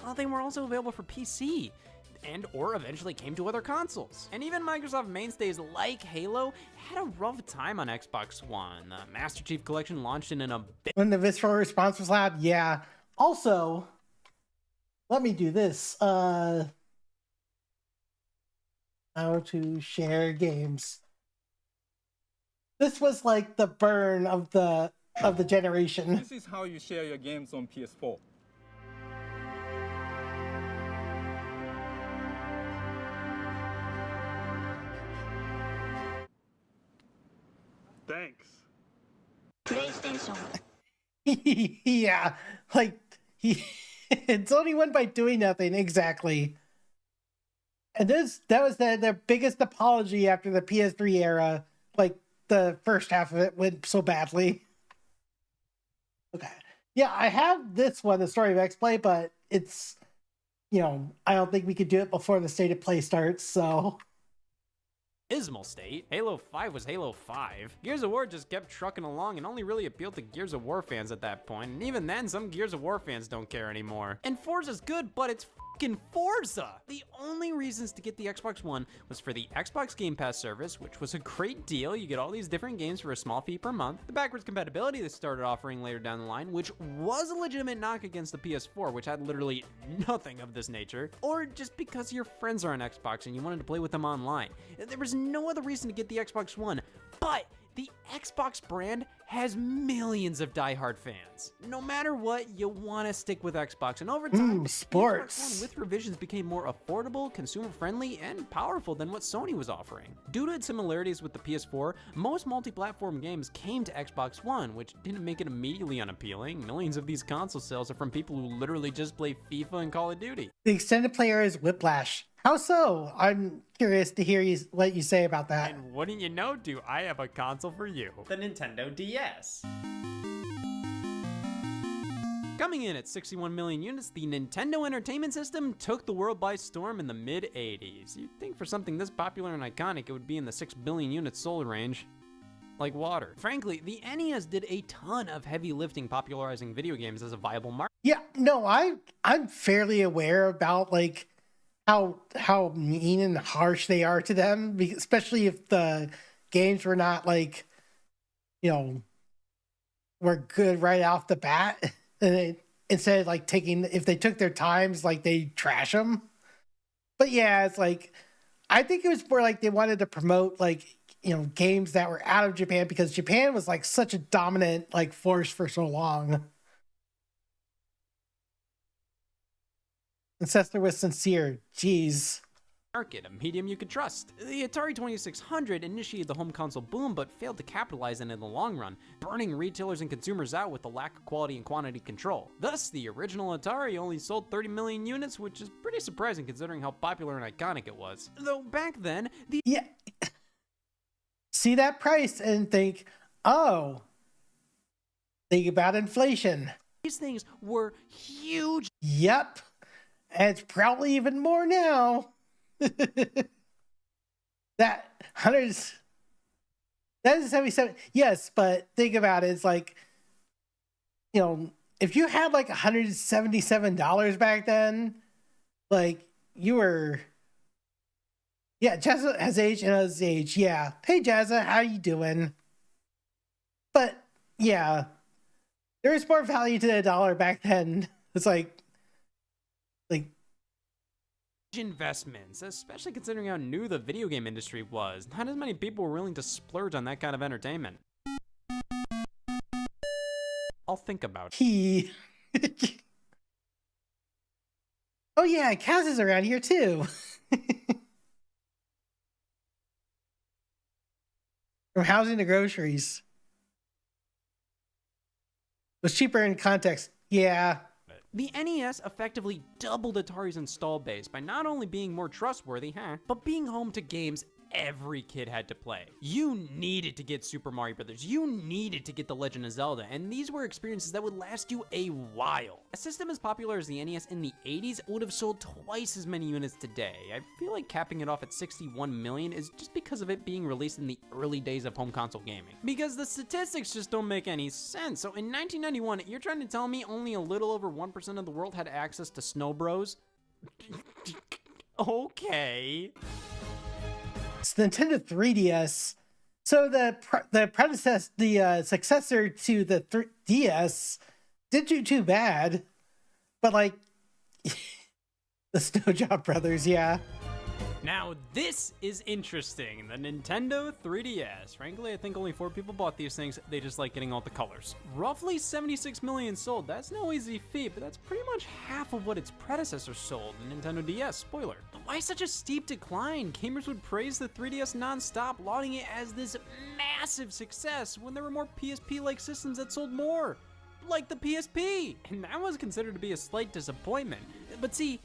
Well, they were also available for PC, or eventually came to other consoles. And even Microsoft mainstays like Halo had a rough time on Xbox One. The Master Chief Collection launched in a bit. When the visceral response was loud, yeah. Also, let me do this. How to share games. This was like the burn of the generation. This is how you share your games on PS4. Thanks. PlayStation. Yeah, like it's only won by doing nothing, exactly. And that was their biggest apology after the PS3 era. Like the first half of it went so badly. Okay. Yeah, I have this one, the Story of X-Play, but it's, I don't think we could do it before the State of Play starts, so. Abysmal state. Halo 5 was Halo 5. Gears of War just kept trucking along and only really appealed to Gears of War fans at that point. And even then, some Gears of War fans don't care anymore. And Forza's good, but it's fucking Forza. The only reasons to get the Xbox One was for the Xbox Game Pass service, which was a great deal. You get all these different games for a small fee per month. The backwards compatibility they started offering later down the line, which was a legitimate knock against the PS4, which had literally nothing of this nature. Or just because your friends are on Xbox and you wanted to play with them online. There was no other reason to get the Xbox One, but the Xbox brand has millions of diehard fans. No matter what, you want to stick with Xbox, and over time, sports Xbox One with revisions became more affordable, consumer-friendly, and powerful than what Sony was offering. Due to its similarities with the PS4, most multi-platform games came to Xbox One, which didn't make it immediately unappealing. Millions of these console sales are from people who literally just play FIFA and Call of Duty. The extended player is Whiplash. How so? I'm curious to hear what you say about that. And wouldn't you know, do I have a console for you? The Nintendo DS. Coming in at 61 million units, the Nintendo Entertainment System took the world by storm in the mid-80s. You'd think for something this popular and iconic, it would be in the 6 billion units sold range. Like water. Frankly, the NES did a ton of heavy lifting popularizing video games as a viable market. Yeah, no, I'm fairly aware about like how mean and harsh they are to them, especially if the games were not like, were good right off the bat. And instead of like if they took their times, like they trash them. But yeah, it's like, I think it was more like they wanted to promote like, games that were out of Japan, because Japan was like such a dominant like force for so long. Ancestor was sincere. Jeez. Market, a medium you could trust. The Atari 2600 initiated the home console boom, but failed to capitalize on it in the long run, burning retailers and consumers out with the lack of quality and quantity control. Thus, the original Atari only sold 30 million units, which is pretty surprising considering how popular and iconic it was. Though back then, yeah, see that price and think, oh, think about inflation. These things were huge. Yep. And it's probably even more now. That 177. Yes, but think about it. It's like, if you had like $177 back then, like you were. Yeah, Jazza has aged and has aged. Yeah. Hey, Jazza, how you doing? But yeah, there is more value to the dollar back then. It's like investments, especially considering how new the video game industry was. Not as many people were willing to splurge on that kind of entertainment. I'll think about it. Oh yeah, Kaz is around here too. From housing to groceries. It was cheaper in context. Yeah. The NES effectively doubled Atari's install base by not only being more trustworthy, but being home to games every kid had to play. You needed to get Super Mario Brothers, you needed to get The Legend of Zelda, and these were experiences that would last you a while. A system as popular as the NES in the 80s would have sold twice as many units today. I feel like capping it off at 61 million is just because of it being released in the early days of home console gaming. Because the statistics just don't make any sense. So in 1991, you're trying to tell me only a little over 1% of the world had access to Snow Bros? Okay. It's the Nintendo 3DS. So the successor to the 3DS didn't do too bad, but like the Snowjob Brothers, yeah. Now this is interesting, the Nintendo 3DS. Frankly, I think only 4 people bought these things. They just like getting all the colors. Roughly 76 million sold. That's no easy feat, but that's pretty much half of what its predecessor sold, the Nintendo DS. Spoiler. Why such a steep decline? Gamers would praise the 3DS non-stop, lauding it as this massive success when there were more PSP-like systems that sold more. Like the PSP. And that was considered to be a slight disappointment. But see,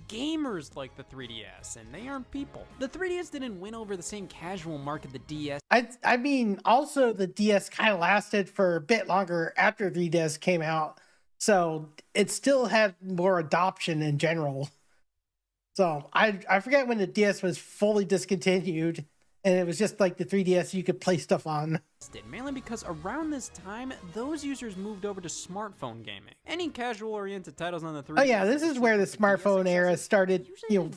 gamers like the 3DS, and they aren't people. The 3DS didn't win over the same casual market the DS. I mean, also the DS kind of lasted for a bit longer after 3DS came out, so it still had more adoption in general. So I forget when the DS was fully discontinued, and it was just like the 3DS you could play stuff on. Mainly because around this time, those users moved over to smartphone gaming. Any casual-oriented titles on the 3DS. Oh yeah, this is where the smartphone era started,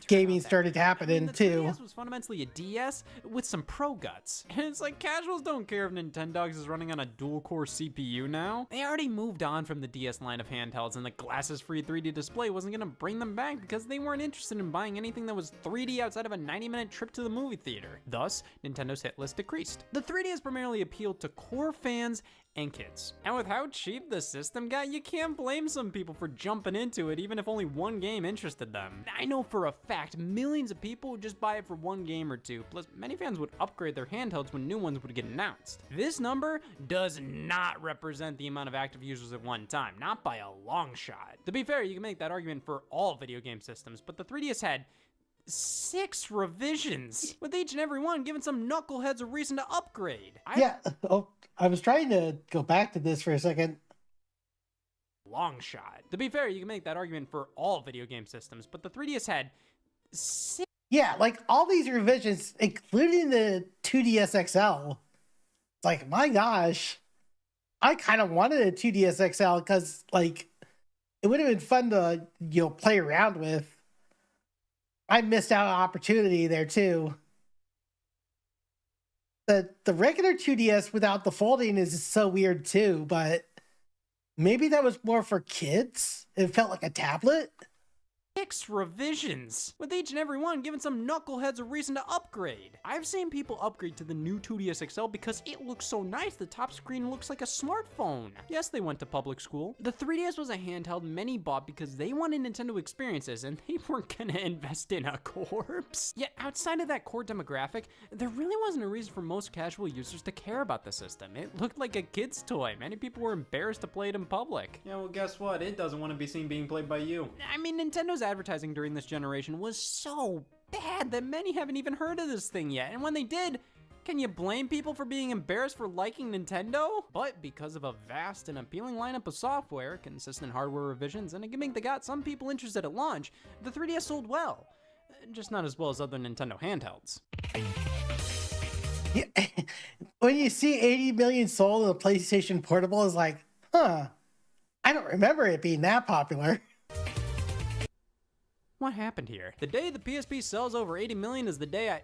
gaming started happening too. The 3DS was fundamentally a DS with some pro guts. And it's like, casuals don't care if Nintendogs is running on a dual-core CPU now. They already moved on from the DS line of handhelds, and the glasses-free 3D display wasn't gonna bring them back because they weren't interested in buying anything that was 3D outside of a 90-minute trip to the movie theater. Thus, Nintendo's hit list decreased. The 3DS primarily appealed to core fans and kids. And with how cheap the system got, you can't blame some people for jumping into it even if only one game interested them. I know for a fact millions of people would just buy it for one game or two, plus many fans would upgrade their handhelds when new ones would get announced. This number does not represent the amount of active users at one time, not by a long shot. To be fair, you can make that argument for all video game systems, but the 3DS had 6 revisions, with each and every one giving some knuckleheads a reason to upgrade. I was trying to go back to this for a second. Long shot. To be fair, you can make that argument for all video game systems, but the 3DS had 6. Yeah, like all these revisions, including the 2DS XL. Like, my gosh, I kind of wanted a 2DS XL because, like, it would have been fun to, play around with. I missed out on opportunity there too. The regular 2DS without the folding is so weird too, but maybe that was more for kids. It felt like a tablet. 6 revisions, with each and every one giving some knuckleheads a reason to upgrade. I've seen people upgrade to the new 2DS XL because it looks so nice. The top screen looks like a smartphone. Yes, they went to public school. The 3DS was a handheld many bought because they wanted Nintendo experiences and they weren't gonna invest in a corpse. Yet outside of that core demographic, there really wasn't a reason for most casual users to care about the system. It looked like a kid's toy. Many people were embarrassed to play it in public. Yeah, well, guess what? It doesn't want to be seen being played by you. I mean, Nintendo's advertising during this generation was so bad that many haven't even heard of this thing yet, and when they did, can you blame people for being embarrassed for liking Nintendo? But because of a vast and appealing lineup of software, consistent hardware revisions, and a gimmick that got some people interested at launch, the 3DS sold well. Just not as well as other Nintendo handhelds. Yeah, when you see 80 million sold in the PlayStation Portable, it's like, I don't remember it being that popular. What happened here? The day the PSP sells over 80 million is the day I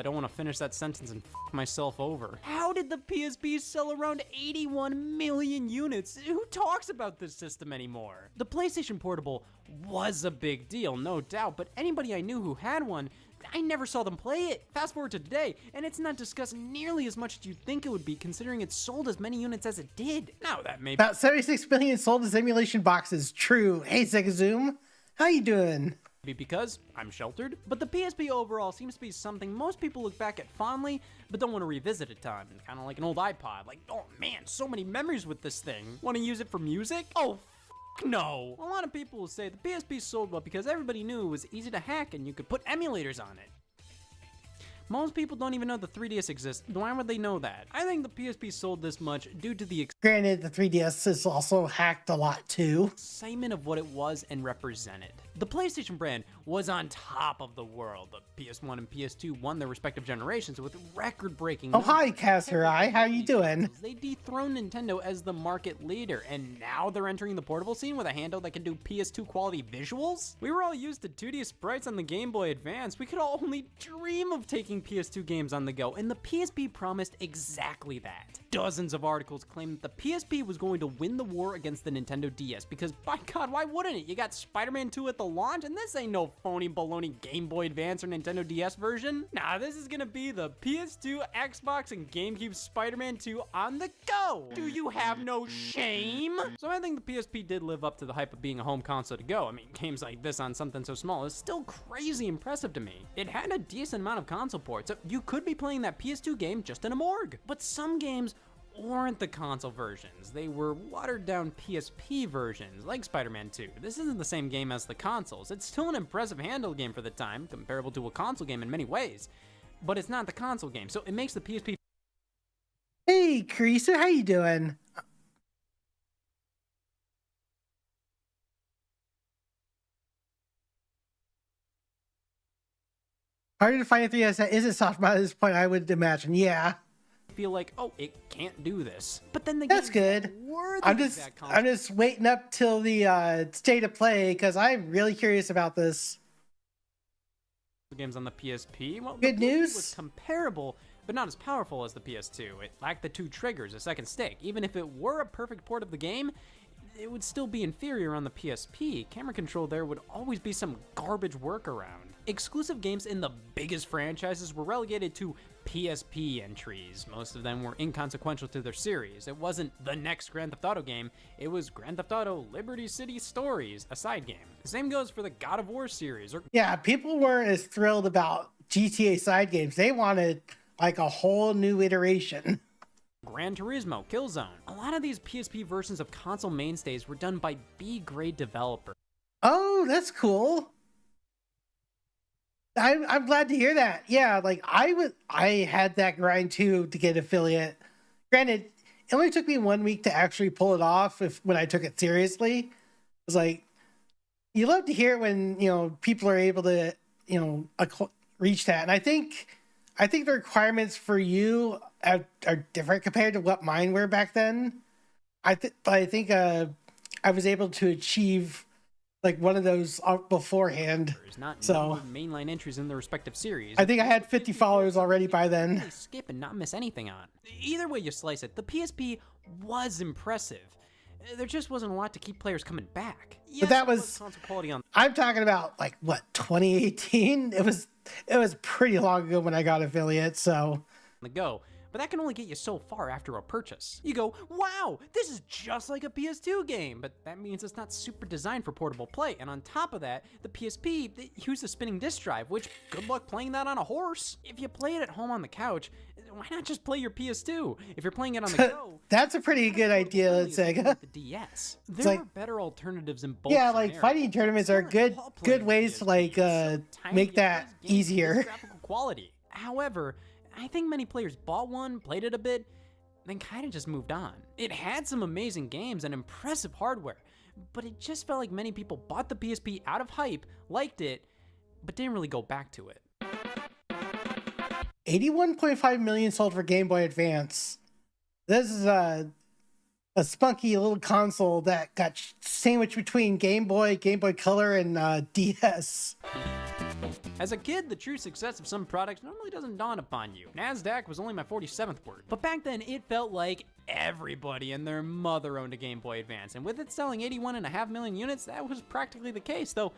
don't want to finish that sentence and f myself over. How did the PSP sell around 81 million units? Who talks about this system anymore? The PlayStation Portable was a big deal, no doubt, but anybody I knew who had one, I never saw them play it. Fast forward to today, and it's not discussed nearly as much as you'd think it would be, considering it sold as many units as it did. Now that may be about 76 million sold as emulation boxes. True. Hey, Zoom. How you doing? Because I'm sheltered, but the PSP overall seems to be something most people look back at fondly, but don't want to revisit a ton. Kind of like an old iPod. Like, oh man, so many memories with this thing. Want to use it for music? Oh, no. A lot of people will say the PSP sold well because everybody knew it was easy to hack and you could put emulators on it. Most people don't even know the 3DS exists. Why would they know that? I think the PSP sold this much due to the granted, the 3DS is also hacked a lot too. Excitement of what it was and represented. The PlayStation brand was on top of the world. The PS1 and PS2 won their respective generations with record-breaking numbers. Hi, Kasserai. How you doing? They dethroned Nintendo as the market leader, and now they're entering the portable scene with a handheld that can do PS2 quality visuals? We were all used to 2D sprites on the Game Boy Advance. We could all only dream of taking PS2 games on the go, and the PSP promised exactly that. Dozens of articles claimed that the PSP was going to win the war against the Nintendo DS, because by God, why wouldn't it? You got Spider-Man 2 at the launch, and this ain't no phony baloney Game Boy Advance or Nintendo DS version. Nah, this is gonna be the PS2, Xbox, and GameCube Spider-Man 2 on the go. Do you have no shame? So I think the PSP did live up to the hype of being a home console to go. I mean, games like this on something so small is still crazy impressive to me. It had a decent amount of console ports, so you could be playing that PS2 game just in a morgue. But some games weren't the console versions. They were watered down PSP versions, like Spider-Man 2. This isn't the same game as the consoles. It's still an impressive handheld game for the time, comparable to a console game in many ways, but it's not the console game, so it makes the PSP... Hey, Carissa, how you doing? Harder to find a 3DS that isn't soft mod at this point, I would imagine. Yeah. Feel like, oh, it can't do this. But then that's good. I'm just waiting up till the state of play because I'm really curious about this. Games on the PSP. Well, good news. Was comparable, but not as powerful as the PS2. It lacked the 2 triggers, a second stick. Even if it were a perfect port of the game, it would still be inferior on the PSP. Camera control there would always be some garbage workaround. Exclusive games in the biggest franchises were relegated to PSP entries. Most of them were inconsequential to their series. It wasn't the next Grand Theft Auto game, it was Grand Theft Auto Liberty City Stories, a side game. The same goes for the God of War series. Yeah, people weren't as thrilled about GTA side games. They wanted like a whole new iteration. Gran Turismo, Killzone. A lot of these PSP versions of console mainstays were done by B-grade developers. Oh, that's cool. I'm glad to hear that. Yeah, like I had that grind too to get affiliate. Granted, it only took me 1 week to actually pull it off when I took it seriously. It was like, you love to hear it when, people are able to, reach that. And I think the requirements for you are different compared to what mine were back then. I think I was able to achieve like one of those beforehand. So mainline entries in their respective series. I think I had 50 followers already by then. Skip and not miss anything on. Either way you slice it, the PSP was impressive. There just wasn't a lot to keep players coming back. Yes, but that was console quality on. I'm talking about like what, 2018? It was pretty long ago when I got affiliate, so the go. But that can only get you so far after a purchase. You go, wow, this is just like a PS2 game, but that means it's not super designed for portable play. And on top of that, the PSP, they use a spinning disc drive, which good luck playing that on a horse. If you play it at home on the couch, why not just play your PS2? If you're playing it on the go, that's a pretty good idea, Sega. The DS. There are better alternatives in both. Yeah, like fighting tournaments are good ways to like make that easier. Graphical quality. However, I think many players bought one, played it a bit, then kind of just moved on. It had some amazing games and impressive hardware, but it just felt like many people bought the PSP out of hype, liked it, but didn't really go back to it. 81.5 million sold for Game Boy Advance. This is a spunky little console that got sandwiched between Game Boy Color, and DS. As a kid, the true success of some products normally doesn't dawn upon you. NASDAQ was only my 47th word. But back then, it felt like everybody and their mother owned a Game Boy Advance. And with it selling 81.5 million units, that was practically the case, though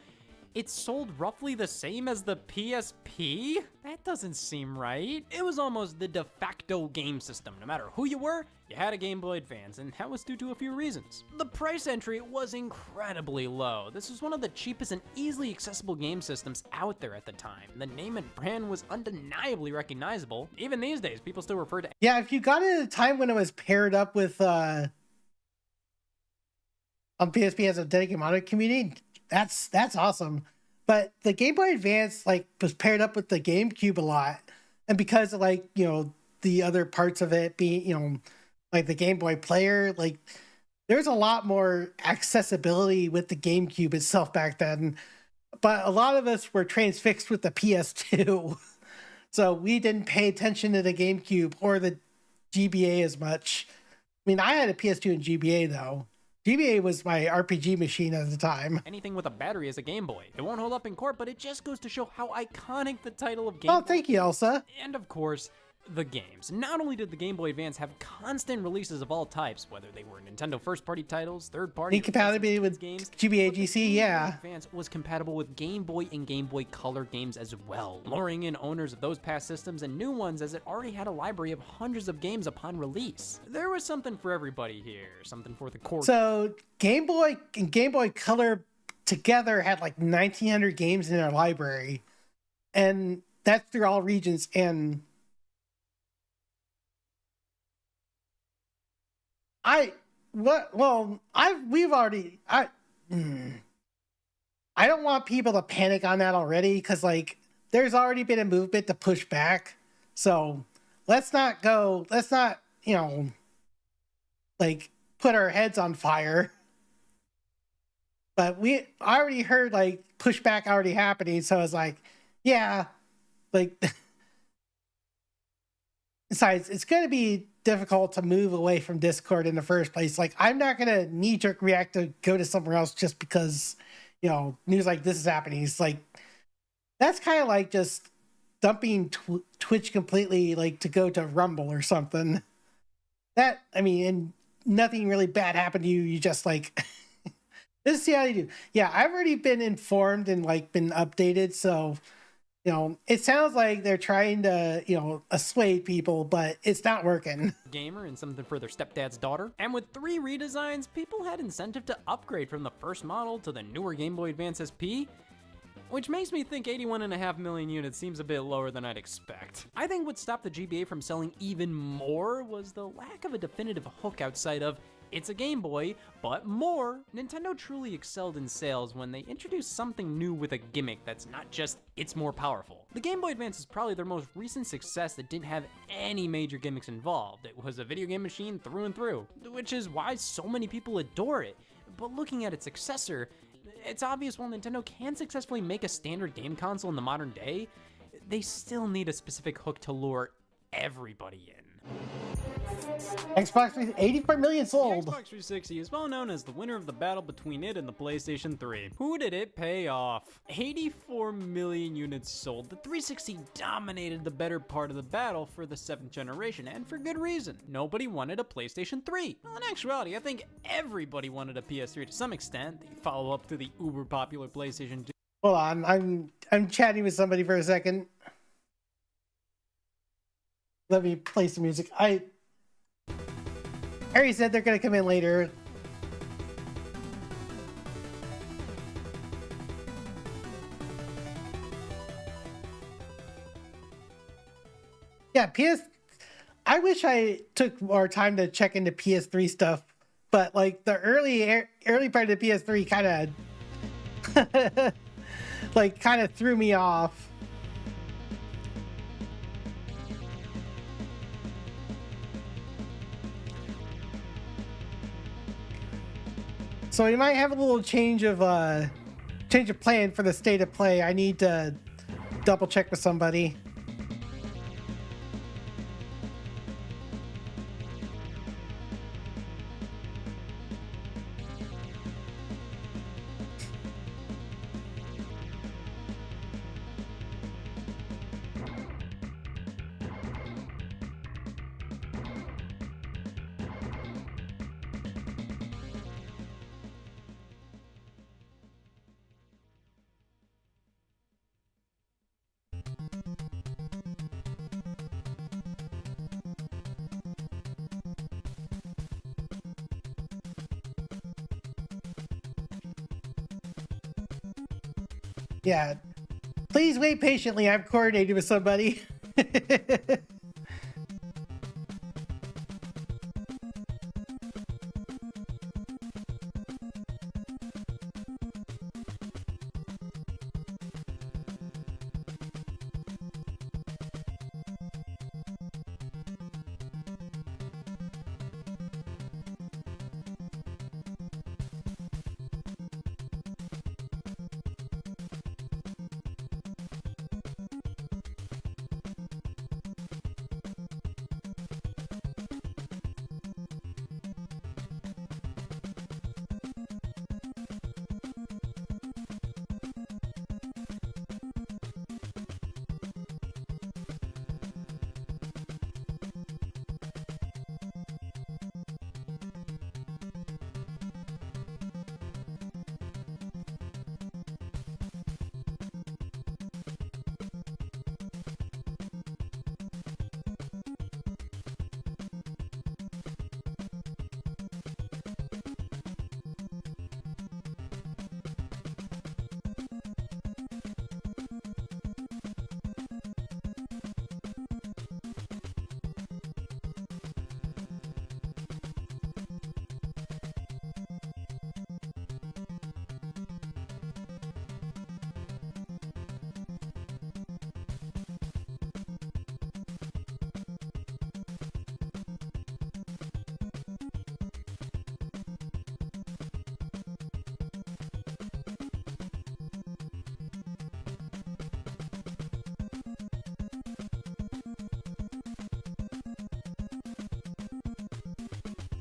it sold roughly the same as the PSP? That doesn't seem right. It was almost the de facto game system. No matter who you were, you had a Game Boy Advance, and that was due to a few reasons. The price entry was incredibly low. This was one of the cheapest and easily accessible game systems out there at the time. The name and brand was undeniably recognizable. Even these days, people still refer to. Yeah, if you got it at a time when it was paired up with on PSP as a dedicated modded community, that's awesome. But the Game Boy Advance like was paired up with the GameCube a lot, and because of like the other parts of it being like the Game Boy player, like there's a lot more accessibility with the GameCube itself back then. But a lot of us were transfixed with the PS2, so we didn't pay attention to the GameCube or the GBA as much. I mean, I had a PS2 and GBA though. GBA was my RPG machine at the time. Anything with a battery is a Game Boy. It won't hold up in court, but it just goes to show how iconic the title of Game Boy. Oh, thank you, Elsa. And of course, the games. Not only did the Game Boy Advance have constant releases of all types, whether they were Nintendo first-party titles, third-party, compatibility with games, GBA, GC, yeah. Advance was compatible with Game Boy and Game Boy Color games as well, luring in owners of those past systems and new ones as it already had a library of hundreds of games upon release. There was something for everybody here, something for the core. So Game Boy and Game Boy Color together had like 1,900 games in their library, and that's through all regions. And I don't want people to panic on that already, because like there's already been a movement to push back. So let's not like put our heads on fire. But I already heard like pushback already happening, so it's like, yeah, like besides, it's going to be difficult to move away from Discord in the first place. Like, I'm not going to knee-jerk react to go to somewhere else just because, news like this is happening. It's like, that's kind of like just dumping Twitch completely, like to go to Rumble or something. And nothing really bad happened to you. You just like, this is how you do. Yeah, I've already been informed and like been updated. So You know, it sounds like they're trying to, you know, assuade people, but it's not working. Gamer and something for their stepdad's daughter. And with 3 redesigns, people had incentive to upgrade from the first model to the newer Game Boy Advance SP, which makes me think 81.5 million units seems a bit lower than I'd expect. I think what stopped the GBA from selling even more was the lack of a definitive hook outside of it's a Game Boy, but more. Nintendo truly excelled in sales when they introduced something new with a gimmick that's not just it's more powerful. The Game Boy Advance is probably their most recent success that didn't have any major gimmicks involved. It was a video game machine through and through, which is why so many people adore it. But looking at its successor, it's obvious while Nintendo can successfully make a standard game console in the modern day, they still need a specific hook to lure everybody in. Xbox 84 million sold. The Xbox 360 is well known as the winner of the battle between it and the PlayStation 3. Who did it pay off? 84 million units sold. The 360 dominated the better part of the battle for the 7th generation, and for good reason. Nobody wanted a PlayStation 3. Well, in actuality, I think everybody wanted a PS3 to some extent, the follow-up to the uber popular PlayStation 2. Hold on, I'm chatting with somebody for a second. Let me play some music. I already said they're gonna come in later. Yeah, I wish I took more time to check into PS3 stuff, but like the early part of the PS3 kind of threw me off. So we might have a little change of plan for the state of play. I need to double check with somebody. Yeah, please wait patiently. I've coordinated with somebody.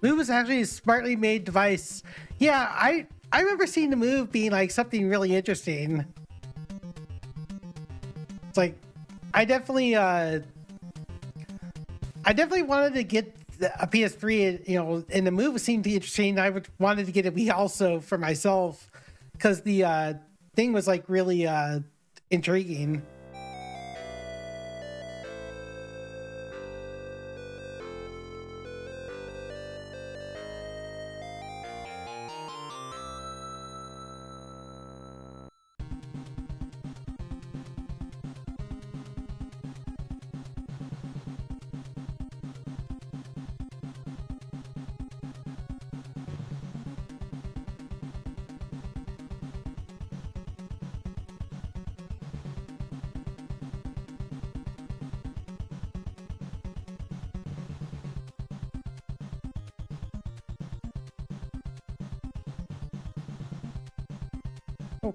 Move is actually a smartly made device. Yeah, I remember seeing the Move being like something really interesting. It's like I definitely wanted to get a PS3, you know, and the Move seemed interesting. I wanted to get a Wii also for myself because the thing was like really intriguing. All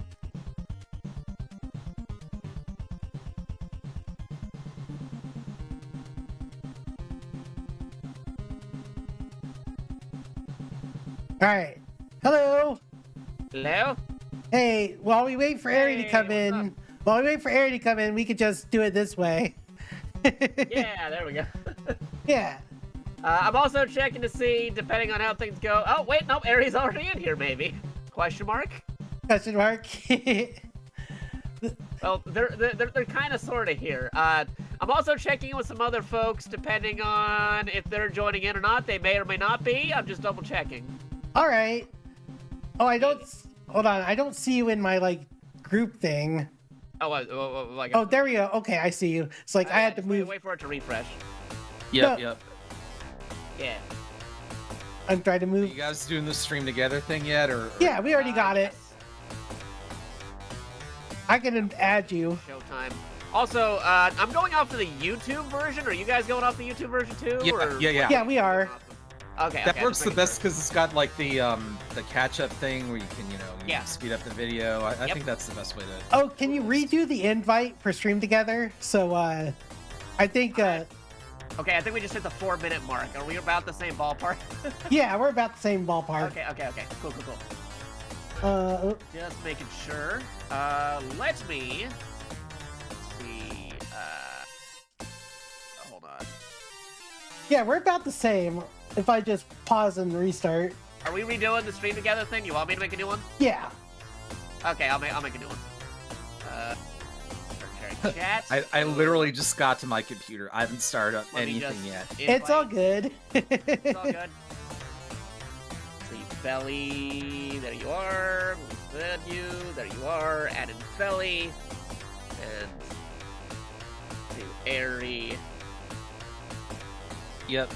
right. Hello. Hello? Hey, while we wait for Ari to come in, we could just do it this way. Yeah, there we go. Yeah. I'm also checking to see, depending on how things go. Oh, wait, no, Aries already in here, maybe. Question mark? Question mark. Well, they're kind of sort of here. I'm also checking in with some other folks, depending on if they're joining in or not. They may or may not be. I'm just double checking. All right. Oh, I don't. Hold on. I don't see you in my like group thing. Oh, like. Oh, there we go. Okay, I see you. It's like I had to move. Wait for it to refresh. Yep, No. yep. Yeah. I'm trying to Are move. you guys doing the stream together thing yet, or? Yeah, we already got it. I can add you. Showtime. Also, I'm going off of the YouTube version. Are you guys going off the YouTube version too? Yeah, or... yeah. Yeah, we are. Okay. That okay, works just the making best because it's got like the catch-up thing where you can, you Yeah. can speed up the video. I think that's the best way to. Oh, can you redo the invite for stream together? So, I think. Okay, I think we just hit the 4-minute mark. Are we about the same ballpark? Yeah, we're about the same ballpark. Okay. Cool. Just making sure. Let me see. Hold on. Yeah, we're about the same. If I just pause and restart. Are we redoing the stream together thing? You want me to make a new one? Yeah. Okay, I'll make a new one. Sharing chat. I literally just got to my computer. I haven't started up Let me anything just yet. It's all good. It's all good. See Felly, there you are. Add you, there you are. Added Felly. And to Airy. Yep.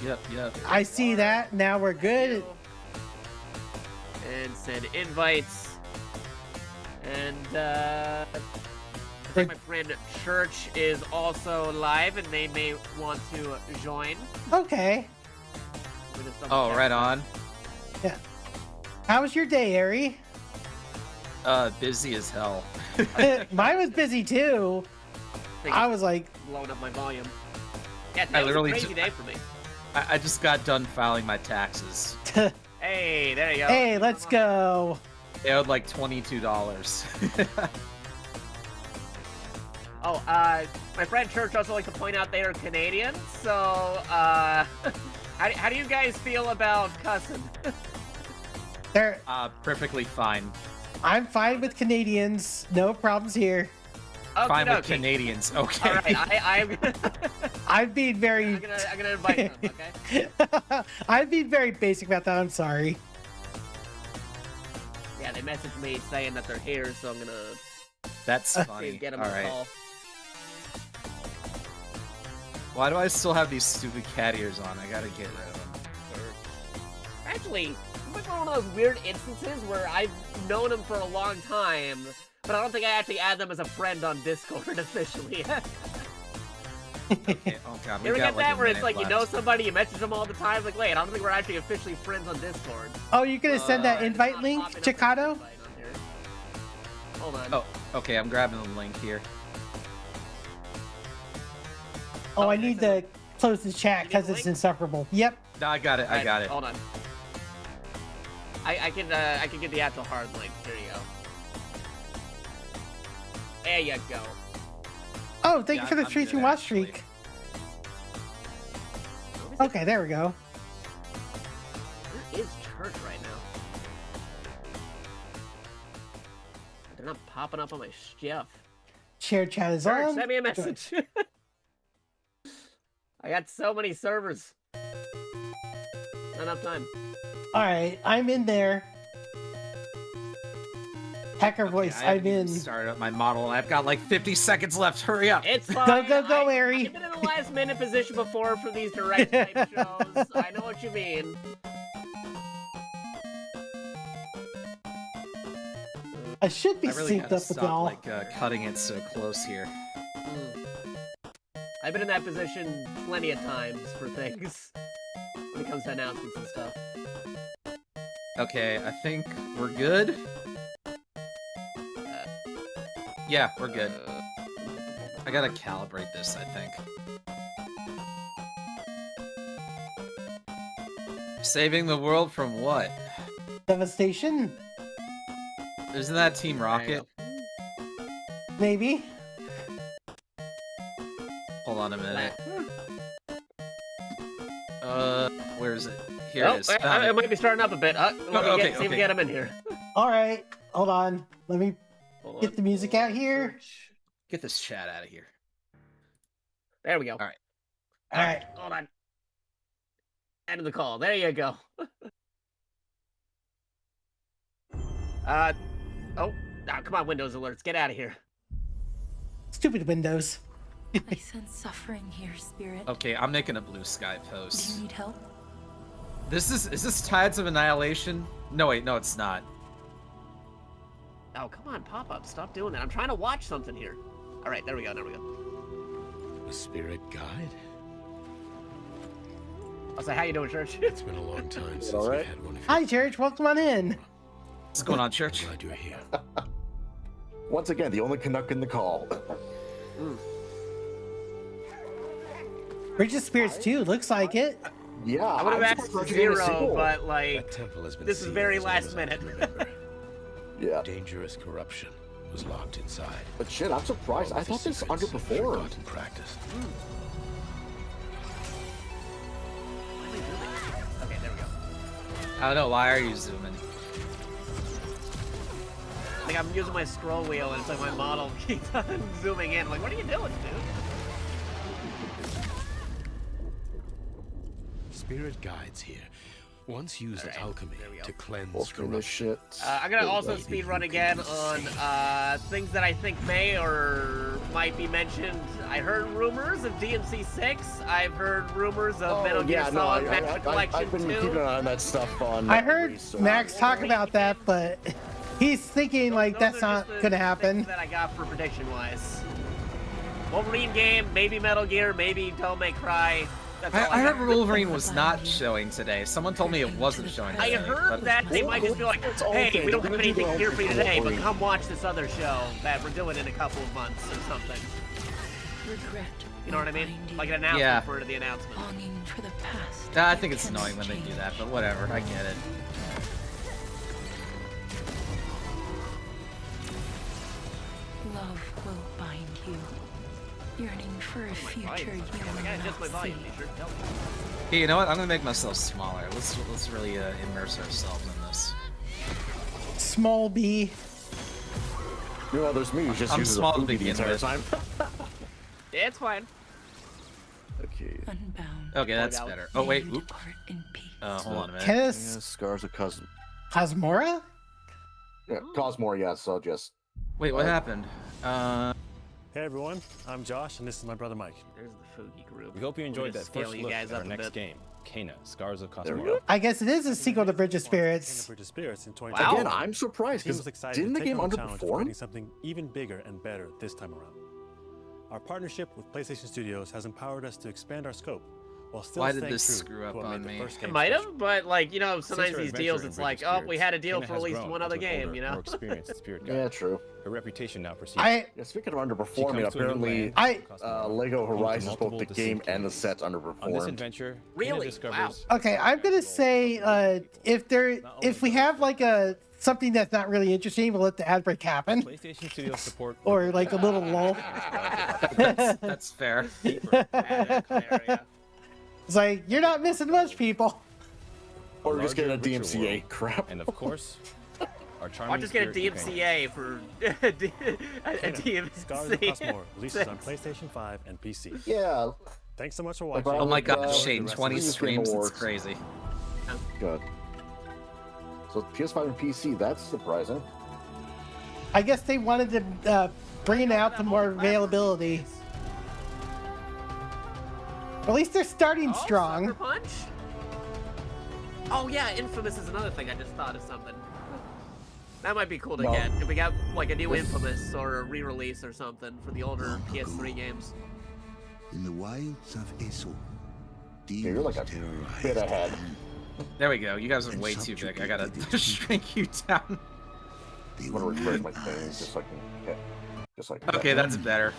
I see that. Now we're good. And send invites. And I think my friend Church is also live and they may want to join. Okay. Oh, right on. Yeah. How was your day, Ari? Busy as hell. Mine was busy too. I was like blowing up my volume. Yeah, I that was a literally crazy day for me. I just got done filing my taxes. Hey, there you go. Hey, let's go. They owed like $22. Oh, my friend Church also like to point out they are Canadian, so, how do you guys feel about cussing? They're perfectly fine. I'm fine with Canadians. No problems here. Fine with Canadians. Okay. All right, I'm being very. I'm gonna invite them. Okay. I'm being very basic about that. I'm sorry. Yeah, they messaged me saying that they're here, so I'm gonna. That's funny. Get them All a right. call. Why do I still have these stupid cat ears on? I gotta get rid of them. Actually, it's one of those weird instances where I've known them for a long time, but I don't think I actually add them as a friend on Discord officially. Okay. Oh god, we You ever got get like that a where it's minute like you left. know somebody, you message them all the time, like, wait, I don't think we're actually officially friends on Discord. Oh, you're gonna send that invite link, Chicado? Hold on. Oh, okay. I'm grabbing the link here. Oh, I need to close the chat because it's insufferable. Yep. No, I got it. I got it. Hold on. I can get the actual hard link. Here you go. There you go. Oh, thank you for the streak and watch streak. Okay, there we go. Where is Church right now? They're not popping up on my stuff. Share chat is Church, on. send me a message. I got so many servers. Not enough time. All right, I'm in there. Hacker voice, I I'm in. Started up my model, and I've got like 50 seconds left. Hurry up! It's fine. Go, Ari. I've been in a last minute position before for these direct type shows. I know what you mean. I should be I really synced gotta up with stop, y'all. like cutting it so close here. I've been in that position plenty of times for things when it comes to announcements and stuff. Okay, I think we're good. Yeah, we're good. I gotta calibrate this, I think. Saving the world from what? Devastation? Isn't that Team Rocket? Maybe. Hold on a minute. Where is it? Here it is. Found It might be starting up a bit. Let me see if we get him in here. All right, hold on. Let me get the music out here. Get this chat out of here. There we go. All right. All right. Hold on. End of the call. There you go. Come on, Windows alerts. Get out of here. Stupid Windows. I sense suffering here, Spirit. Okay, I'm making a blue sky post. Do you need help? Is this Tides of Annihilation? No, wait, no, it's not. Oh, come on, pop up. Stop doing that. I'm trying to watch something here. All right, there we go. There we go. A spirit guide? I'll say, how you doing, Church? It's been a long time since we had one of Hi, Church. Welcome on in. What's going on, Church? Glad you're here. Once again, the only Canuck in the call. Bridge of Spirits 2, looks like it. Yeah, I would have asked for 0, but like, temple has been this is very sealed last as long as I minute. remember. Yeah. Dangerous corruption was locked inside. But shit, I'm surprised. I thought this underperformed. Forgotten practice. Okay, there we go. I don't know, why are you zooming? Like, I'm using my scroll wheel, and it's like my model keeps on zooming in. Like, what are you doing, dude? Spirit guides here. Once used at alchemy to cleanse This corruption. shit. I'm gonna also speed run again on things that I think may or might be mentioned. I heard rumors of DMC 6. I've heard rumors of Metal Gear Solid Master Collection I've been 2. keeping an eye on that stuff on. I heard Max talk about that, but he's thinking like that's not gonna happen. That I got for prediction wise. Wolverine game, maybe Metal Gear, maybe Devil May Cry. That's all I heard got. Wolverine was not showing today. Someone told me it wasn't showing I today. heard but- that they might just be like, hey, we don't have anything here for you today, but come watch this other show that we're doing in a couple of months or something. Regret. You know what I mean? Like an announcement Yeah. for the announcement. Longing for the past. I think it's annoying when they do that, but whatever. I get it. Love will bind you. Yearning for a future you will I gotta adjust my not volume, see. teacher. Tell me. Hey, you know what? I'm gonna make myself smaller. Let's really immerse ourselves in this. Small B. You know, there's me who just I'm uses small a to movie the begin entire with. time. Yeah, it's fine. Okay. Unbound. Okay, that's out. better. Oh wait, May you oop. depart in peace. Hold on a minute. Yeah, Kenneth scars of cousin. Cosmora? Yeah, Cosmore, yeah, so just. Wait, what happened? Hey everyone, I'm Josh, and this is my brother Mike. There's the Fugi group. We hope you enjoyed that Scale first you look guys at up our a next bit. game, Kana, Scars of There we Cosmora. go. I guess it is a sequel to Bridge of Spirits. Bridge of Spirits in Wow. Again, I'm surprised The team because was excited didn't to the take game on the challenge of underperform? creating something even bigger and better this time around. Our partnership with PlayStation Studios has empowered us to expand our scope while still Why staying did this true screw to up what made on the me? first It game might special. have, but like, you know, sometimes her these adventure deals, in it's Bridge like, of oh, we had a deal Spirits, for Kana at has least grown one other into an game, older, you know? more experienced spirit guide. Yeah, true. Her reputation now precedes I Yeah, speaking of She underperforming, comes to a new apparently land, Lego Horizons, multiple both the distinct game and the planets. sets On this underperformed. adventure, Really? Kana discovers Okay, I'm gonna say if we have like something that's not really interesting, we'll let the ad break happen. PlayStation Studios support Or like a little lull. That's fair. It's like you're not missing much, people. Or just get a larger, richer DMCA world. crap. And of course, our charming I'll just get a spirit companion. DMCA for a Scars of DMC. Cosmore releases on PlayStation 5 and PC. Yeah. Thanks so much for Like, watching. Oh my would, god, uh, Shane, the 20 rest of the streams, Game it's Awards. crazy. Good. So PS5 and PC, that's surprising. I guess they wanted to bring it out to more availability. At least they're starting strong. Sucker Punch? Oh yeah, Infamous is another thing. I just thought of something. That might be cool to No. get. If we got like a new This- Infamous or a re-release or something for the older PS3 games. In the wilds of Eso, Yeah, you're like a bit ahead. There we go. You guys are way too big. I gotta shrink you down. I'm gonna refresh my thing just so I can hit. Just like Okay, that's better.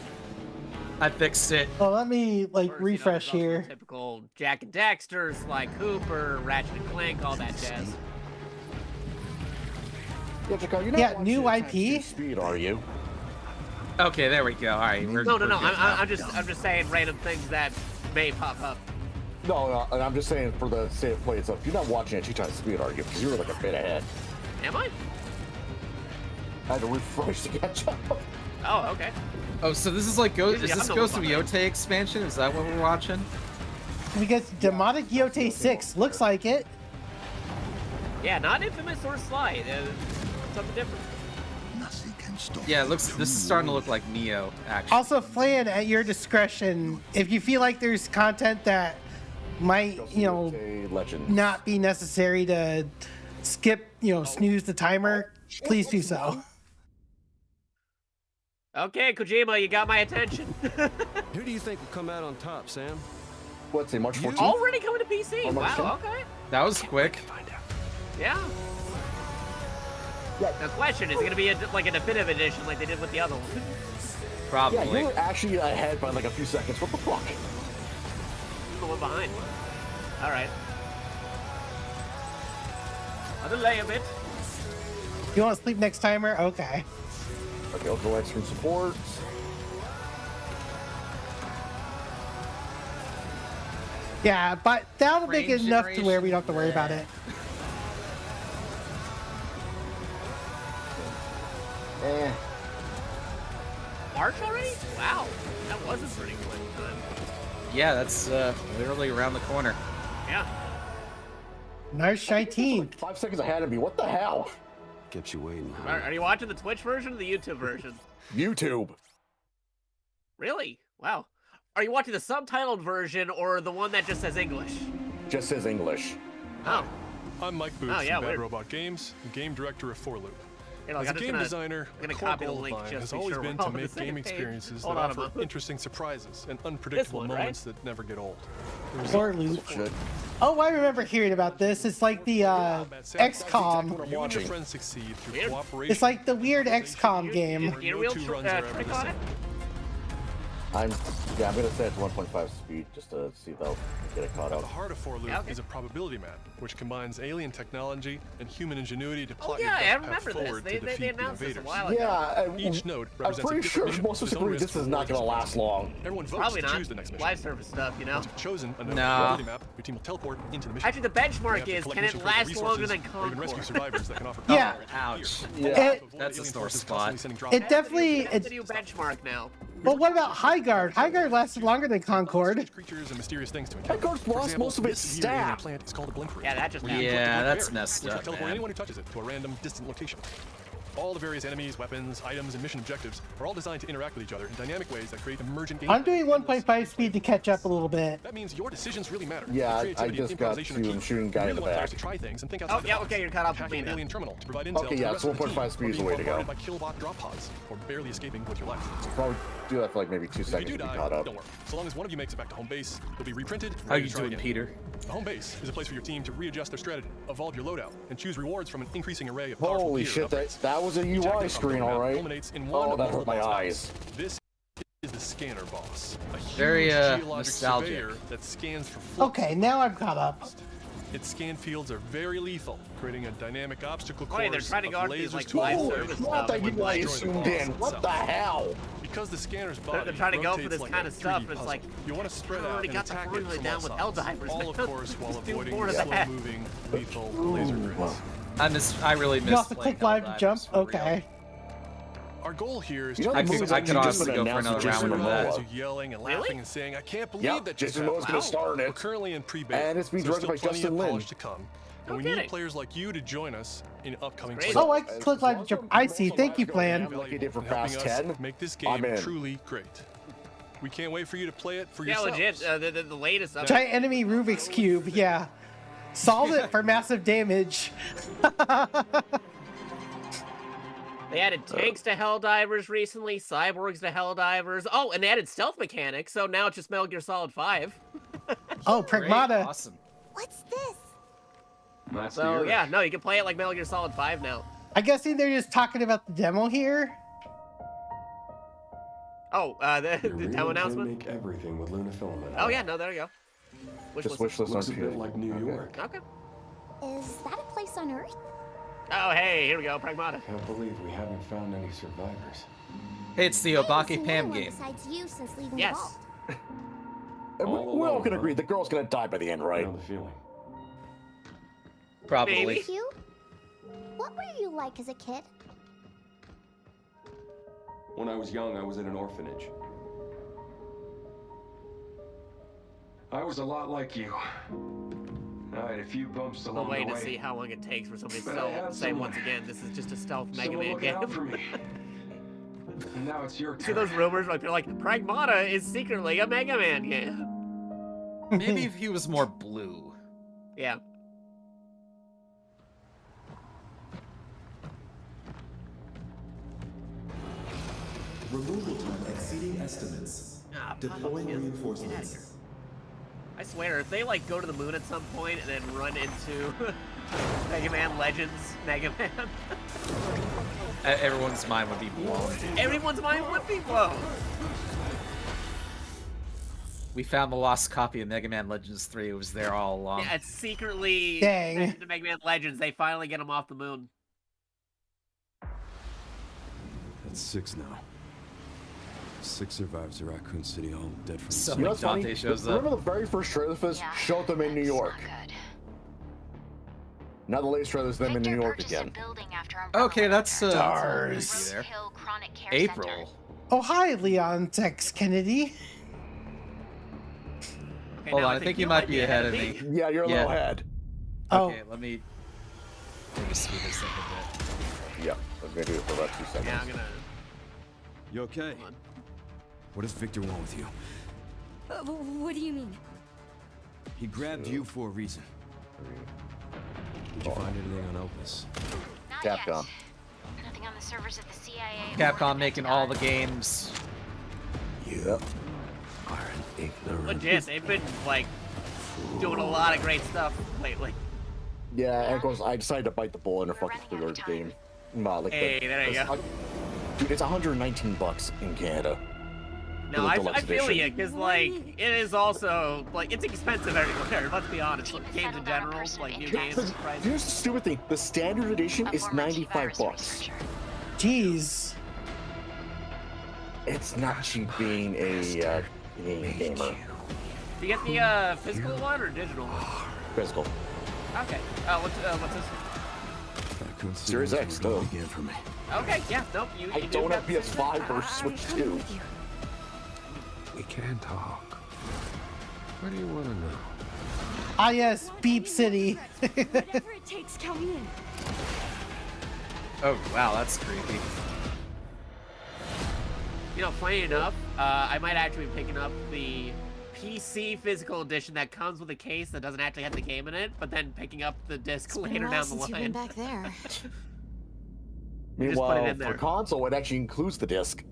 I fixed it. Well, let me like refresh here. Typical Jack and Daxter, Sly Cooper, Ratchet and Clank, all that jazz. Yeah, Chico, you're not Yeah, watching new it at IP. speed, are you? Okay, there we go. All right. No. I'm just saying random things that may pop up. No, and I'm just saying for the state of play itself, you're not watching at 2 times speed, are you? Because you were like a bit ahead. Am I? I had to refresh to catch up. Oh, okay. Oh, so this is like is Usually I'm this the Ghost of one behind. Yotei expansion? Is that what we're watching? Because Demonic Yotei 6 looks like it. Yeah, not Infamous or Sly. Something different. Yeah, it looks. This is starting to look like Neo, actually. Also, Flan, at your discretion, if you feel like there's content that might, not be necessary to skip, snooze the timer, please do so. Okay, Kojima, you got my attention. Who do you think will come out on top, Sam? What's it, March 14th? Already coming to PC? Oh, March Wow, 10th? okay. That was quick. Yeah. The question is going to be like a definitive edition like they did with the other one. Probably. Yeah, you were actually ahead by like a few seconds. What the fuck? The one behind. All right. I'll delay a bit. You want to sleep next timer? Okay. Okay, I'll go extra support. Yeah, but that'll make it Frame enough to where we don't have to worry generation? about it. March already? Wow. That was a pretty quick time. Yeah, that's literally around the corner. Yeah. Nice 19th. 5 seconds ahead of me. What the hell? Kept you waiting. Are you watching the Twitch version or the YouTube version? YouTube. Really? Wow. Are you watching the subtitled version or the one that just says English? Just says English. Oh. I'm Mike Booth Oh, yeah, from Bad weird. Robot Games, game director of 4 Loop. Hey, look, As I'm a just game gonna- designer, I'm gonna a core copy the goal of link mine just has to be always sure been we're to all on the make same game page. experiences Hold that on a offer moment. interesting surprises and unpredictable one, right? moments that never get old. The Or result is loop. Oh, I remember hearing about this. It's like the XCOM. you and your friends succeed through cooperation. It's like the weird XCOM game. Do you real trick on it? I'm gonna set it to 1.5 speed just to see if I'll get it caught The up. heart of 4 Loop Yeah, okay. is a probability map, which combines alien technology and human ingenuity to Oh plot yeah, your I best remember path this. forward They to defeat the announced this a invaders. while ago. Yeah, Each node I'm represents pretty a sure different most of us mission with its own agree this risks is and not gonna rewards. last long. Everyone votes Probably to not. choose the next mission. Live service stuff, you know. Once you've chosen a node No. probability map, your team will teleport into the mission. Actually, the You benchmark have to is, collect can it mission-critical last longer resources, than or even rescue Concord? survivors that can offer Yeah. Ouch. Yeah. That's a sore Forces spot. constantly sending drop It definitely. That's the new benchmark now. But what about High Guard? High Guard lasted longer than Concord. creatures and mysterious things to encounter. Guard's For lost example, most of its this weird alien staff. plant is called a blink ray. Yeah, that just happened. Yeah, that's Which messed will up, teleport man. anyone who touches it to a random distant location. All the various enemies, weapons, items, and mission objectives are all designed to interact with each other in dynamic ways that create emergent gameplay. I'm doing 1.5 speed to catch up a little bit. That means your decisions really matter. Yeah, The I creativity and just got improvisation are to key. him shooting You guy in really the want players back. to try things and think outside Oh, the yeah, box. okay, you're caught up with Hacking me an now. alien terminal to provide intel Okay, to yeah, the rest so of the 1.5 team, speed is or the being way to go. bombarded by kilowatt drop pods, or barely escaping with your life. Probably do that for like maybe 2 If you seconds do to be die, caught up. don't worry. So long as one of you makes it back to home base, you'll be reprinted. How ready you to try doing, again. Peter? The home base is a place for your team to readjust their strategy, evolve your loadout, and choose rewards from an increasing array of powerful Holy gear shit, and upgrades. that was a Each UI active screen, upgrade round alright. culminates in one Oh, that of the hurt my boss eyes. battles. This is the scanner boss, a huge Very, geologic nostalgic. surveyor that scans for flux. Okay, now I'm caught up. Its scan fields are very lethal, creating a dynamic obstacle course Wait, they're trying to go of after these, lasers like, to live avoid service and stuff. That destroy UI the zoomed boss in. What itself. the hell? Because the scanner's body They're trying to go for rotates this like kind a of stuff. 3D It's puzzle, like, you want to spread I out already and got the attack it formula from down all with sides. Helldivers, All man. of course while Just do avoiding more the of that. slow-moving, lethal laser grids. I really You miss also click live to jump? Okay. Our goal here is You know, to the remove movie's I actually could just honestly been go for announced another with Jason round of that. Momoa. you yelling and Really? laughing and saying, "I can't believe Yep, that just Jason Momoa's happened." gonna star in it. We're currently in pre-beta, And it's being so there's directed by still plenty Justin of Lin. polish to come. And we kidding. need players like you to join us in upcoming Great. Oh, I can click live to jump. I see. Thank you, Plan. Like he did for and helping Fast us 10. make this I'm game in. truly great. We can't wait for you to play it for Yeah, yourselves. legit. The latest update. Giant enemy Rubik's Cube. Yeah. Solve it for massive damage. They added tanks to Helldivers recently, cyborgs to Helldivers. Oh, and they added stealth mechanics, so now it's just Metal Gear Solid 5. Oh, Pragmata. Awesome. What's this? So yeah, no, you can play it like Metal Gear Solid 5 now. I'm guessing they're just talking about the demo here. Oh, the demo announcement. Make everything with Luna filament. Oh yeah, no, there you go. Just wish list Looks on a bit like New York. Okay. Is that a place on Earth? Oh hey, here we go, Pragmata. Can't believe we haven't found any survivors. Hey, it's the Obake Pam game. Besides you since leaving Yes. the We all can agree the girl's gonna die by the end, right? The feeling. Probably. Maybe. You? What were you like as a kid? When I was young, I was in an orphanage. I was a lot like you. I had a few bumps I'm along waiting the to way. see how long it takes for somebody to But I have say someone- once again, this is just a stealth Mega Someone Man looking game. out for me. And now it's your turn. See those rumors like they're like Pragmata is secretly a Mega Man game. Maybe if he was more blue. Yeah. Removal time exceeding estimates. Deploying reinforcements. I swear, if they like go to the moon at some point and then run into Mega Man Legends Mega Man, Everyone's mind would be blown. everyone's mind would be blown. We found the lost copy of Mega Man Legends 3. It was there all along. Yeah, it's secretly Dang. mentioned in Mega Man Legends. They finally get him off the moon. That's 6 now. 6 survivors of Raccoon City, all dead from So You know like what's funny? Dante shows up. Remember the very first trailer for this? Showed them in New York. Now the latest trailer is them in New York again. Okay, that's Stars. there. April. Oh, hi, Leon Tex Kennedy. Okay, Hold now on, I think you might be ahead of me. Yeah, you're a little ahead. Okay, let me speed this thing a bit. Yeah, I'm gonna do it for about 2 seconds. Yeah, I'm gonna. You okay? What does Victor want with you? What do you mean? He grabbed you for a reason. Did you find anything on Opus? Capcom. Nothing on the servers of the CIA. Capcom making all the games. Yep. Are an ignorant. Legit, they've been like doing a lot of great stuff lately. Yeah, and of course I decided to bite the bullet and fucking figure the game. Not like Hey, there you go. Dude, it's $119 in Canada. No, I feel you, because, like, it is also, like, it's expensive everywhere, let's be honest. Like, games in general, like, new games, prices. Here's the stupid thing. The standard edition is $95. Jeez. It's not cheap being a gamer. Do you get the physical one or digital one? Physical. Okay. What's this? Series X, though. For me. Okay, yeah, nope. I don't have PS5 or Switch 2. We can talk. What do you want to know? Ah, yes, Beep City. Whatever it takes, count me in. Oh, wow, that's creepy. You know, funny enough, I might actually be picking up the PC physical edition that comes with a case that doesn't actually have the game in it, but then picking up the disc later down the line. You've been back there. Meanwhile, for console, it actually includes the disc.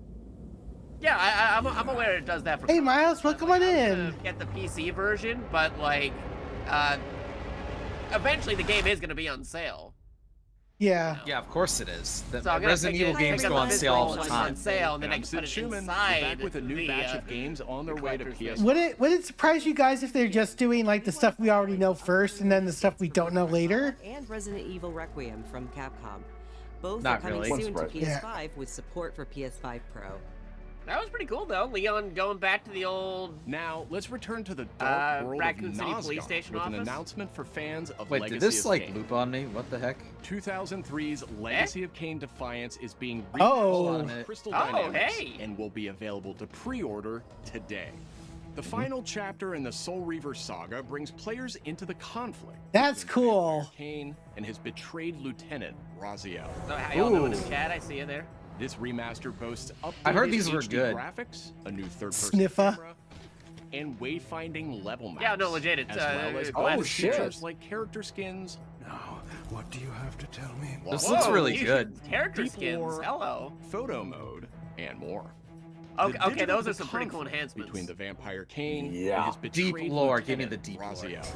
Yeah, I'm aware it does that for Hey, Miles, welcome on in. get the PC version, but like, eventually the game is going to be on sale. Yeah. Yeah, of course it is. The So I'm gonna Resident Evil games go on sale all the time. On sale, and then I can put it inside back with a new batch of games on their way to PS. Would it surprise you guys if they're just doing like the stuff we already know first and then the stuff we don't know later? And Resident Evil Requiem from Capcom. Both Not are coming really. soon to PS5 Yeah. with support for PS5 Pro. That was pretty cool, though. Leon going back to the old. Now let's return to the dark world Raccoon of City Nosgoth Police Station with an office. announcement for fans of Wait, Legacy did this of like Kain. loop on me? What the heck? 2003's Legacy of Kain Defiance is being Oh. released on Crystal Oh, Dynamics hey. and will be available to pre-order today. The final chapter in the Soul Reaver saga brings players into the conflict. That's cool. Kain and his betrayed lieutenant, Raziel. So how y'all doing in the chat? I see you there. This remaster boasts updated I heard these were HD good. graphics, a new third-person Sniffer. camera, and wayfinding level maps. Yeah, no, legit. It's as well as glad to features see it. like character skins. Now, what do you have to tell me? This Whoa, looks really you- good. Character Deep skins. lore, Hello. photo mode, and more. Okay, The okay, digital those are some pretty cool conflict enhancements. Between the vampire Kain Yeah. and his Deep betrayed lore, give me lieutenant, the deep lore. Raziel.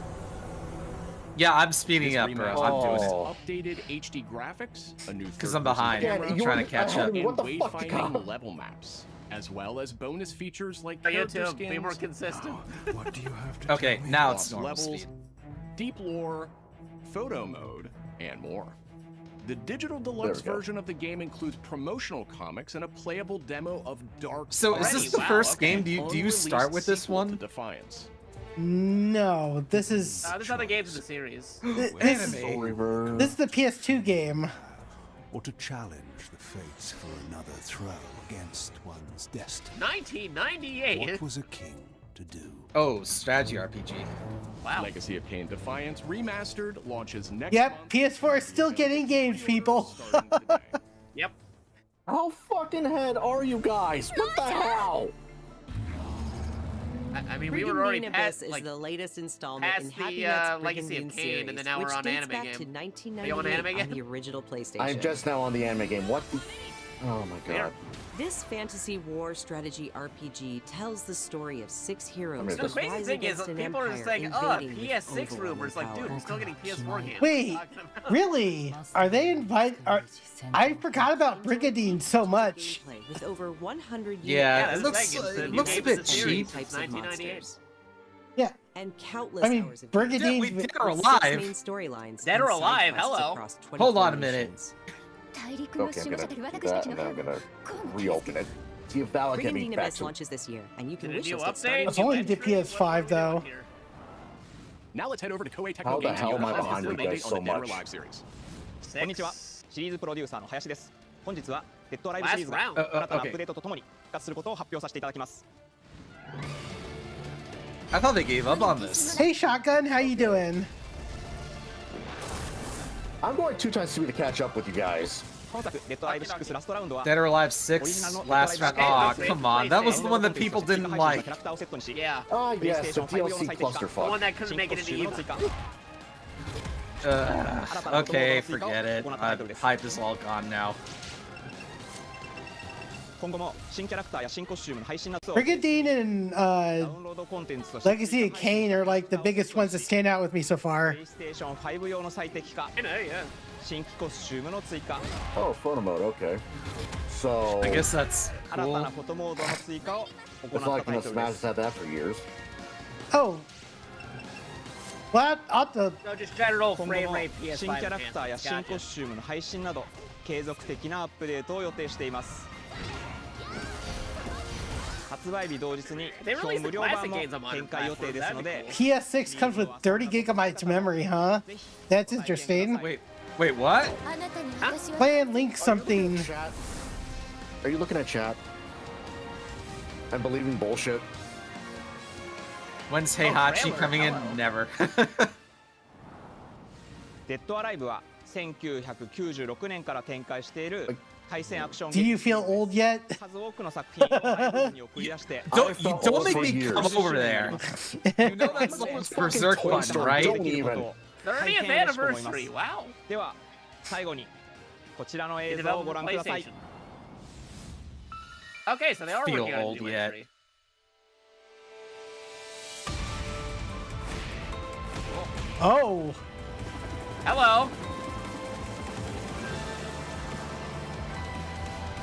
Yeah, I'm speeding This up, bro. remaster I'm doing boasts it. updated HD graphics, a new Because I'm third-person behind. Yeah, camera, I'm you trying to were catch ahead up. of me. and What the fuck, wayfinding Dakota? level maps. as well as bonus features like For character YouTube, skins. be more consistent. What do you have to Okay, tell me? now Boss it's normal levels, speed. deep lore, photo mode, and more. The digital deluxe we go. version of the game includes promotional comics and a playable demo of Dark. So is this the first game? Do you start with this one? Defiance. No, this is There's other games in the series. this is the PS2 game. Or to challenge the fates for another throw against one's destiny. 1998. What was a king to do? Oh, strategy RPG. Wow. Legacy of Kain Defiance Remastered launches next Yep, month. PS4 is still getting games, people. Yep. How fucking head are you guys? What the hell? I mean, we were already Brigandine past, Abyss like, is the latest installment in past Happy the Nuts Legacy of Brigandine Kain, series, and then now which we're on dates anime back game. to Are you on 1998 anime on again? the original PlayStation. I'm just now on the anime game. What the? Oh my god. This fantasy war strategy RPG tells the story of 6 heroes The who crazy rise thing is, against an people are empire just saying, invading with PS6 overwhelming rumors. Like, dude, power. we're still getting PS4 games. Wait, really? Are they invite? I forgot about Brigandine so much. With over 100 Yeah, Yeah, it that's looks the it new looks a game of bit the series cheap. since types of 1998. monsters. Yeah. And countless I mean, hours of Brigadine- gameplay Dead or with Alive. 6 main storylines Dead and or side Alive, quests hello. across Hold on a 24 minute. missions. Okay, I'm gonna do that, and then I'm gonna reopen it. See if that'll get me Brigandine back Abyss to. launches this year, and you can Did a wish new list it update? starting It's only the PS5 though. Now let's head over to Koei Tecmo How the Games hell am I Studio behind for you an guys update on so the Dead or much? Alive series. 6. こんにちは。シリーズプロデューサーの林です。本日はデッドアライブ Last シリーズが round. 新たなアップデートとともに復活することを発表させていただきます。 I thought they gave up on this. Hey, Shotgun, how you doing? I'm going 2 times speed to catch up with you guys. 本作デッドアライブ6ラストラウンドは Dead or Alive 6 last round. Aw, come on. That was the one that people didn't like. Yeah. Ah, yes, the DLC The one clusterfuck. that couldn't make it into Eve. Okay, forget it. Hype is all gone now. 今後も新キャラクターや新コスチュームの配信などを Brigandine and ダウンロードコンテンツとして Legacy of Kain are like the biggest ones that stand out with me so far. PlayStation 5用の最適化、 I know, yeah. 新規コスチュームの追加、 Oh, photo mode. Okay. So I guess that's 新た cool. なフォトモードの追加を行 it's った like タイト Smash ルで has す。 had that for years. Oh. Well, I'll have to. No, just general 今後 frame も rate 新 PS5 キャラクターや新 enhancements. コ Gotcha. スチュームの配信など継続的なアップデートを予定しています。発売日同日に They 基本 released 無 the 料版 classic も games on 展 modern 開予定 platforms. ですの That'd で be cool. PS6 comes with 30 gigabytes of memory, huh? That's interesting. Wait, what? Playing Link something. Are you looking at chat? I'm believing bullshit. When's Heihachi coming in? Never. デッドアライブは1996年から展開している対戦アクション Do you feel old yet? 数多くの作品をハイブルに送り出して Don't make me come over there. You know that's Berserk fun, right? Don't even. 30th anniversary. Wow. では最後にこちらの映像をご覧ください。 Okay, so they are Feel working on a old new yet. entry. Oh. Hello.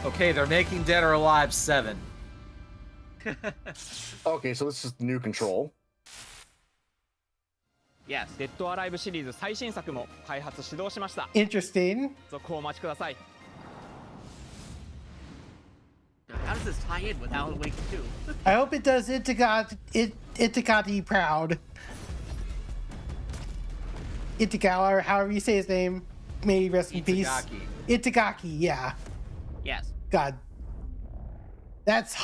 Okay, they're making Dead or Alive 7. Okay, so this is new control. Yes. デッドアライブシリーズ最新作も開発始動しました。 Interesting. 続報をお待ちください。 How does this tie in with Alan Wake 2? I hope it does Itakati proud. Itagawa, or however you say his name. May he rest in peace. Itagaki, yeah. Yes. God. That's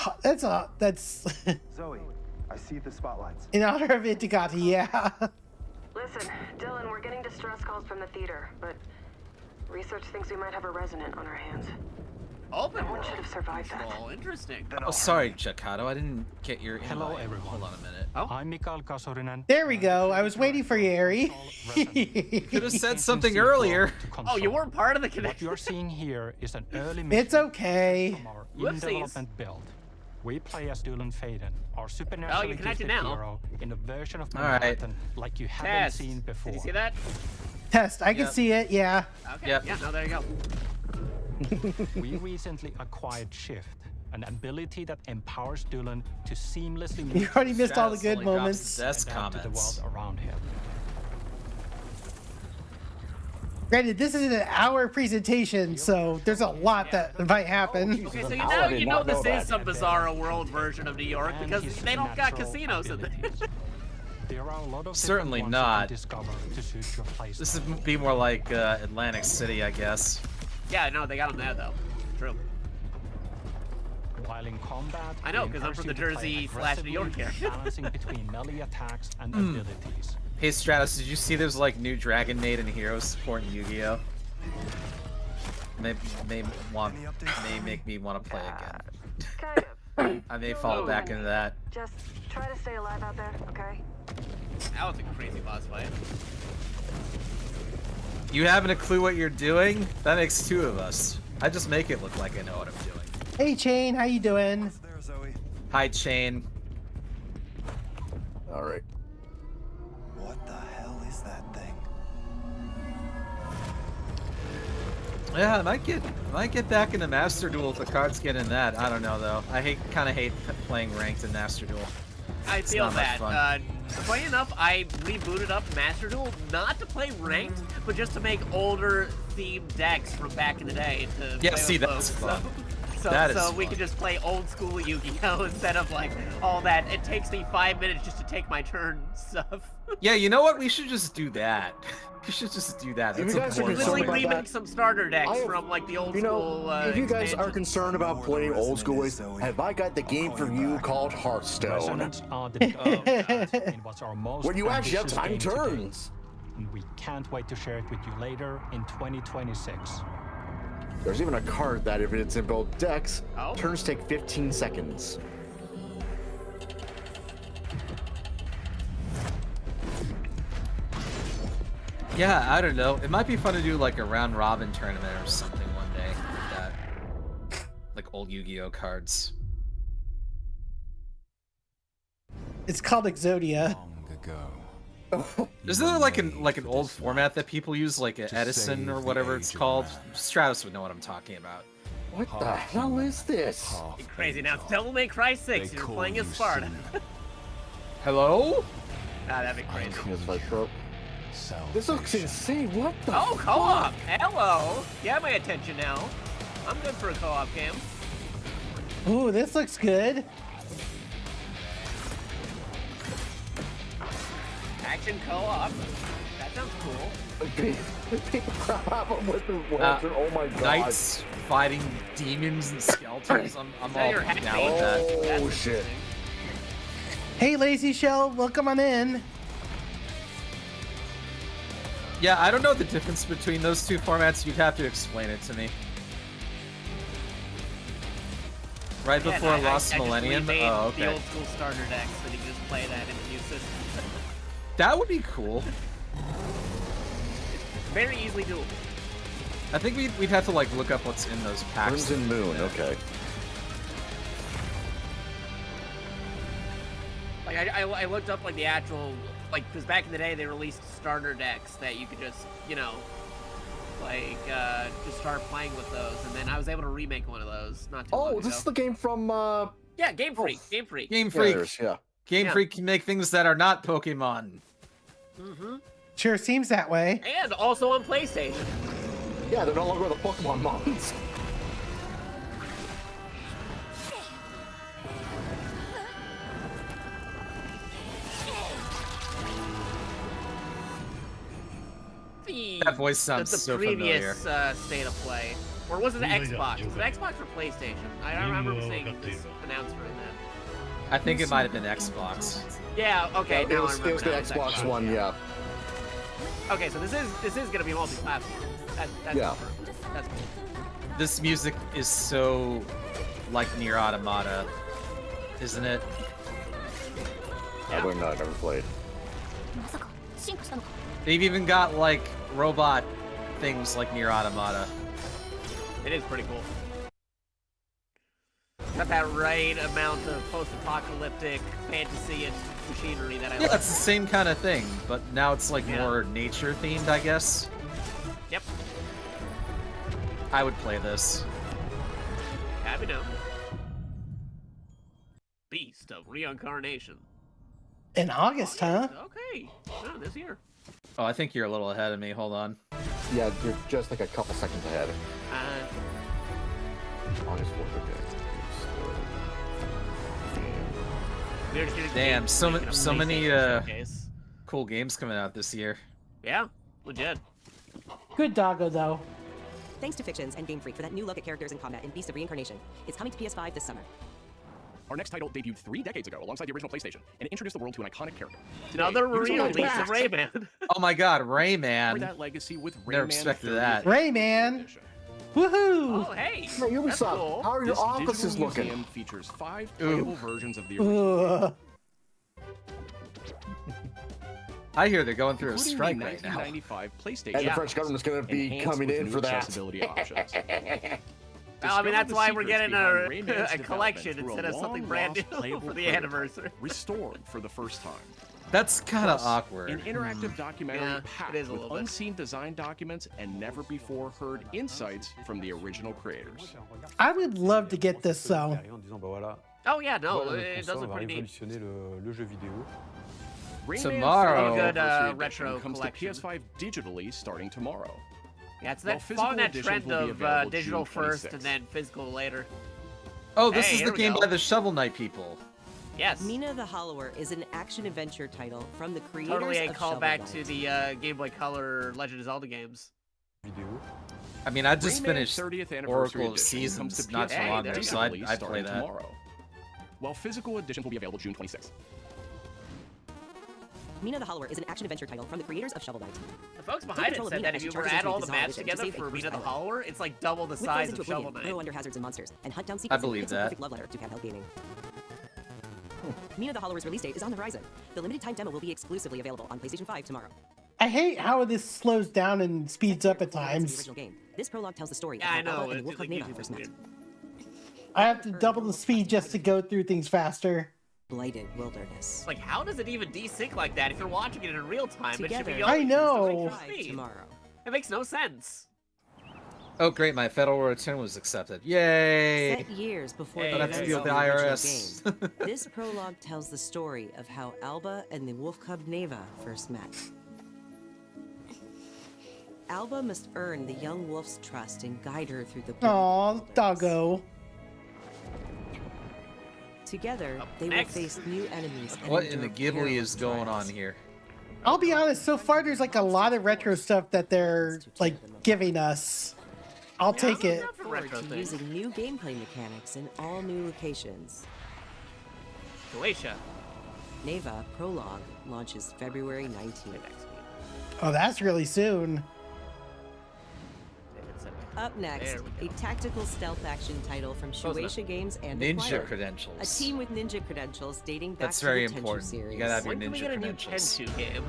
Zoe, I see the spotlights. in honor of Itagaki, yeah. Listen, Dylan, we're getting distress calls from the theater, but research thinks we might have a resident on our hands. Open No one should have survived that. Oh, interesting. Oh, sorry, Chakato. I didn't get your invite. Hello, everyone. Hold on a minute. I'm Mikael Kasurinen. There we go. I was waiting for you, Ari. Could have said something earlier. Oh, you weren't part of the What connection. you're seeing here is an early It's mission okay. from our Whoopsies. in-development build. We play as Dylan Faden, our Oh, supernaturally you connected gifted now. hero in a version of All right. Manhattan like you haven't Test. seen before. Did you see that? Test. I can Yep. see it, yeah. Okay. Yep. Yeah, no, there you go. We recently acquired Shift, an ability that empowers Dylan to seamlessly move You already missed all the Stratus good only drops moments. the best adapt to the comments. world around him. Granted, this is an hour presentation, so there's a lot that might happen. Okay, so you know this is some bizarro world version of New York because they don't got casinos in there. There are a lot of Certainly different ones you can not. discover to suit your playstyle. This would be more like Atlantic City, I guess. Yeah, no, they got them there though. True. While in combat, I know, we 'cause I'm encourage from you the to play Jersey / New York aggressively, area. balancing between melee attacks and abilities. Hey Stratus, did you see there's like new Dragon Maid and Heroes support in Yu-Gi-Oh? May make me want to play again. Kind of. I may fall back into that. Just try to stay alive out there, okay? That was a crazy boss fight. You having a clue what you're doing? That makes two of us. I just make it look like I know what I'm doing. Hey, Chain, how you doing? Hi, Chain. All right. What the hell is that thing? Yeah, I might get back into Master Duel if the cards get in that. I don't know though. I kind of hate playing ranked in Master Duel. I It's feel not much that. fun. Funny enough, I rebooted up Master Duel not to play ranked, but just to make older themed decks from back in the day. To Yeah, play see, with that's folks. fun. So That is we fun. could just play old school Yu-Gi-Oh instead of like all that. It takes me 5 minutes just to take my turn stuff. Yeah, you know what? We should just do that. We should just do that. If That's you guys are more concerned fun. about Remake that, some starter decks I have- from like the old You know, school. if you guys are expansion. concerned about playing old school ways, have I got the game for you called Hearthstone? Resonance are the in what's our most Where you actually have ambitious time game to date. turns. And we can't wait to share it with you later in 2026. There's even a card that if it's in both decks, Oh. turns take 15 seconds. Yeah, I don't know. It might be fun to do like a round robin tournament or something one day with that. Like old Yu-Gi-Oh cards. It's called Exodia. Isn't there like an old format that people use, like a Edison or whatever it's called? Stratus would know what I'm talking about. What the hell is this? Crazy now. It's Devil May Cry 6. You're playing as Sparta. Hello? Ah, that'd be crazy. This looks insane. What the? Oh, co-op! Hello! You have my attention now. I'm good for a co-op game. Ooh, this looks good. Action co-op. That sounds cool. Oh my god. Knights fighting demons and skeletons. I'm all your down with that. Oh shit. Hey, Lazy Shell, welcome on in. Yeah, I don't know the difference between those two formats. You'd have to explain it to me. Right Yeah, before I Lost just Millennium? remade Oh, okay. the old school starter decks, and you can just play that in the new system. That would be cool. Very easily doable. I think we'd have to like look up what's in those packs. Crimson Moon, okay. Like I looked up like the actual because back in the day they released starter decks that you could just just start playing with those, and then I was able to remake one of those not too long ago. This is the game from Yeah, Game Freak. Game Freak. Game Freak. Yeah. Game Freak can make things that are not Pokemon. Mm-hmm. Sure seems that way. And also on PlayStation. Yeah, they're no longer the Pokemon mods. That voice sounds the so previous familiar. state of play. Or was it Xbox? Was it Xbox or PlayStation? I don't remember seeing this announcement in that. I think it might have been Xbox. Yeah, okay, it now was, I remember it was the now, it's Xbox One, yeah. Okay, so this is gonna be multi-platform. That's Yeah. confirmed. That's cool. This music is so like Nier Automata, isn't it? I would not never played. They've even got like robot things like Nier Automata. It is pretty cool. Got that right amount of post-apocalyptic fantasy and machinery that I Yeah, like. it's the same kind of thing, but now it's like more nature themed, I guess. Yep. I would play this. Happy to. system, reincarnation. In August, huh? Okay, no, this year. Oh, I think you're a little ahead of me. Hold on. Yeah, you're just like a couple seconds ahead. August 4th, okay. Damn, so many cool games coming out this year. Yeah, legit. Good doggo, though. Thanks to Fictions and Game Freak for that new look at characters in combat in Beast of Reincarnation. It's coming to PS5 this summer. Our next title debuted 3 decades ago alongside the original PlayStation and introduced the world to an iconic character. Another you can re-release celebrate of Rayman. Oh my god, Rayman. that legacy with Never Rayman expected 30th that. Rayman! Woohoo! Oh, hey! Hey, Ubisoft, that's cool. how are your This offices digital looking? museum features 5 playable versions of the original. I hear they're going through a including strike the right now. 1995 PlayStation. And the French government's going to be enhanced coming with in new for that. accessibility options. Well, I mean, that's Discover the why we're secrets getting behind Rayman's a collection development instead of through a something brand new long-lost playable for the prototype, anniversary. Restored for the first time. That's kind of Plus, awkward. An interactive documentary Yeah, packed it is a with little bit. unseen design documents and never before heard insights from the original creators. I would love to get this, though. Oh yeah, no, it does look pretty neat. Rayman's Tomorrow. 30th Good, anniversary retro edition comes collection. to PS5 digitally starting tomorrow. Yeah, it's While that physical following that editions trend will be of available digital June first 26th. and then physical later. Oh, this Hey, is here the we game go. by the Shovel Knight people. Yes. Mina the Hollower is an action-adventure title from the creators Totally a of Shovel callback Knight. to the Game Boy Color Legend of Zelda games. I mean, I just Rayman's finished 30th anniversary Oracle of edition comes Seasons to not too PS5 long ago, so I'd digitally play starting that. tomorrow. While physical editions will be available June 26th. Mina the Hollower is an action-adventure title from the creators of Shovel Knight. The folks behind it said that if you were to add all the maps together for Mina the Hollower, it's like double the size of Shovel Knight. Burrow under hazards and monsters, and hunt down secrets. believe It's a that. perfect love letter to handheld gaming. Mina the Hollower's release date is on the horizon. The limited time demo will be exclusively available on PlayStation 5 tomorrow. I hate how this slows down and speeds up at The times. original game. This prologue tells the story Yeah, I of how know. Alba and It's Wolf like of Neva YouTube first is met. weird. I have to double the speed just to go through things faster. Blighted wilderness. It's like, how does it even desync like that? If you're watching it in real time, it should be Together. going I know. to Five speed. tomorrow. It makes no sense. Oh, great, my federal return was accepted. Yay! Set years before Hey, I don't have the to there deal you with the go. original IRS. game. This prologue tells the story of how Alba and the wolf cub Neva first met. Alba must earn the young wolf's trust and guide her through the Aw, wilderness. doggo. Together, Up they next. will face new enemies. And What in the endure Ghibli is perilous going trials. on here? I'll be honest, so far there's like a lot of retro stuff that they're like giving us. I'll take it. Not for Forward retro to things. using new gameplay mechanics in all new locations. Croatia. Neva Prologue launches February 19th. Oh, that's really soon. Up next, There we a tactical stealth action title from Close enough. Shueisha Games and Ninja Acquired. credentials. A team with ninja credentials dating back That's to very the Tenchu important. series. You gotta have your When can we ninja get a new credentials. Tenchu game?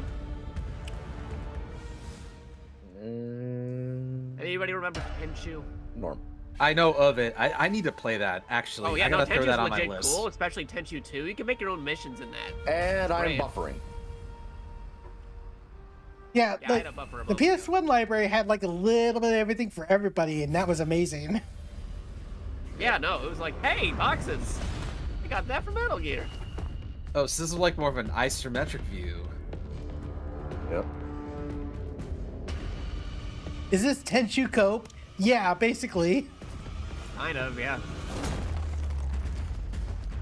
Anybody remember Tenchu? Norm. I know of it. I need to play that, actually. Oh yeah, I no, gotta throw Tenchu's that on my legit list. cool, especially Tenchu 2. You can make your own missions in that. And I'm Great. buffering. Yeah, Yeah, I had the, a buffer the emoji. PS1 library had like a little bit of everything for everybody, and that was amazing. Yeah, no, it was like, hey, boxes. I got that from Metal Gear. Oh, so this is like more of an isometric view. Yep. Is this Tenchu Cope? Yeah, basically. Kind of, yeah.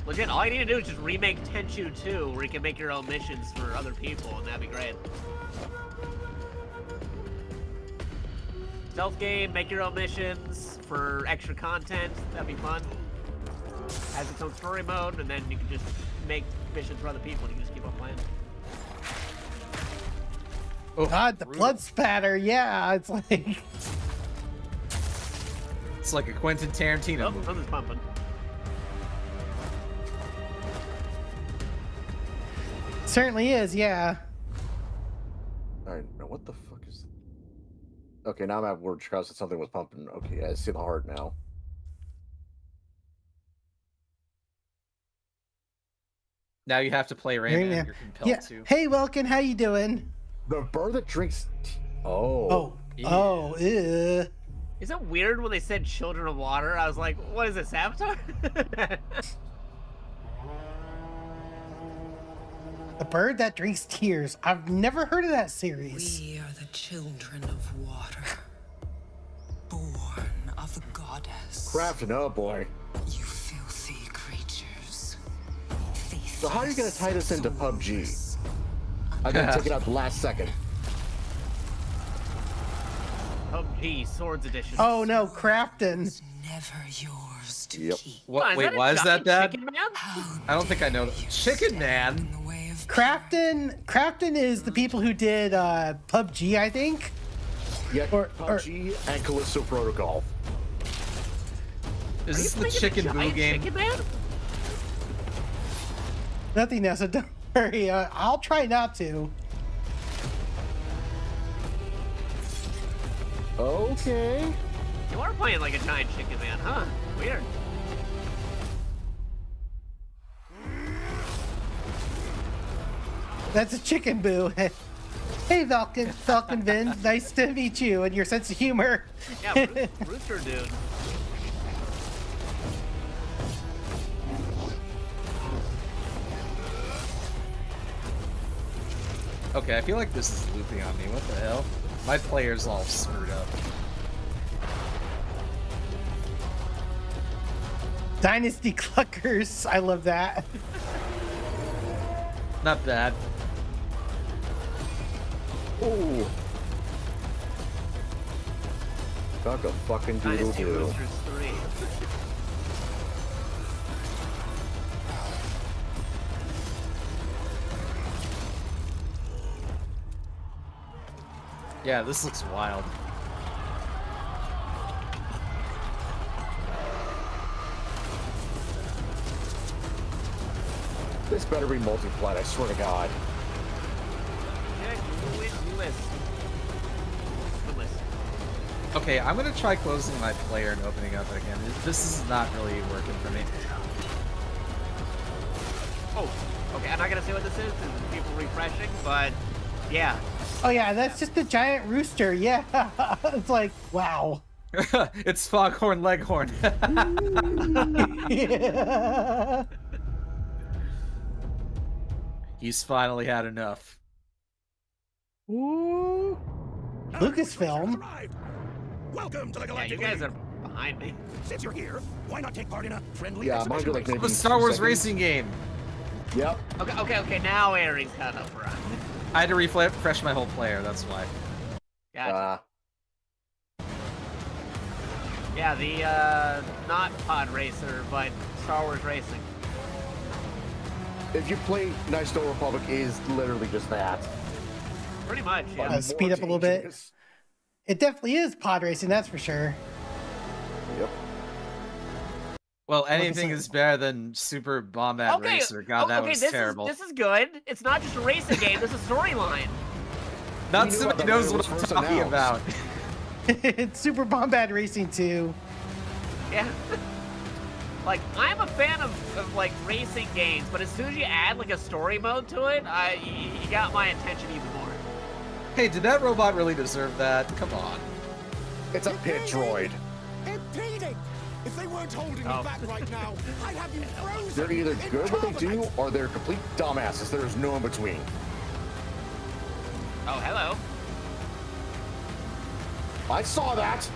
Legit, all you need to do is just remake Tenchu 2, where you can make your own missions for other people, and that'd be great. Stealth game, make your own missions for extra content, that'd be fun. Has its own story mode, and then you can just make missions for other people, and you can just keep on playing. Oh, God, the blood spatter. Yeah, it's like. It's like a Quentin Tarantino Oh, movie. something's pumping. Certainly is, yeah. Alright, now what the fuck is... Okay, now I'm at word because something was pumping. Okay, I see the heart now. Now you have to play There Rayman. you You're go. compelled Yeah. to. Hey, Welkin, how you doing? The bird that drinks... Oh. Oh. Oh, ew. Is it weird when they said Children of Water? I was like, what is this, Avatar? The bird that drinks tears. I've never heard of that series. We are the children of water, born of the goddess. Crafting, oh boy. You filthy creatures. So how are you gonna tie this into PUBG? I'm gonna take it out the last second. PUBG Swords Edition. Oh no, Crafton. Never yours to Yep. keep. What? Oh, Wait, why is that bad? Chicken Man? I don't think I know. Chicken Man. Crafton is the people who did PUBG, I think. Yeah, PUBG and Callisto Protocol. Is this the Chicken Boo game? Chicken Man? Nothing else, so don't worry. I'll try not to. Okay. You are playing like a giant chicken man, huh? Weird. That's a chicken boo. Hey, Falcon Vin. Nice to meet you and your sense of humor. Yeah, Rooster dude. Okay, I feel like this is looping on me. What the hell? My player's all screwed up. Dynasty Cluckers. I love that. Not bad. Ooh. Fuck a fucking doodle Dynasty doo. Roosters 3. Yeah, this looks wild. This better be multi-plat, I swear to God. Okay, I'm gonna try closing my player and opening up it again. This is not really working for me. Oh, okay, I'm not gonna say what this is because it's people refreshing, but yeah. Oh yeah, that's just a giant rooster. Yeah, it's like wow. It's Foghorn Leghorn. Yeah. He's finally had enough. Ooh. Lucasfilm. Welcome to the Yeah, Galactic you guys League. are behind me. Since you're here, why not take part in a friendly Yeah, exhibition? mine's like race? maybe The Star 2 Wars seconds. racing game. Yep. Okay, now Aries caught up for us. I had to refresh my whole player, that's why. Gotcha. Yeah, the, not Pod Racer, but Star Wars Racing. If you play Knights of the Old Republic, is literally just that. Pretty much, yeah. Speed up a little bit. It definitely is pod racing, that's for sure. Yep. Well, anything is better than Super Bombad Racer. God, that was terrible. This is good. It's not just a racing game, this is storyline. Not somebody knows what I'm talking about. It's Super Bombad Racing 2. Yeah. Like, I'm a fan of like, racing games, but as soon as you add, like, a story mode to it, you got my attention even more. Hey, did that robot really deserve that? Come on. It's a pit droid. Impeding! If they weren't holding me back right now, I'd have you frozen. They're either good at what they do, or they're complete dumbasses. There's no in between. Oh, hello. I saw that.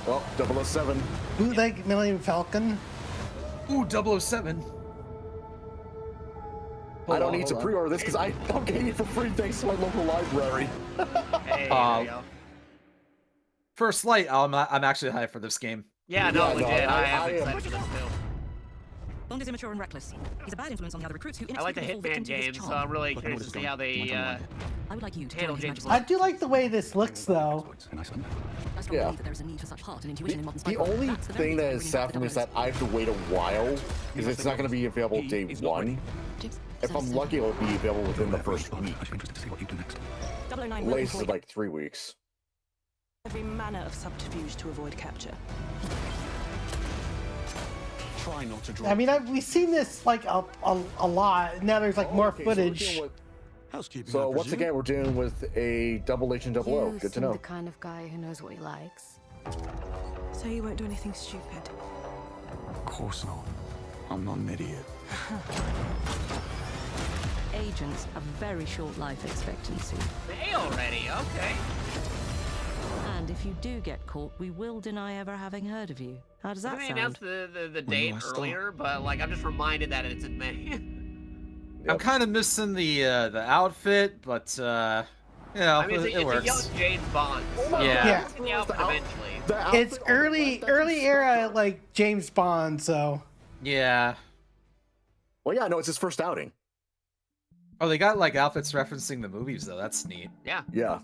Well, 007. Bootleg Millennium Falcon. Ooh, 007. I don't need to pre-order this because I'm getting it for free thanks to my local library. Hey, there you go. First Light, I'm actually hyped for this game. Yeah, no, Yeah, no, legit. I I am am. excited for this too. Bond is immature and reckless. He's a bad influence on the other recruits who I like the inexplicably fall victim Hitman to his games, so charm. I'm really curious to see how they I would like you to handle join his James I do like the way this looks, though. I strongly Yeah. believe that there is a need for such heart and intuition in modern The spycraft. only That's the very thing reason that I'm is bringing sad back for me is the that I have to wait a while because it's not going to be available day one. If I'm lucky, it'll be available within the first week. 009 Latest is like 3 weeks. Every manner of subterfuge to avoid capture. Try not to draw. I mean, we've seen this like a lot. Now there's like more footage. So once again, we're dealing with a double Agent 00. You Good to seem know. the kind of guy who knows what he likes. So you won't do anything stupid. Of course not. I'm not an idiot. Agents have very short life expectancy. Hey already, okay. And if you do get caught, we will deny ever having heard of you. How does that They sound? announced the date earlier, but like I'm just reminded that it's in May. I'm kind of missing the outfit, but you know, I mean, it it's works. a young James Bond. So Yeah. it's the outfit eventually. It's early era like James Bond, so Yeah. Well, yeah, no, it's his first outing. Oh, they got like outfits referencing the movies though. That's neat. Yeah. Yeah.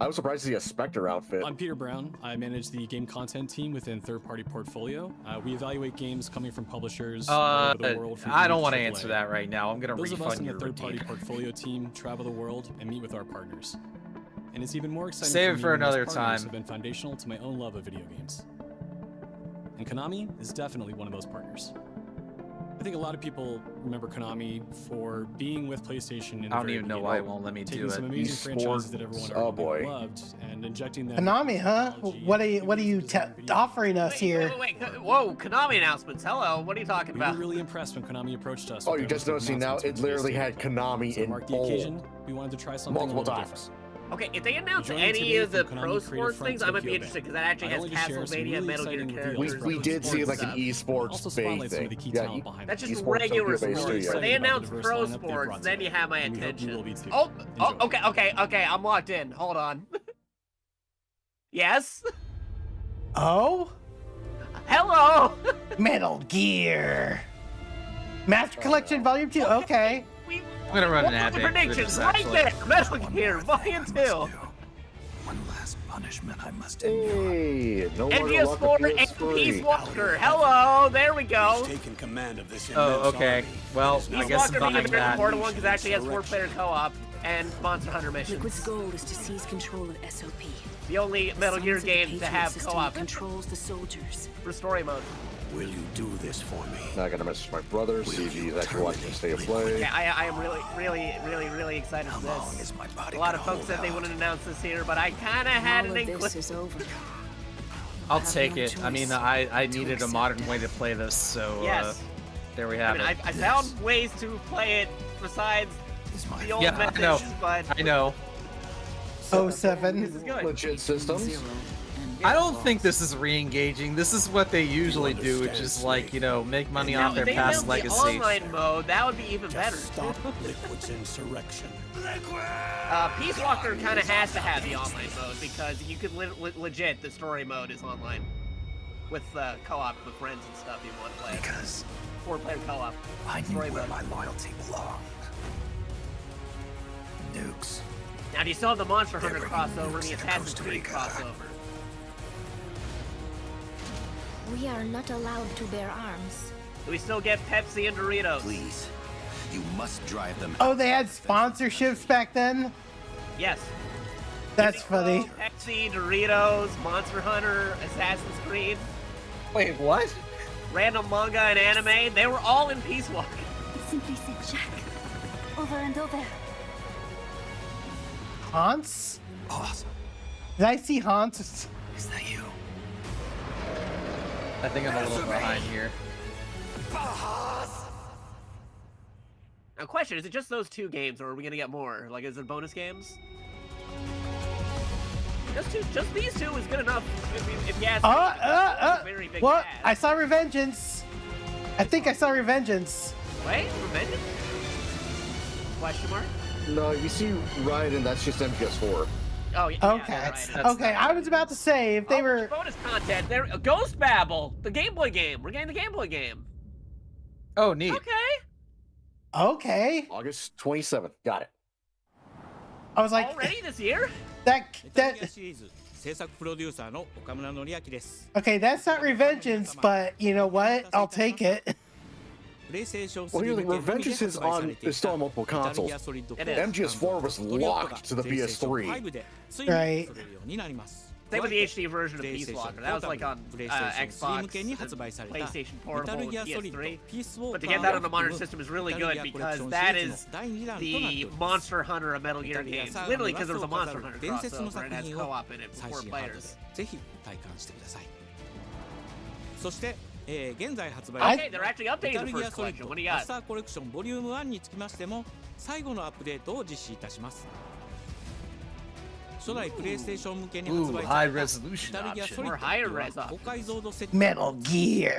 I was surprised to see a Spectre outfit. I'm Peter Brown. I manage the game content team within Third Party Portfolio. We evaluate games coming from publishers all over the world. I don't want to answer that right now. I'm gonna Those of us refund in your the Third Party redeem. Portfolio team travel the world and meet with our partners. And it's even more exciting Save for it me for when those another partners time. have been foundational to my own love of video games. And Konami is definitely one of those partners. I think a lot of people remember Konami for being with PlayStation in the I don't very even know beginning, why it won't let me taking do some it. amazing franchises that everyone already boy. loved and injecting them. Konami, huh? What are you offering us here? Wait, whoa, Konami announcements. Hello, what are you talking We were about? really impressed when Konami approached us. Oh, with you're their just list of noticing now, announcements it for literally today's had game. Konami So to in mark the occasion, bold. we wanted to try something Multiple a little times. different. Okay, if they announce Joining any today of the from pro Konami sports creative things, front I might be Tokyo interested Bay. because that actually Not has only to share some Castlevania, really Metal Gear exciting characters. reveals We did see like an also esports spotlight Bay some of thing. the key Yeah, talent behind That's it. just esports regular Tokyo Bay sports. Studio. They announced diverse pro lineup they sports, brought then you have my and we hope you will attention. be too. Oh, okay, I'm locked in. Hold on. Yes? Oh? Hello! Metal Gear. Master Collection Volume 2. Okay. I'm gonna run an ad the bank for predictions this, right actually. there. Metal Gear Volume 2. One last punishment I must Hey, no more NGS4 luck and with PS3. Peace Walker. Hello, there we go. Taken command of this Oh, okay. Well, I Peace guess Walker I'm being buying a very that. important one because it actually has 4-player co-op and Monster Hunter missions. Liquid's goal is to seize control of SOP. The only Metal Gear Sons of the game to Patriot have system co-op controls the soldiers. for story mode. Will you do this for me? Now I gotta message my brother, see if he's actually watching State of Play. Yeah, I am really excited for this. A lot of folks said they wouldn't announce this here, but I kind of had an inkling. I'll take it. I mean, I needed a modern way to play this, so Yes. there we I have mean, it. I found ways to play it besides the old Yeah, I methods, know. but I know. 07. this is good. Legit systems. I don't think this is re-engaging. This is what they usually do, which is like, you know, make money Now, off if their they past announced the legacy. online mode, that would be even better. Stop Liquid's insurrection. Peace Walker kind of has to have the online mode because you could legit the story mode is online with co-op with friends and stuff. You want to play Because 4-player co-op. I knew Story where mode. my loyalty belonged. Nukes. Now, do you still have the Monster Hunter They're crossover and bringing the nukes to Assassin's Costa Creed Rica. crossover? We are not allowed to bear arms. Do we still get Pepsi and Doritos? Please, you must drive them. Oh, they had sponsorships back then? Yes. That's funny. Pepsi, Doritos, Monster Hunter, Assassin's Creed. Wait, what? Random manga and anime, they were all in Peace Walker. It simply said Jack. Over and over. Hans? Awesome. Did I see Hans? Is that you? I think I'm a little behind here. Now, question, is it just those 2 games, or are we gonna get more? Like, is it bonus games? Just these 2 is good enough, if you ask me. It's a very big What? ask. I saw Revengeance. I think I saw Revengeance. Wait, Revenge? Question mark? No, you see Raiden, that's just MGS4. Oh, yeah. Okay. Yeah, right. Okay, I was about to say if they were Bonus content, there. Ghost Babel, the Game Boy game. We're getting the Game Boy game. Oh, neat. Okay. okay. August 27th. Got it. I was like, Already this year? that. Okay, that's not Revengeance, but you know what? I'll take it. Well, here's the thing, Revengeance is still on multiple consoles. MGS4 was locked to the PS3. Right. Same with the HD version of Peace Walker. That was like on Xbox, PlayStation Portable, and PS3. But to get that on the modern system is really good because that is the Monster Hunter of Metal Gear games. Literally because there was a Monster Hunter crossover and it has co-op in it for 4 players. 現在発売 Okay, they're actually updating the first collection. What do you マ got? スターコレクションボリューム1につきましても最後のアップデートを実施いたします。初代プレイステーション向けに発売されたメタルギアソリッド高解像度設定 Metal Gear.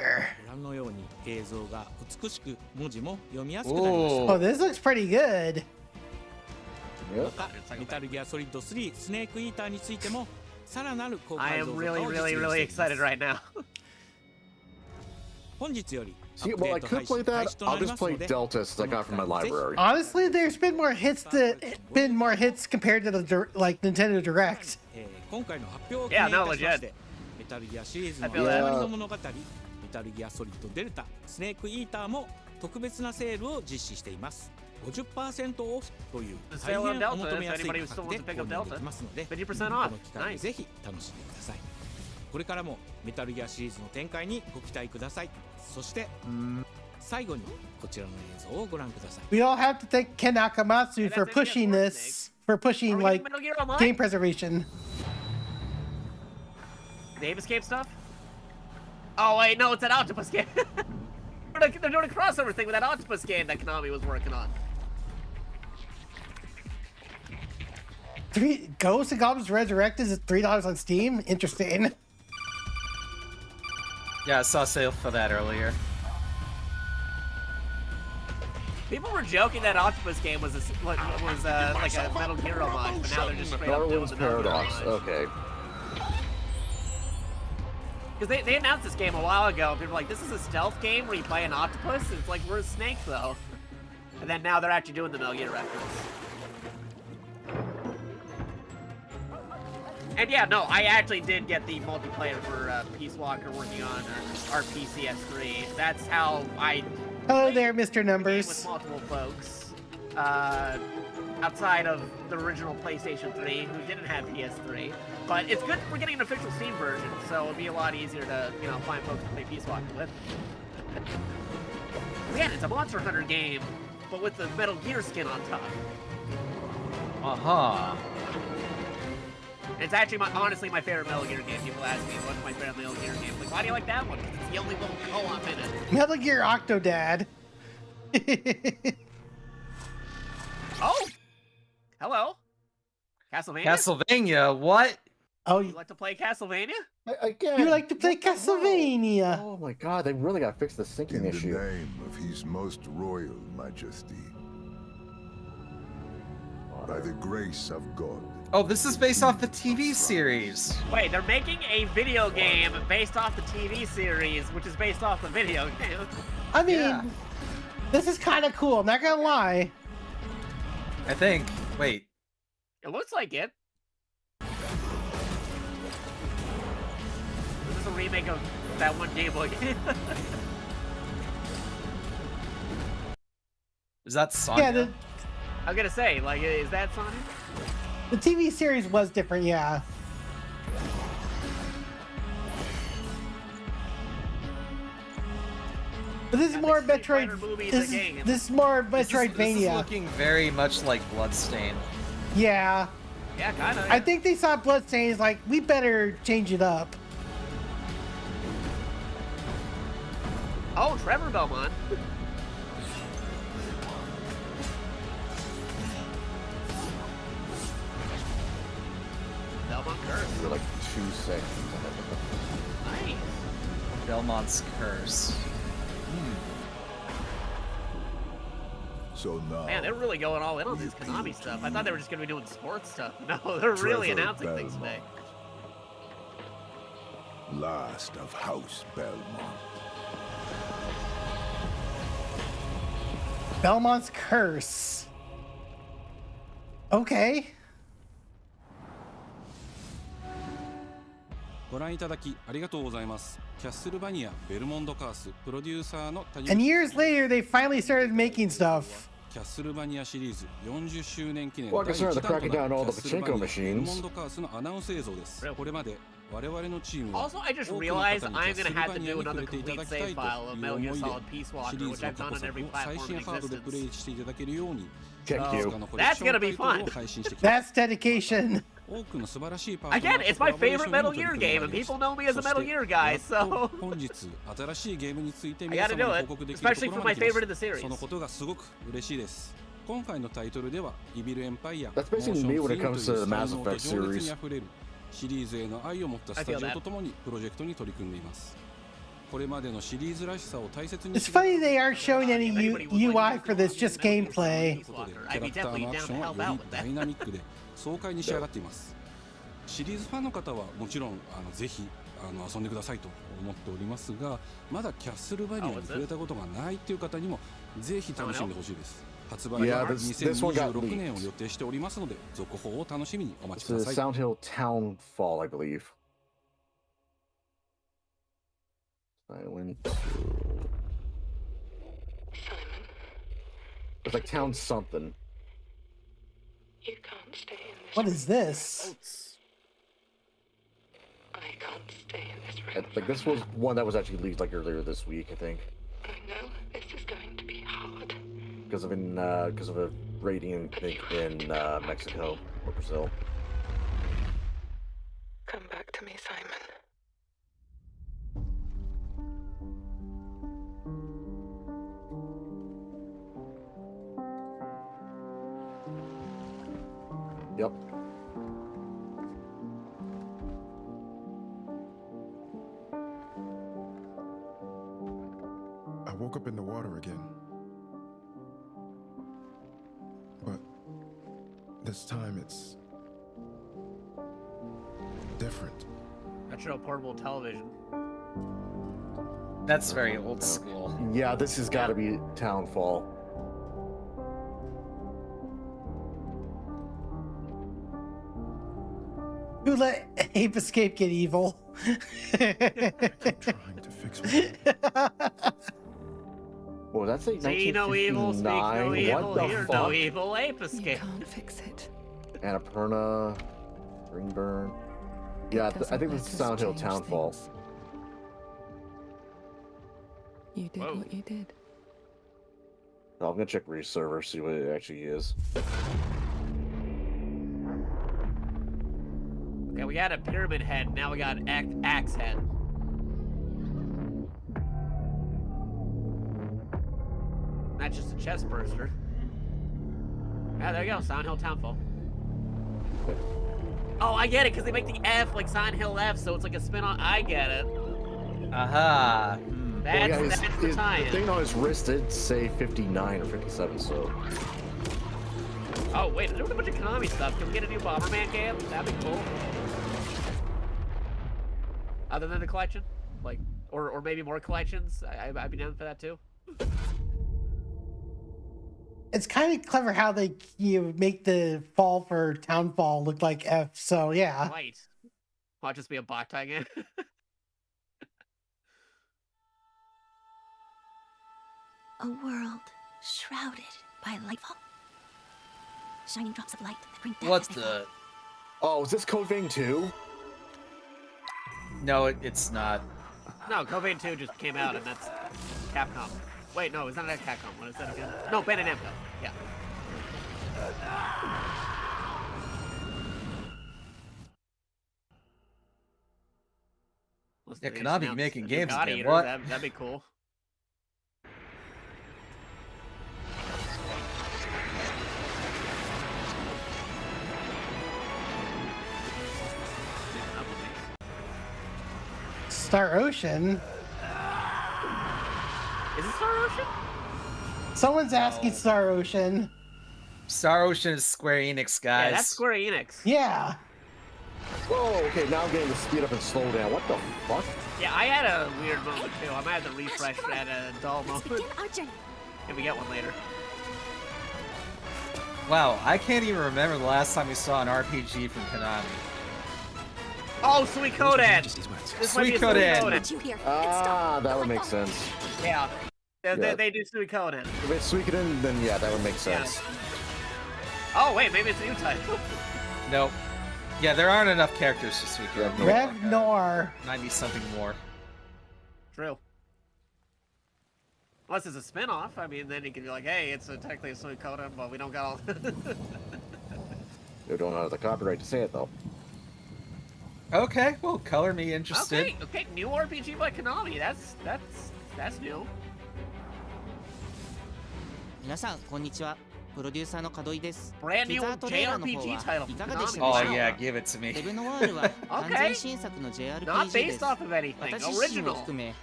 ご覧のように映像が美しく文字も読みやすくなりました。 Oh, this looks pretty good. メタルギアソリッド3スネークイーターについてもさらなる高 I 解像 am 度 really, 化を実 really, 現 really してい excited right now. 本日より See, well, I could play that. I'll just play Deltas that I got from my library. Honestly, there's been more hits compared to the like Nintendo Direct. 今回の発表を記 Yeah, 念 no, いたしまして legit. メタルギアシリーズの I 始 feel ま that. りの物語メタルギアソリッドデルタスネークイーターも特別なセールを実施しています。 50% オフという大変お求めやすい価格で購入できますので、この機会にぜひ楽しんでください。これからもメタルギアシリーズの展開にご期待ください。そして最後にこちらの映像をご覧ください。 We all have to thank Ken Akamatsu for pushing this, for pushing like game preservation. The Ape Escape stuff? Oh wait, no, it's that octopus game. They're doing a crossover thing with that octopus game that Konami was working on. Ghosts and Goblins Resurrected is $3 on Steam. Interesting. Yeah, I saw a sale for that earlier. People were joking that octopus game was like a Metal Gear homage, but now they're just straight up doing the Metal Gear Paradox. homage. Okay. Because they announced this game a while ago, and people were like, this is a stealth game where you play an octopus? It's like, we're a snake, though. And then now they're actually doing the Metal Gear reference. And yeah, no, I actually did get the multiplayer for Peace Walker working on RPCS3. That's how I... Hello there, Mr. With Numbers. multiple folks. Outside of the original PlayStation 3, who didn't have PS3. But it's good we're getting an official Steam version, so it'll be a lot easier to, you know, find folks to play Peace Walker with. Again, it's a Monster Hunter game, but with the Metal Gear skin on top. Uh-huh. It's actually, honestly, my favorite Metal Gear game. People ask me, what's my favorite Metal Gear game? Like, why do you like that one? Because it's the only one with co-op in it. Metal Gear Octodad. Oh! Hello. Castlevania? Castlevania, what? Oh, you like to play Castlevania? Again. You like to play Castlevania? Oh my god, they really gotta fix the syncing issue. In the name of His Most Royal Majesty. By the grace of God. Oh, this is based off the TV series. Wait, they're making a video game based off the TV series, which is based off the video game. I mean, this is kind of cool, not gonna lie. I think. Wait. It looks like it. This is a remake of that one Game Boy game. Is that Sonya? Yeah, I was gonna say, like, is that Sonic? the TV series was different, yeah. But this is more Metroid. This is more Metroidvania. This is looking very much like Bloodstained. Yeah. Yeah, kind of. I think they saw Bloodstained like, we better change it up. Oh, Trevor Belmont. Belmont Curse. You're like 2 seconds. Nice. Belmont's Curse. So now, Man, they're really going all in on this Konami stuff. I thought they were just gonna be doing sports stuff. No, they're really Trevor announcing things today. last of House Belmont. Belmont's Curse. Okay. ご覧いただきありがとうございます。キャッスルバニアベルモンドカースプロデューサーの谷 And years later, they finally started making stuff. キャッスルバニアシリーズ40周年記念 Well, 第 concerned 1 they're 弾と cracking な down る all キャ the ッスルバ pachinko ニアベル machines. モンドカースのアナウンス映像です。これまで我々のチームは Also, I just 多くの realized 方に I'm キャッ gonna スル have バ to ニア do に触 another れていた complete だきた save いと file of いう Metal 思 Gear いで Solid Peace シ Walker, リー which ズの I've 過 done 去 on 作 every を最 platform 新 in ハードでプレイ existence. していただけるように Check you. わずかのコレクションタイトルを That's 配信してきます。 dedication. Again, it's my favorite Metal Gear game, and people know me as a Metal Gear guy, so I gotta do it, especially for my favorite in the series. That's basically me when it comes to the Mass Effect series. シリーズへの愛を持ったスタジオとともにプロジェクトに取り組んでいます。これまでのシリーズらしさを大切に It's funny they aren't showing any UI for this, just gameplay. キャラクターのアクションはよりダイナミックで爽快に仕上がっています。シリーズファンの方はもちろんぜひ遊んでくださいと思っておりますが、まだキャッスルバニアに触れたことがないという方にもぜひ楽しんでほしいです。発売は2026年を予定しておりますので、続報を楽しみにお待ちください。Sound Hill Townfall, I believe. Silent. It's like town something. You can't stay in this. What is this? I can't stay in this room. Like this was one that was actually leaked like earlier this week, I think. I know this is going to be hard. Because of a rating in Mexico or Brazil. Come back to me, Simon. Yep. I woke up in the water again. But this time it's different. Retro portable television. That's very old school. Yeah, this has got to be Townfall. Who let Ape Escape get evil? I'm trying to fix what Well, that's like See no evil, speak no evil, what the hear fuck? no evil, Ape Escape. You can't fix it. Annapurna, Ringburn. Yeah, I think this is Silent Hill Townfall. Things. You did what you did. Oh, I'm gonna check Reese server, see what it actually is. Okay, we got a pyramid head, now we got an axe head. Not just a chest burster. Yeah, there you go, Silent Hill Townfall. Oh, I get it, because they make the F like Silent Hill F, so it's like a spin-on. I get it. Aha. That's the tie-in. The thing on his wrist did say 59 or 57, so... Oh, wait, there's a bunch of Konami stuff. Can we get a new Bomberman game? That'd be cool. Other than the collection? Like, or maybe more collections? I'd be down for that too. It's kind of clever how they make the fall for Townfall look like F, so yeah. Right. Might just be a bot tag game. A world shrouded by lightfall. Shining drops of light that bring death. What's the... Oh, is this Code Vein 2? No, it's not. No, Code Vein 2 just came out, and that's Capcom. Wait, no, it's not that Capcom. What is that again? No, Bandai Namco. Yeah. Yeah, Konami making games again. Eater, What? That'd be cool. Star Ocean? Is it Star Ocean? Someone's asking Star Ocean. Star Ocean is Square Enix, guys. Yeah, that's Square Enix. Yeah. Whoa, okay, now I'm getting the speed up and slow down. What the fuck? Yeah, I had a weird moment too. I might have to refresh at a dull moment. If we get one later. Wow, I can't even remember the last time we saw an RPG from Konami. Oh, Suikoden! This might be a Suikoden! Ah, that would make sense. Yeah. They do Suikoden. If it's Suikoden, then yeah, that would make sense. Yeah. Oh, wait, maybe it's a new title. Nope. Yeah, there aren't enough characters to Suikoden. Rev Noir. 90-something more. True. Unless it's a spin-off, I mean, then you can be like, hey, it's technically a Suikoden, but we don't got all... You don't have the copyright to say it though. Okay, well, color me interested. Okay, new RPG by Konami. That's new. 皆さんこんにちは。プロデューサーの門井です。 Brand テ new ザートレーラーの方 JRPG は title いかがでしたでしょう Oh か。 yeah, give it to me. レブノワールは完全新作の Not JRPG で based す。 off of anything. 私自身も Original. 含め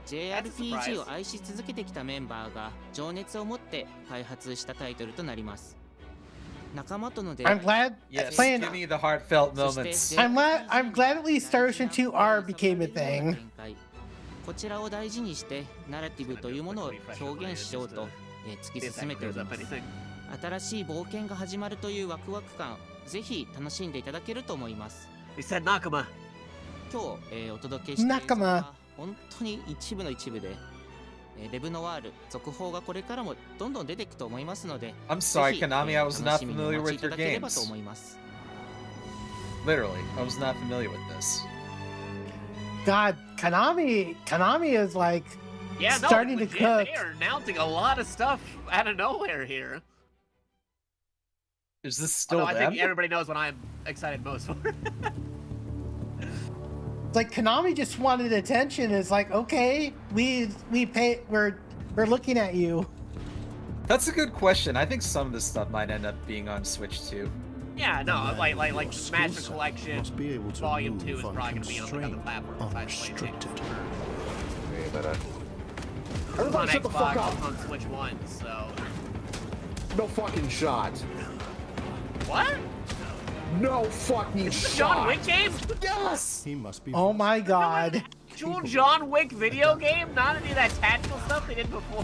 JRPG を愛し続けてきたメンバーが情熱を持って開発したタイトルとなります。仲間との出会い。 I'm glad. Yes, Playing. give me the heartfelt moments. I'm glad at least Star Ocean 2R became a thing. こちらを大事にしてナラティブというものを表現しようと突き進めております。新しい冒険が始まるというワクワク感、ぜひ楽しんでいただけると思います。He said Nakama. 今日、お届けした映像は本当に一部の一部で、レブノワール続報がこれからもどんどん出ていくと思いますので、 I'm sorry, ぜひ Konami, I was 楽 not しみに familiar お待ち with いた your だければと games. 思います。 Literally, I was not familiar with this. God, Konami is like Yeah, no, starting to legit, cook. They are announcing a lot of stuff out of nowhere here. Is this still I them? think everybody knows what I'm excited most for. It's like Konami just wanted attention. It's like, okay, we're looking at you. That's a good question. I think some of this stuff might end up being on Switch too. Yeah, no, like Master Collection Volume 2 is probably going to be on the other platforms. Unrestricted. Everybody shut the fuck up. On Switch 1, so... No fucking shot. What? No fucking Is this a shot. John Wick game? Yes! He must be. Oh my God. Actual John Wick video game? Not any of that tactical stuff they did before.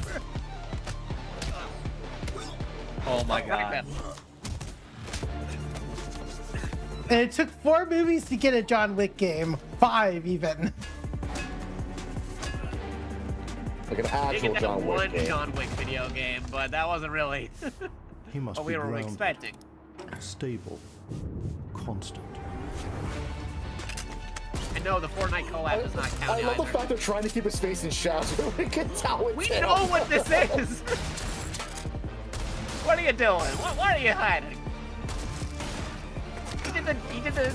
Oh my god. And it took 4 movies to get a John Wick game. 5 even. Like an They actual could have John Wick one game. John Wick video game, but that wasn't really He must what be we were grounded, expecting. stable, constant. And no, the Fortnite collab does not count I love the either. fact they're trying to keep his face in shadow so we can tell it's We him. know what this is! What are you doing? What are you hiding? He did the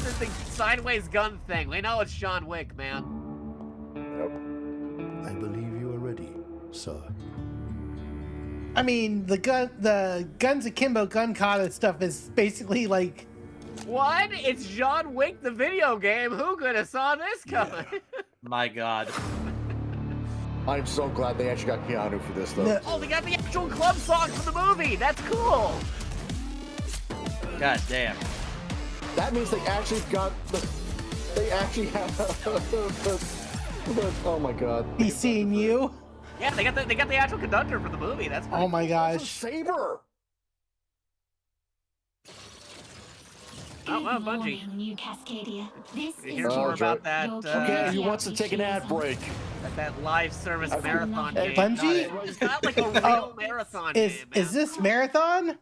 sideways gun thing. We know it's John Wick, man. I believe you are ready, sir. I mean, the Guns Akimbo Gun Kata stuff is basically like... What? It's John Wick the video game? Who could have saw this coming? My god. I'm so glad they actually got Keanu for this, though. No. Oh, they got the actual club song for the movie! That's cool! God damn. That means they actually got the... They actually have oh my god. He's seeing you? Yeah, they got the actual conductor for the movie. That's pretty Oh my gosh. Saber! Oh, well, Bungie. New Cascadia. This You hear more about that? Okay, he wants to take an ad break. That live service marathon game. Bungie? It's not like a real marathon game, man. Is this marathon?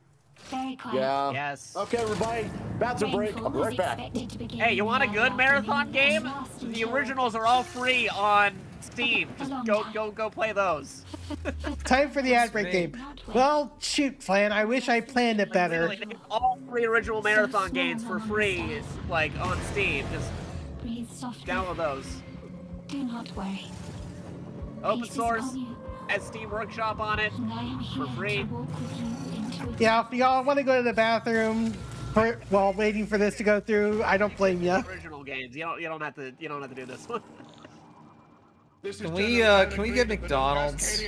Very quiet. Yeah. Yes. Okay, everybody. Bathroom break. I'll be right back. Hey, you want a good marathon game? The originals are all free on Steam. Just go play those. Time for the ad break game. Well, shoot, Flan. I wish I planned it better. Literally, they have all 3 original marathon games for free, like on Steam. Just download those. Do not worry. Open source, has Steam Workshop on it, for free. Yeah, if y'all want to go to the bathroom while waiting for this to go through, I don't blame you. Original games. You don't have to do this one. Can we get McDonald's?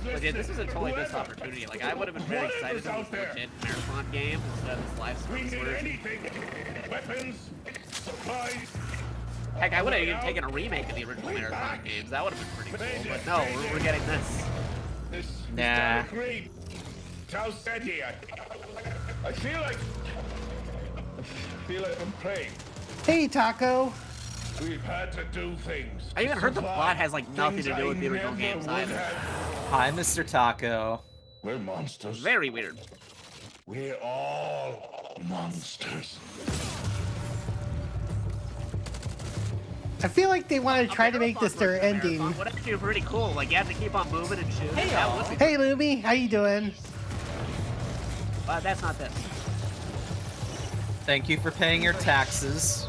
But yeah, this was a totally missed opportunity. Like, I would have been very excited to see this legit marathon game instead of this live service version. Heck, I would have even taken a remake of the original marathon games. That would have been pretty cool. But no, we're getting this. Nah. I feel like I'm praying. Hey, Taco. We've had to do things. I even heard the plot has like nothing to do with the original games either. Hi, Mr. Taco. We're monsters. Very weird. We're all monsters. I feel like they want to try to make this their ending. Would actually be pretty cool. Like, you have to keep on moving and shooting. Hey, Lumi, how you doing? That's not this. Thank you for paying your taxes.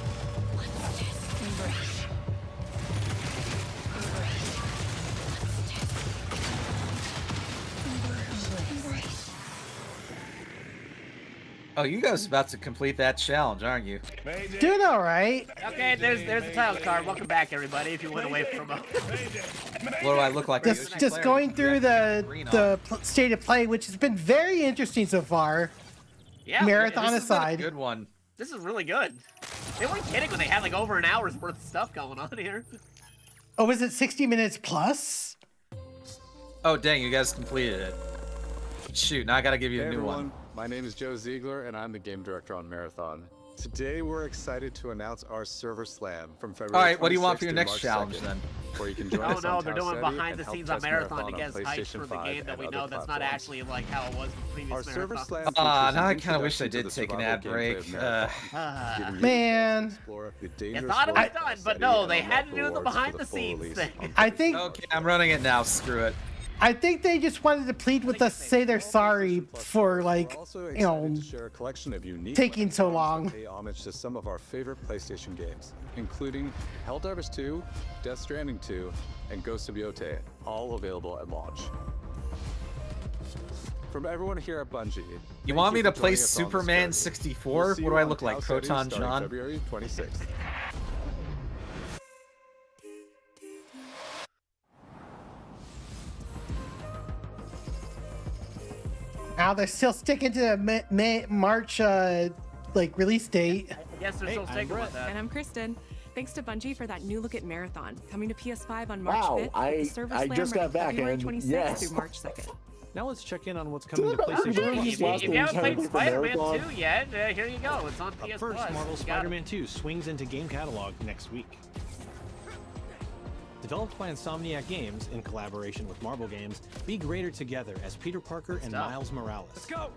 Oh, you guys are about to complete that challenge, aren't you? Doing all right. Okay, there's the title card. Welcome back, everybody. If you went away from What do I look like? Just going through the state of play, which has been very interesting so far. Yeah, marathon this has been a aside. good one. This is really good. They weren't kidding when they had like over an hour's worth of stuff going on here. Oh, was it 60 minutes plus? Oh, dang, you guys completed it. Shoot, now I gotta give you a new one. My name is Joe Ziegler, and I'm the game director on Marathon. Today, we're excited to announce our server slam from February. All right, what do you want for your 26th next March challenge 2nd, then? Where you can join us no, on they're Tau doing Ceti behind and the help scenes on test Marathon to on get us hyped PlayStation for the 5 game that and we other know that's not platforms. actually like how it was in the previous Our server Marathon. slam Ah, features now I an kind of wish I introduction did to the take an survival ad gameplay break. of Marathon, giving you Man. a chance to explore the You dangerous thought it was world of done, Tau but Ceti no, and they unlock had to do the rewards for behind the full scenes release thing. on I think Okay, I'm running it now. Screw it. I think they just wanted to plead with us, say they're sorry for like, also you know, excited to share a collection of unique taking so long. pay homage to some of our favorite PlayStation games, including Helldivers 2, Death Stranding 2, and Ghost of Yotei, all available at launch. From everyone here at Bungie, You want me to play Superman 64? What do I look like, Proton John? February 26th. Now they're still sticking to the March like release date. Yes, they're still sticking with that. And I'm Kristen. Thanks to Bungie for that new look at Marathon, coming to PS5 on March Wow, 5th. with the server I slam just got running back February and 26th yes. through March 2nd. Now let's check in on what's coming to Dude, PlayStation if Plus. If you haven't played for Spider-Man Marathon. 2 yet, here you go. It's on PS First, Plus. Marvel You got it. Spider-Man 2 swings into game catalog next week. Developed by Insomniac Games in collaboration with Marvel Games, be greater together as Peter Parker and Miles Morales. Let's go!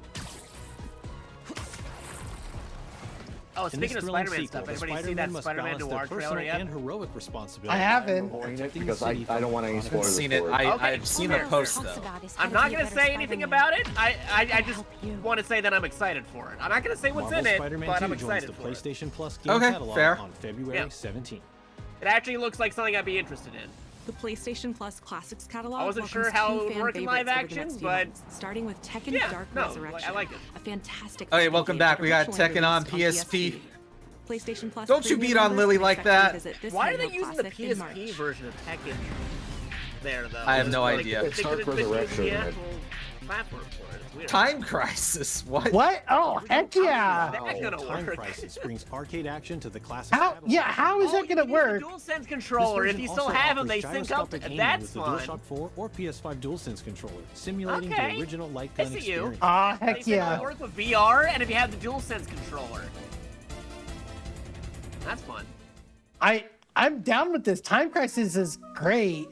Oh, In this speaking of thrilling Spider-Man sequel, stuff, the anybody see that must Spider-Man balance their Noir trailer personal yet? and heroic responsibility. I haven't. Because I don't want any spoilers. Seen it. for I've seen the post though. I'm not gonna say anything about it. I just want to say that I'm excited for it. I'm not gonna say what's Marvel in it, Spider-Man but 2 I'm joins excited the for it. PlayStation Plus game Okay, catalog fair. on February 17th. It actually looks like something I'd be interested in. The PlayStation Plus Classics catalog. I wasn't sure welcomes how two it would fan work in live favorites over the action, next few but months, starting with Tekken yeah, Dark no, Resurrection. I like it. A fantastic. Okay, fighting welcome game back. that We got originally Tekken on released PSP. PlayStation Plus. Don't you premium beat on members Lily can like expect to that. visit this Why are they handheld using the classic in March. PSP version of Tekken there, though? I have no Like, idea. they It's Dark could've been using Resurrection, the man. actual platform for it. It's weird. Time Crisis. What? What? Oh, heck yeah! That's gonna Time work. Crisis brings arcade action to the classic How? catalog. Yeah, how is that gonna work? DualSense controller. If you still have them, they sync up. That's with fun. the DualShock 4 or PS5 DualSense controller, simulating Okay. the original light I gun see you. experience. Ah, They heck say it'll yeah! work with VR, and if you have the DualSense controller, that's fun. I'm down with this. Time Crisis is great.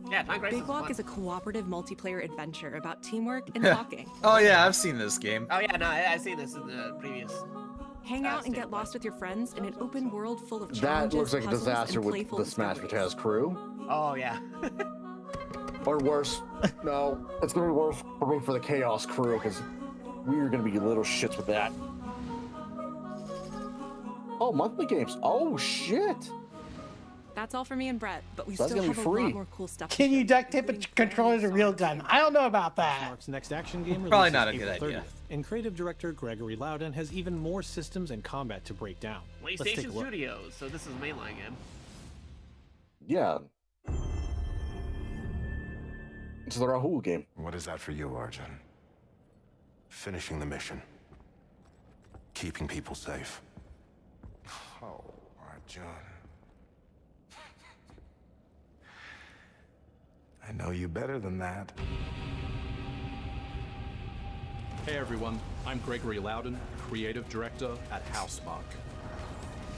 Yeah, Time Crisis Big is Walk fun. is a cooperative multiplayer adventure about teamwork and talking. Oh yeah, I've seen this game. Oh yeah, no, I've seen this in the previous. Hang out and get lost with your friends in an open world full of That challenges, looks like a puzzles, disaster and with playful the Smash discoveries. Bros. crew. Oh yeah. Or worse. No, it's gonna be worse for me for the Chaos crew, because we are gonna be little shits with that. Oh, monthly games. Oh shit. That's all for me and Brett, but we That's still gonna have be a free. lot more cool stuff. Can you duct tape a controller to real gun? I don't know about that. Mark's next action game Probably releases not a April good idea. 30th, and creative director Gregory Loudon has even more systems and combat to break down. Let's take a PlayStation look. Studios. So this is a mainline game. Yeah. It's the Rahul game. What is that for you, Arjun? Finishing the mission. Keeping people safe. Oh, Arjun. I know you better than that. Hey everyone, I'm Gregory Loudon, creative director at Housemarque.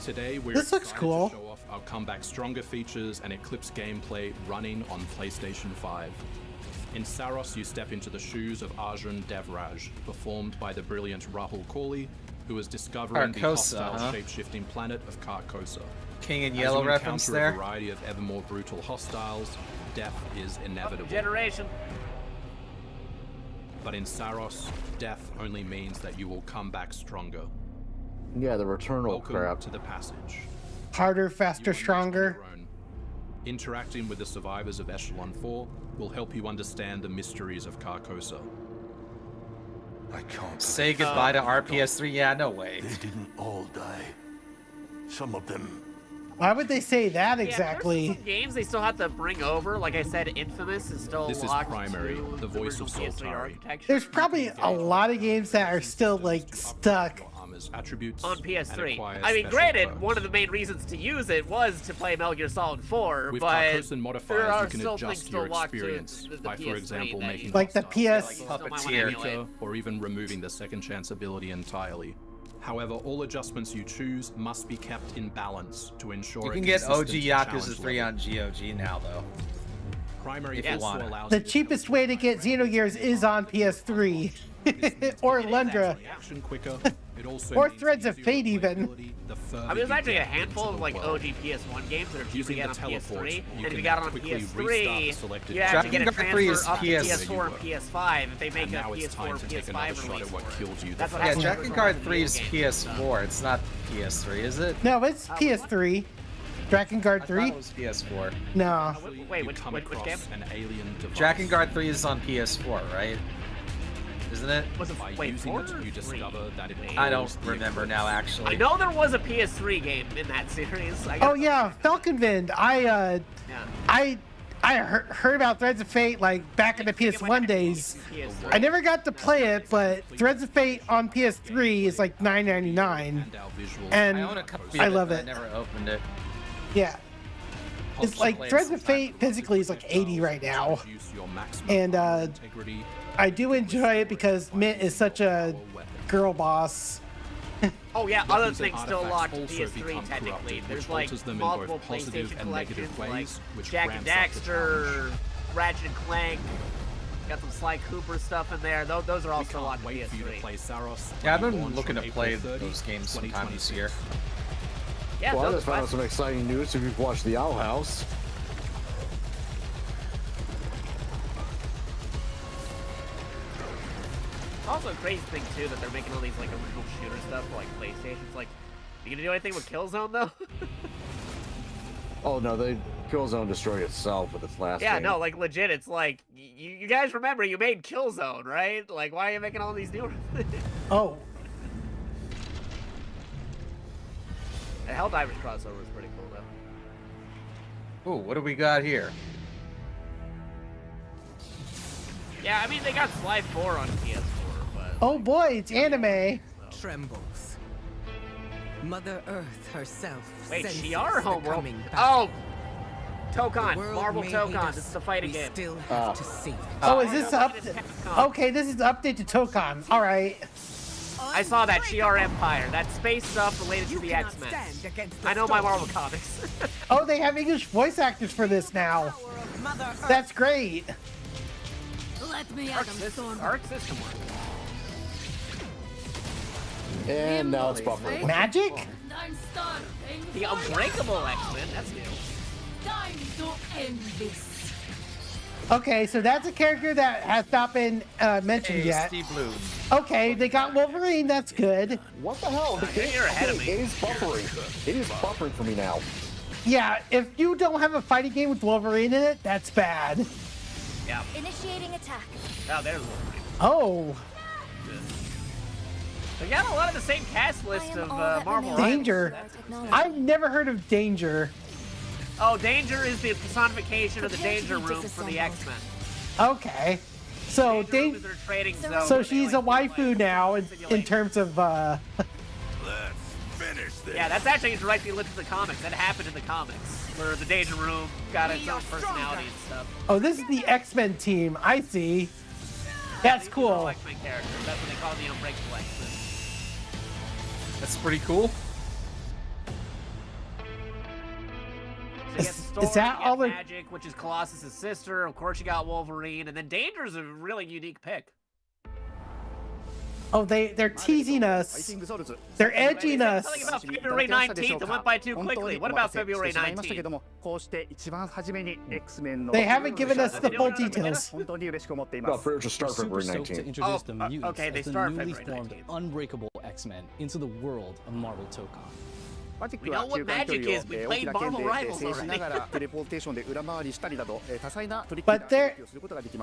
Today we're This looks excited cool. to show off our comeback stronger features and Eclipse gameplay running on PlayStation 5. In Saros, you step into the shoes of Arjun Devraj, performed by the brilliant Rahul Kohli, who is discovering the Carcosa, hostile huh? shape-shifting planet of Carcosa. King in As Yellow you reference encounter there. a variety of ever more brutal hostiles, death is inevitable. Generation. But in Saros, death only means that you will come back stronger. Yeah, the returnal Welcome crap. to the passage. Harder, faster, stronger. Interacting with the survivors of Echelon 4 will help you understand the mysteries of Carcosa. I can't say goodbye to RPS3. Yeah, no way. They didn't all die. Some of them. Why would they say that Yeah, exactly? there's some games they still have to bring over. Like I said, Infamous is still This is locked Primary, to the voice of original PS3 Soltari. architecture. There's probably a lot of games that are still like stuck Attributes on and PS3. acquire I mean, special granted, perks. one of the main reasons to use it was to play Metal Gear Solid 4, With but Carcosa there modifiers, are you can still things adjust still your locked to experience the by, for PS3 example, that making you like the still PS might wanna Puppeteer. emulate. or even removing the second chance ability entirely. However, all adjustments you choose must be kept in balance to ensure You a can get OG consistent Yakuza challenge 3 level. on GOG now, though. Primary if you also want. allows The you to cheapest way to get Xenogears is on PS3. Or Lundra. action quicker. It also Or means Threads of easier Fate even. replayability the further I mean, there's you actually a get handful into of like the world. OG PS1 games that are cheap to Using get the on teleport, PS3, you and if can you got it on quickly restart the PS3, selected you actually get a Dragon Guard 3 is transfer up to PS. PS4 and PS5 if they make And a now it's PS4 time and to take another PS5 shot release at what for it. killed you the That's what Yeah, happens Dragon with Guard all 3 is video games. PS4. It's not PS3, is it? No, it's PS3. Dragon Guard I 3? thought it was PS4. No. Wait, You which come game? across an alien device. Dragon Guard 3 is on PS4, right? Isn't it? Was it By wait, using 4 it, or you 3? discover that it I don't holds the remember now, I actually. know there was a PS3 game in that series. Oh yeah, Falconvind. I heard about Threads of Fate like back in the PS1 days. I never got to play it, but Threads of Fate on PS3 is like $9.99, and I own a copy I of love but it. I never opened it. Yeah, it's like Threads of Fate physically is like 80 right now, and I do enjoy it because Mint is such a girl boss. Oh yeah, other Weapons and things still artifacts locked to also PS3 become technically. corrupted, There's which like alters them in multiple both positive PlayStation and negative collections, like ways, which Jack and ramps up the Daxter, Ratchet and Clank. Got some Sly Cooper stuff in there. Those are all still locked to Wait for you to PS3. play Saros. Yeah, I've when been you launch looking to on play April 30, those games sometime this year. Yeah, Well, I those just found out quests. some exciting news if you've watched The Owl House. It's also a crazy thing too that they're making all these like original shooter stuff for like PlayStation. It's like, you gonna do anything with Killzone though? Oh no, Killzone destroyed itself with its last Yeah, game. no, like legit. It's like you guys remember you made Killzone, right? Like, why are you making all these new? Oh, The Helldivers crossover was pretty cool though. Ooh, what do we got here? Yeah, I mean they got Sly 4 on PS4, but oh boy, it's anime. Trembles. Mother Earth herself. wait, senses Shiar the Homeworld? coming battle. Oh, The Tokon, world Marvel may hate Tokon. us, This is the fighting we game. still have to save it. Oh, is this up? Okay, this is the update to Tokon. All right. I saw that Shiar Empire, that space stuff related to the X-Men. I know my Marvel comics. Oh, they have English voice actors for this now. That's great. Let me Arc System work. And now it's buffering. Magic? I'm starting. The Unbreakable X-Men. That's new. Time to end this. Okay, so that's a character that has not been mentioned Hey, yet. Steve Blue. Okay, they got Wolverine. That's good. What the hell? The game, you're ahead of the me. game's buffering. It is buffering for me now. Yeah, if you don't have a fighting game with Wolverine in it, that's bad. Yeah. Initiating attack. Oh, there's Wolverine. Oh, They got a lot of the same cast list of Marvel. Danger. rivals. I've never heard of Danger. Oh, Danger is the personification of the Danger Room for the X-Men. Okay, so Danger Room is their trading zone. so where they, she's a like, waifu now in terms of Let's finish this. Yeah, that's actually directly linked to the comics. That happened in the comics, where the Danger Room got its own personality and stuff. Oh, this is the X-Men team. I see. That's These are all cool. X-Men characters. That's what they call the Unbreakable X-Men. That's pretty cool. So you got the Storm, Is that you got all the- Magic, which is Colossus' sister. Of course, you got Wolverine, and then Danger's a really unique pick. Oh, they're teasing us. They're edging us. Something about February 19th. It went by too quickly. What about February 19th? They haven't given us the full details. No, for just start February Super stoked to 19th. introduce the mutants okay, they as the start newly February formed 19th. unbreakable X-Men into the world of Marvel Tokon. We know what magic is. We played Marvel Rivals already. But they're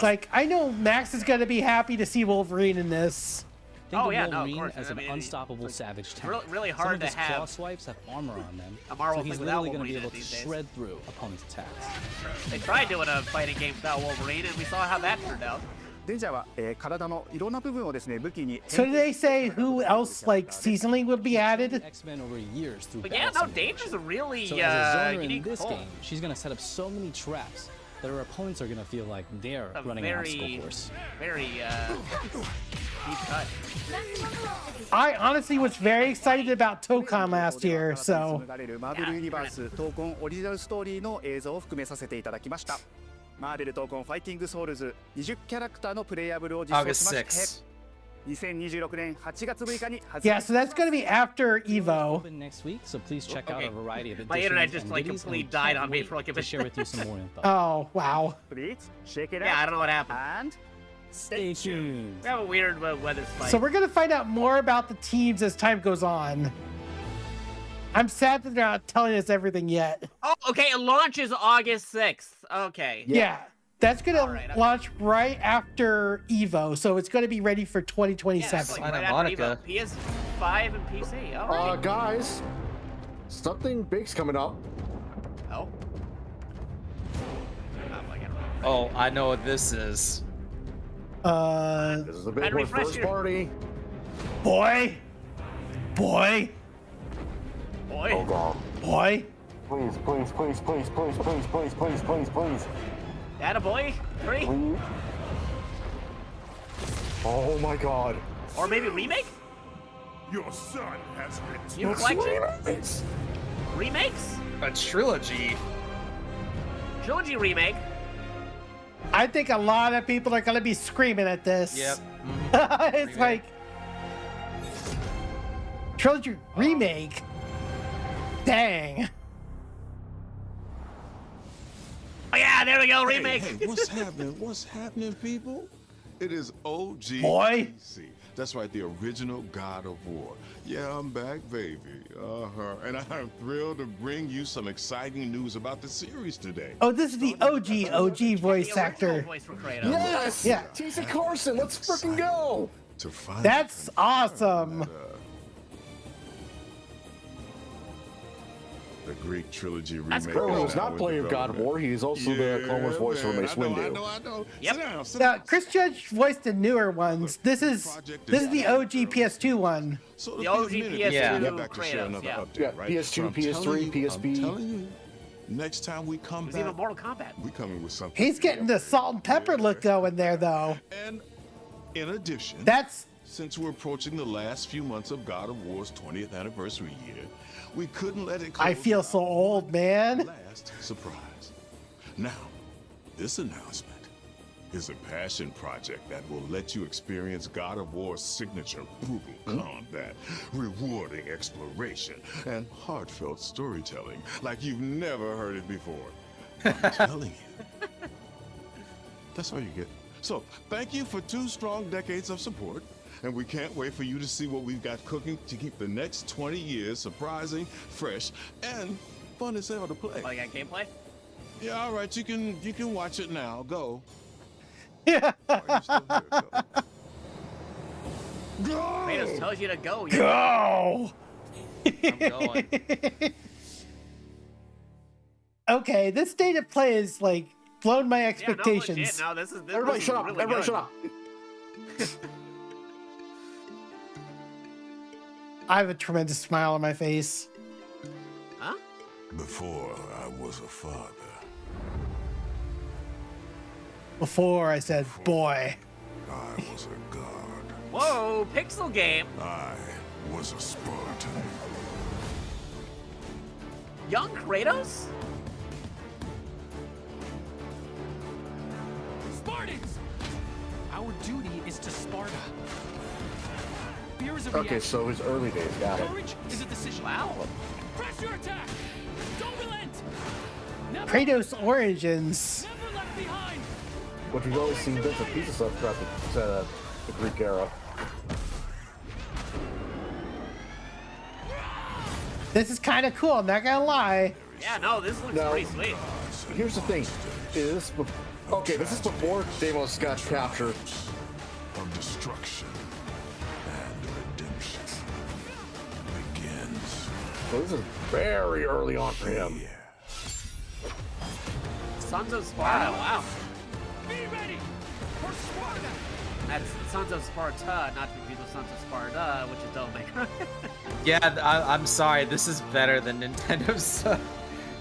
like, I know Max is gonna be happy to see Wolverine in this. Think Oh, of yeah, no, of Wolverine course. as I an mean, unstoppable it's savage tank. really Some hard of to his claw have swipes have armor on them, a Marvel so he's thing without literally going to be Wolverine able to these days. shred through opponents' attacks. They tried doing a fighting game without Wolverine, and we saw how that turned out. So did they say who else like seasonally would be added? X-Men over years through But yeah, battle no, Danger's a really so as a zoner in unique this role. game, she's going to set up so many traps that her opponents are going to feel like they're A running an obstacle course. very deep cut. I honestly was very excited about Tokon last year, so マーベルユニバース闘魂オリジナルストーリーの映像を含めさせていただきました。マーベル闘魂ファイティングソウルズ20キャラクターのプレイヤブルを実装しまして、2026年8月6日に発売。 yeah, so that's gonna be after Evo. Open next week, so please check out Okay. a variety of My internet additions just and like goodies, and we completely died can't on me wait for like a to bit. share with you some more info. Oh wow. Please check it out. Yeah, I don't know what happened. And Stay tuned. We have a weird weather spike. So we're gonna find out more about the teams as time goes on. I'm sad that they're not telling us everything yet. Oh, okay, it launches August 6th. Okay. Yeah, that's gonna Alright, okay. launch right after Evo, so it's gonna be ready for 2027. Yeah, like right after Evo. PS5 and PC. All right. Guys, something big's coming up. Oh. Oh, I know what this is. This is a big one, first party. Boy. Boy. Oh god. Boy. Please, please, please, please, please, please, please, please, please, please. Attaboy. 3. Please. Oh my god. Or maybe remake? Your son has been New collection? Remakes? A trilogy. Trilogy remake. I think a lot of people are gonna be screaming at this. Yep. It's like trilogy remake. Dang. Oh yeah, there we go, remake. Hey, what's happening? What's happening, people? It is OG. Boy. PC. That's right, the original God of War. Yeah, I'm back, baby. And I'm thrilled to bring you some exciting news about the series today. Oh, this is the OG voice actor. Yes. Yeah. T.C. Carson, let's freaking go. To find That's awesome. the Greek trilogy remake. That's cool. He's not playing God of War. He's also the Clone Wars voice for Mace Windu. I know. Yep. Sit down. Now, Chris Judge voiced the newer ones. This is the OG PS2 one. So The OG PS2 Get back to share Kratos, another yeah. update, Yeah, right? PS2, So I'm PS3, telling you, PSP. I'm telling you, next time we come There's back, even Mortal Kombat. we coming with something. He's getting the salt and pepper look going there, though. And in addition, That's since we're approaching the last few months of God of War's 20th anniversary year, we couldn't let it I close feel without so old, man. last surprise. Now, this announcement is a passion project that will let you experience God of War's signature brutal combat, rewarding exploration, and heartfelt storytelling like you've never heard it before. I'm telling you. That's all you get. So, thank you for 2 strong decades of support. And we can't wait for you to see what we've got cooking to keep the next 20 years surprising, fresh, and fun as hell to play. Oh, you got gameplay? Yeah, all right, you can watch it now. Go. Yeah. Kratos tells you to go. Go. I'm going. Okay, this state of play is like blown my Yeah, expectations. no, legit. No, this Everybody is shut up. really Everybody good. shut up. I have a tremendous smile on my face. Huh? Before I was a father. Before I said, boy. I was a god. Whoa, pixel game. I was a Spartan. Young Kratos? Spartans! Our duty is to Sparta. is a Okay, reaction. so his early days, got it. Courage is a decision. Wow. Press your attack. Don't relent. Never, Kratos Origins. never left behind. Which we've always seen bits and pieces of throughout the Greek era. This is kind of cool. I'm not gonna lie. Yeah, no, this looks Now, pretty sweet. Here's the thing. This is before Deimos got captured. Of destruction and redemption begins. So this is very early on for him. Sons of Sparta, wow. Be ready for Sparta. That's Sons of Sparta, not to confuse with Sons of Sparta, which is Devil May Cry. Yeah, I'm sorry. This is better than Nintendo's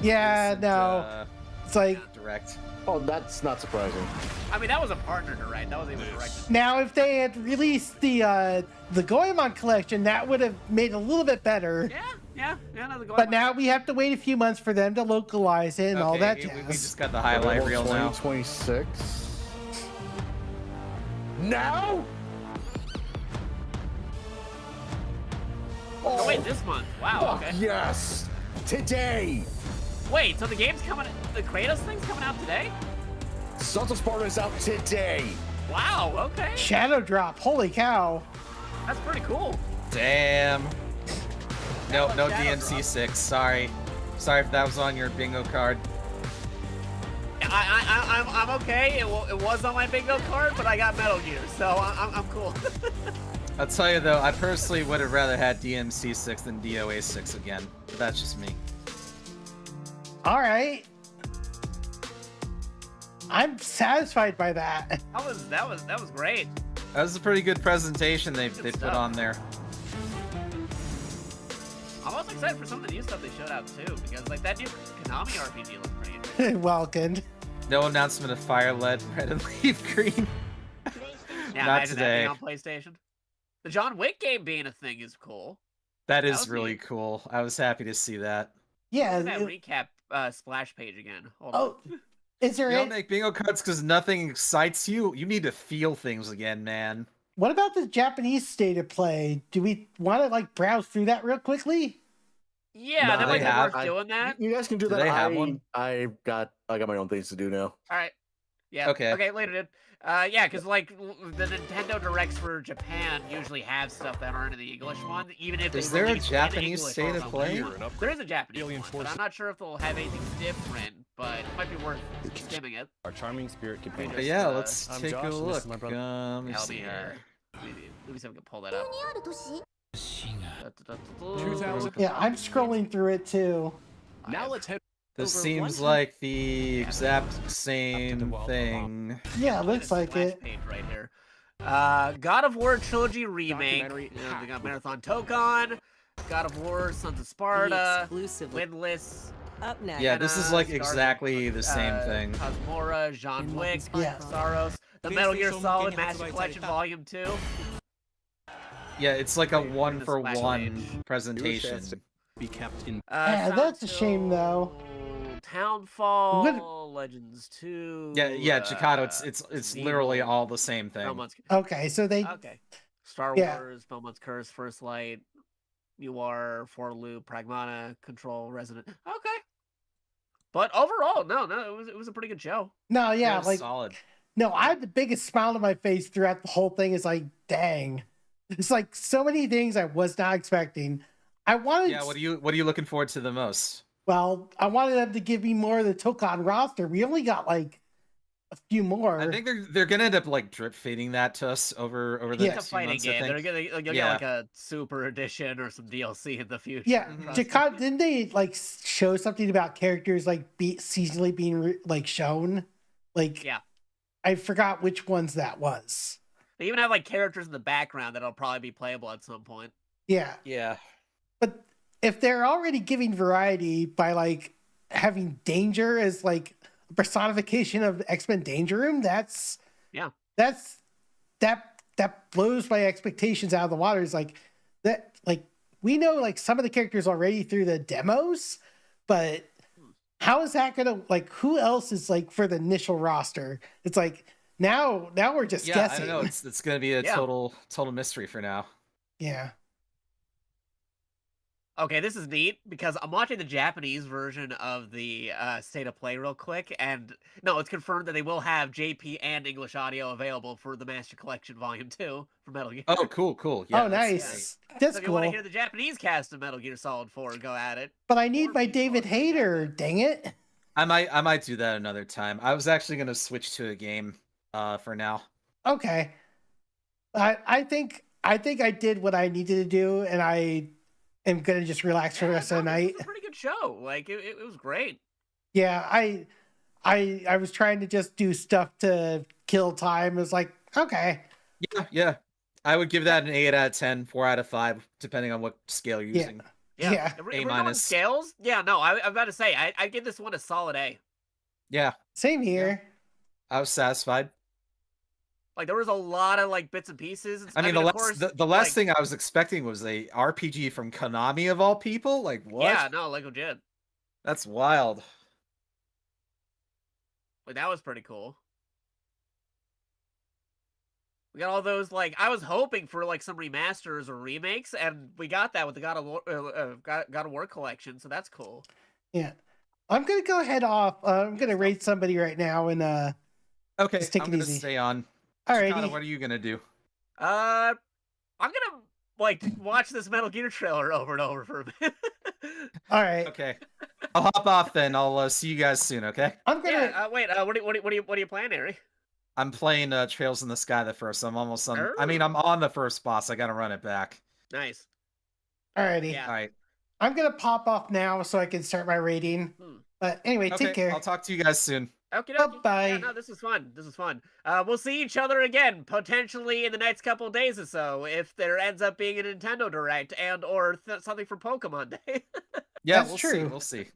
No. It's like Direct. Oh, that's not surprising. I mean, that was a partner direct. That wasn't even direct. now if they had released the Goemon collection, that would have made it a little bit better. Yeah, no, the But now we have to wait a few months for them to localize it and all that jazz. We just got the highlight reel now. 2026. Now? Oh, wait, this month. Wow, Fuck okay. yes! Today! Wait, so the game's coming, the Kratos thing's coming out today? Sons of Sparta is out today! Wow, okay. Shadow Drop, holy cow. That's pretty cool. Damn. No Shadow DMC Drop. 6. Sorry if that was on your bingo card. I'm okay. It was on my bingo card, but I got Metal Gear, so I'm cool. I'll tell you though, I personally would have rather had DMC 6 than DOA 6 again. But that's just me. All right. I'm satisfied by that. That was great. That was a pretty good presentation they put stuff. on there. I'm also excited for some of the new stuff they showed out too, because like that new Konami RPG looks pretty interesting. Welcome. No announcement of Fire Red and Leaf Green. Yeah, Not imagine today. that being on PlayStation. The John Wick game being a thing is cool. That That is was really neat. cool. I was happy to see that. Yeah. Look at that recap splash page again. Hold Oh, on. is there You don't any, make bingo cards because nothing excites you. You need to feel things again, man. what about the Japanese state of play? Do we want to like browse through that real quickly? Yeah, No, that might they be have- worth doing that. You guys can do Do that. they have one? I got my own things to do now. All right. Yeah. Okay. Okay, later, dude. Yeah, because like the Nintendo Directs for Japan usually have stuff that aren't in the English one, even if Is they there a release in Japanese English state or of something. play? There is a Japanese one, but I'm not sure if they'll have anything different. But it might be worth skimming it. Our charming spirit companion. But yeah, let's I'm take Josh, a and this look. is my brother. Let me Yeah, see here. let me see if we can pull that up. 2000. Yeah, I'm scrolling through it too. Now let's head. This over seems 100 like the exact same thing. Yeah, it looks like Splash it. page right here. God of War Trilogy Remake. Documentary. They got Marathon Tokon, God of War, Sons of Sparta, Exclusively. Windless, Up next. Yeah, this is like Star- exactly the same thing. Cosmora, John Wick, Yeah. Saros, the Metal Gear Solid Master Collection Volume 2. Yeah, it's like a Wait, one the for splash one page. presentation. Be kept in. Yeah, that's a shame though. Townfall, Legends 2. Yeah, Chikado, it's Xenoblade, literally all the same thing. Belmont's- Okay, so they Okay. Star Yeah. Wars, Belmont's Curse, First Light, UR, For Loop, Pragmata, Control, Resident. Okay. But overall, no, it was a pretty good show. no, yeah, was like solid. no, I had the biggest smile on my face throughout the whole thing. Is like, dang, it's like so many things I was not expecting. I wanted, Yeah, what are you looking forward to the most? well, I wanted them to give me more of the Tokon roster. We only got like a few more. I think they're gonna end up like drip feeding that to us over the Yeah. It's a next few fighting months. I game. think. They'll get Yeah. like a super edition or some DLC in the future. Yeah, Trust me. Jakad, didn't they like show something about characters like seasonally being like shown? Like, Yeah. I forgot which ones that was. They even have like characters in the background that'll probably be playable at some point. Yeah, Yeah. but if they're already giving variety by like having Danger as like a personification of X-Men Danger Room, that blows my expectations out of the water. It's like that, like we know like some of the characters already through the demos, but how is that gonna, like, who else is like for the initial roster? It's like now we're just Yeah, guessing. I don't know. It's gonna be a Yeah. total mystery for now. Yeah. Okay, this is neat because I'm watching the Japanese version of the State of Play real quick, and no, it's confirmed that they will have JP and English audio available for the Master Collection Volume 2 for Metal Gear. Oh, cool. Yeah, oh, nice. That's so if cool. you want to hear the Japanese cast of Metal Gear Solid 4, go at it. But I need my David Hayter, dang it. I might do that another time. I was actually going to switch to a game for now. Okay. I think I did what I needed to do, and I am gonna just relax for the rest of the night. It was a pretty good show. Like it was great. Yeah, I was trying to just do stuff to kill time. It was like, okay. Yeah. I would give that an 8 out of 10, 4 out of 5, depending on what scale you're using. Yeah. If we're doing scales, yeah, no, I'm about to say I give this one a solid A. Yeah. Same here. I was satisfied. Like there was a lot of like bits and pieces. I mean, the last thing I was expecting was a RPG from Konami of all people. Like what? Yeah, no, like legit. That's wild. Like that was pretty cool. We got all those like I was hoping for like some remasters or remakes, and we got that with the God of War collection. So that's cool. Yeah, I'm gonna go head off. I'm gonna raid somebody right now and okay, just take I'm it gonna easy. stay on. Alrighty. What are you gonna do? I'm gonna like watch this Metal Gear trailer over and over for a bit. All right. Okay. I'll hop off then. I'll see you guys soon. Okay. I'm gonna. Yeah, wait. What are you playing, Harry? I'm playing Trails in the Sky the first. I'm almost on. I mean, I'm on the first boss. I gotta run it back. Nice. Alrighty. Yeah. All right. I'm gonna pop off now so I can start my rating. But anyway, Okay, take care. I'll talk to you guys soon. Okay. Bye. Yeah, no, this was fun. We'll see each other again potentially in the next couple of days or so if there ends up being a Nintendo Direct and or something for Pokemon Day. Yeah, That's we'll true. see. We'll see.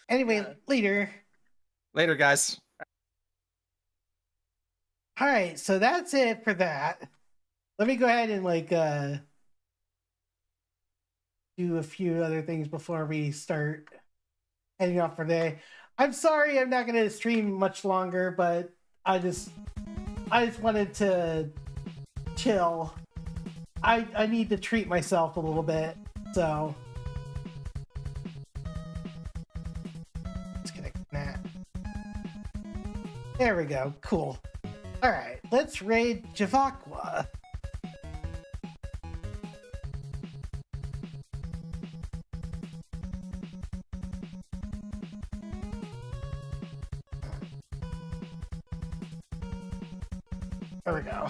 Anyway, later. Later, guys. All right, so that's it for that. Let me go ahead and like do a few other things before we start heading off for the day. I'm sorry I'm not going to stream much longer, but I just wanted to chill. I need to treat myself a little bit, so let's connect that. There we go. Cool. All right, let's raid Javakwa. There we go.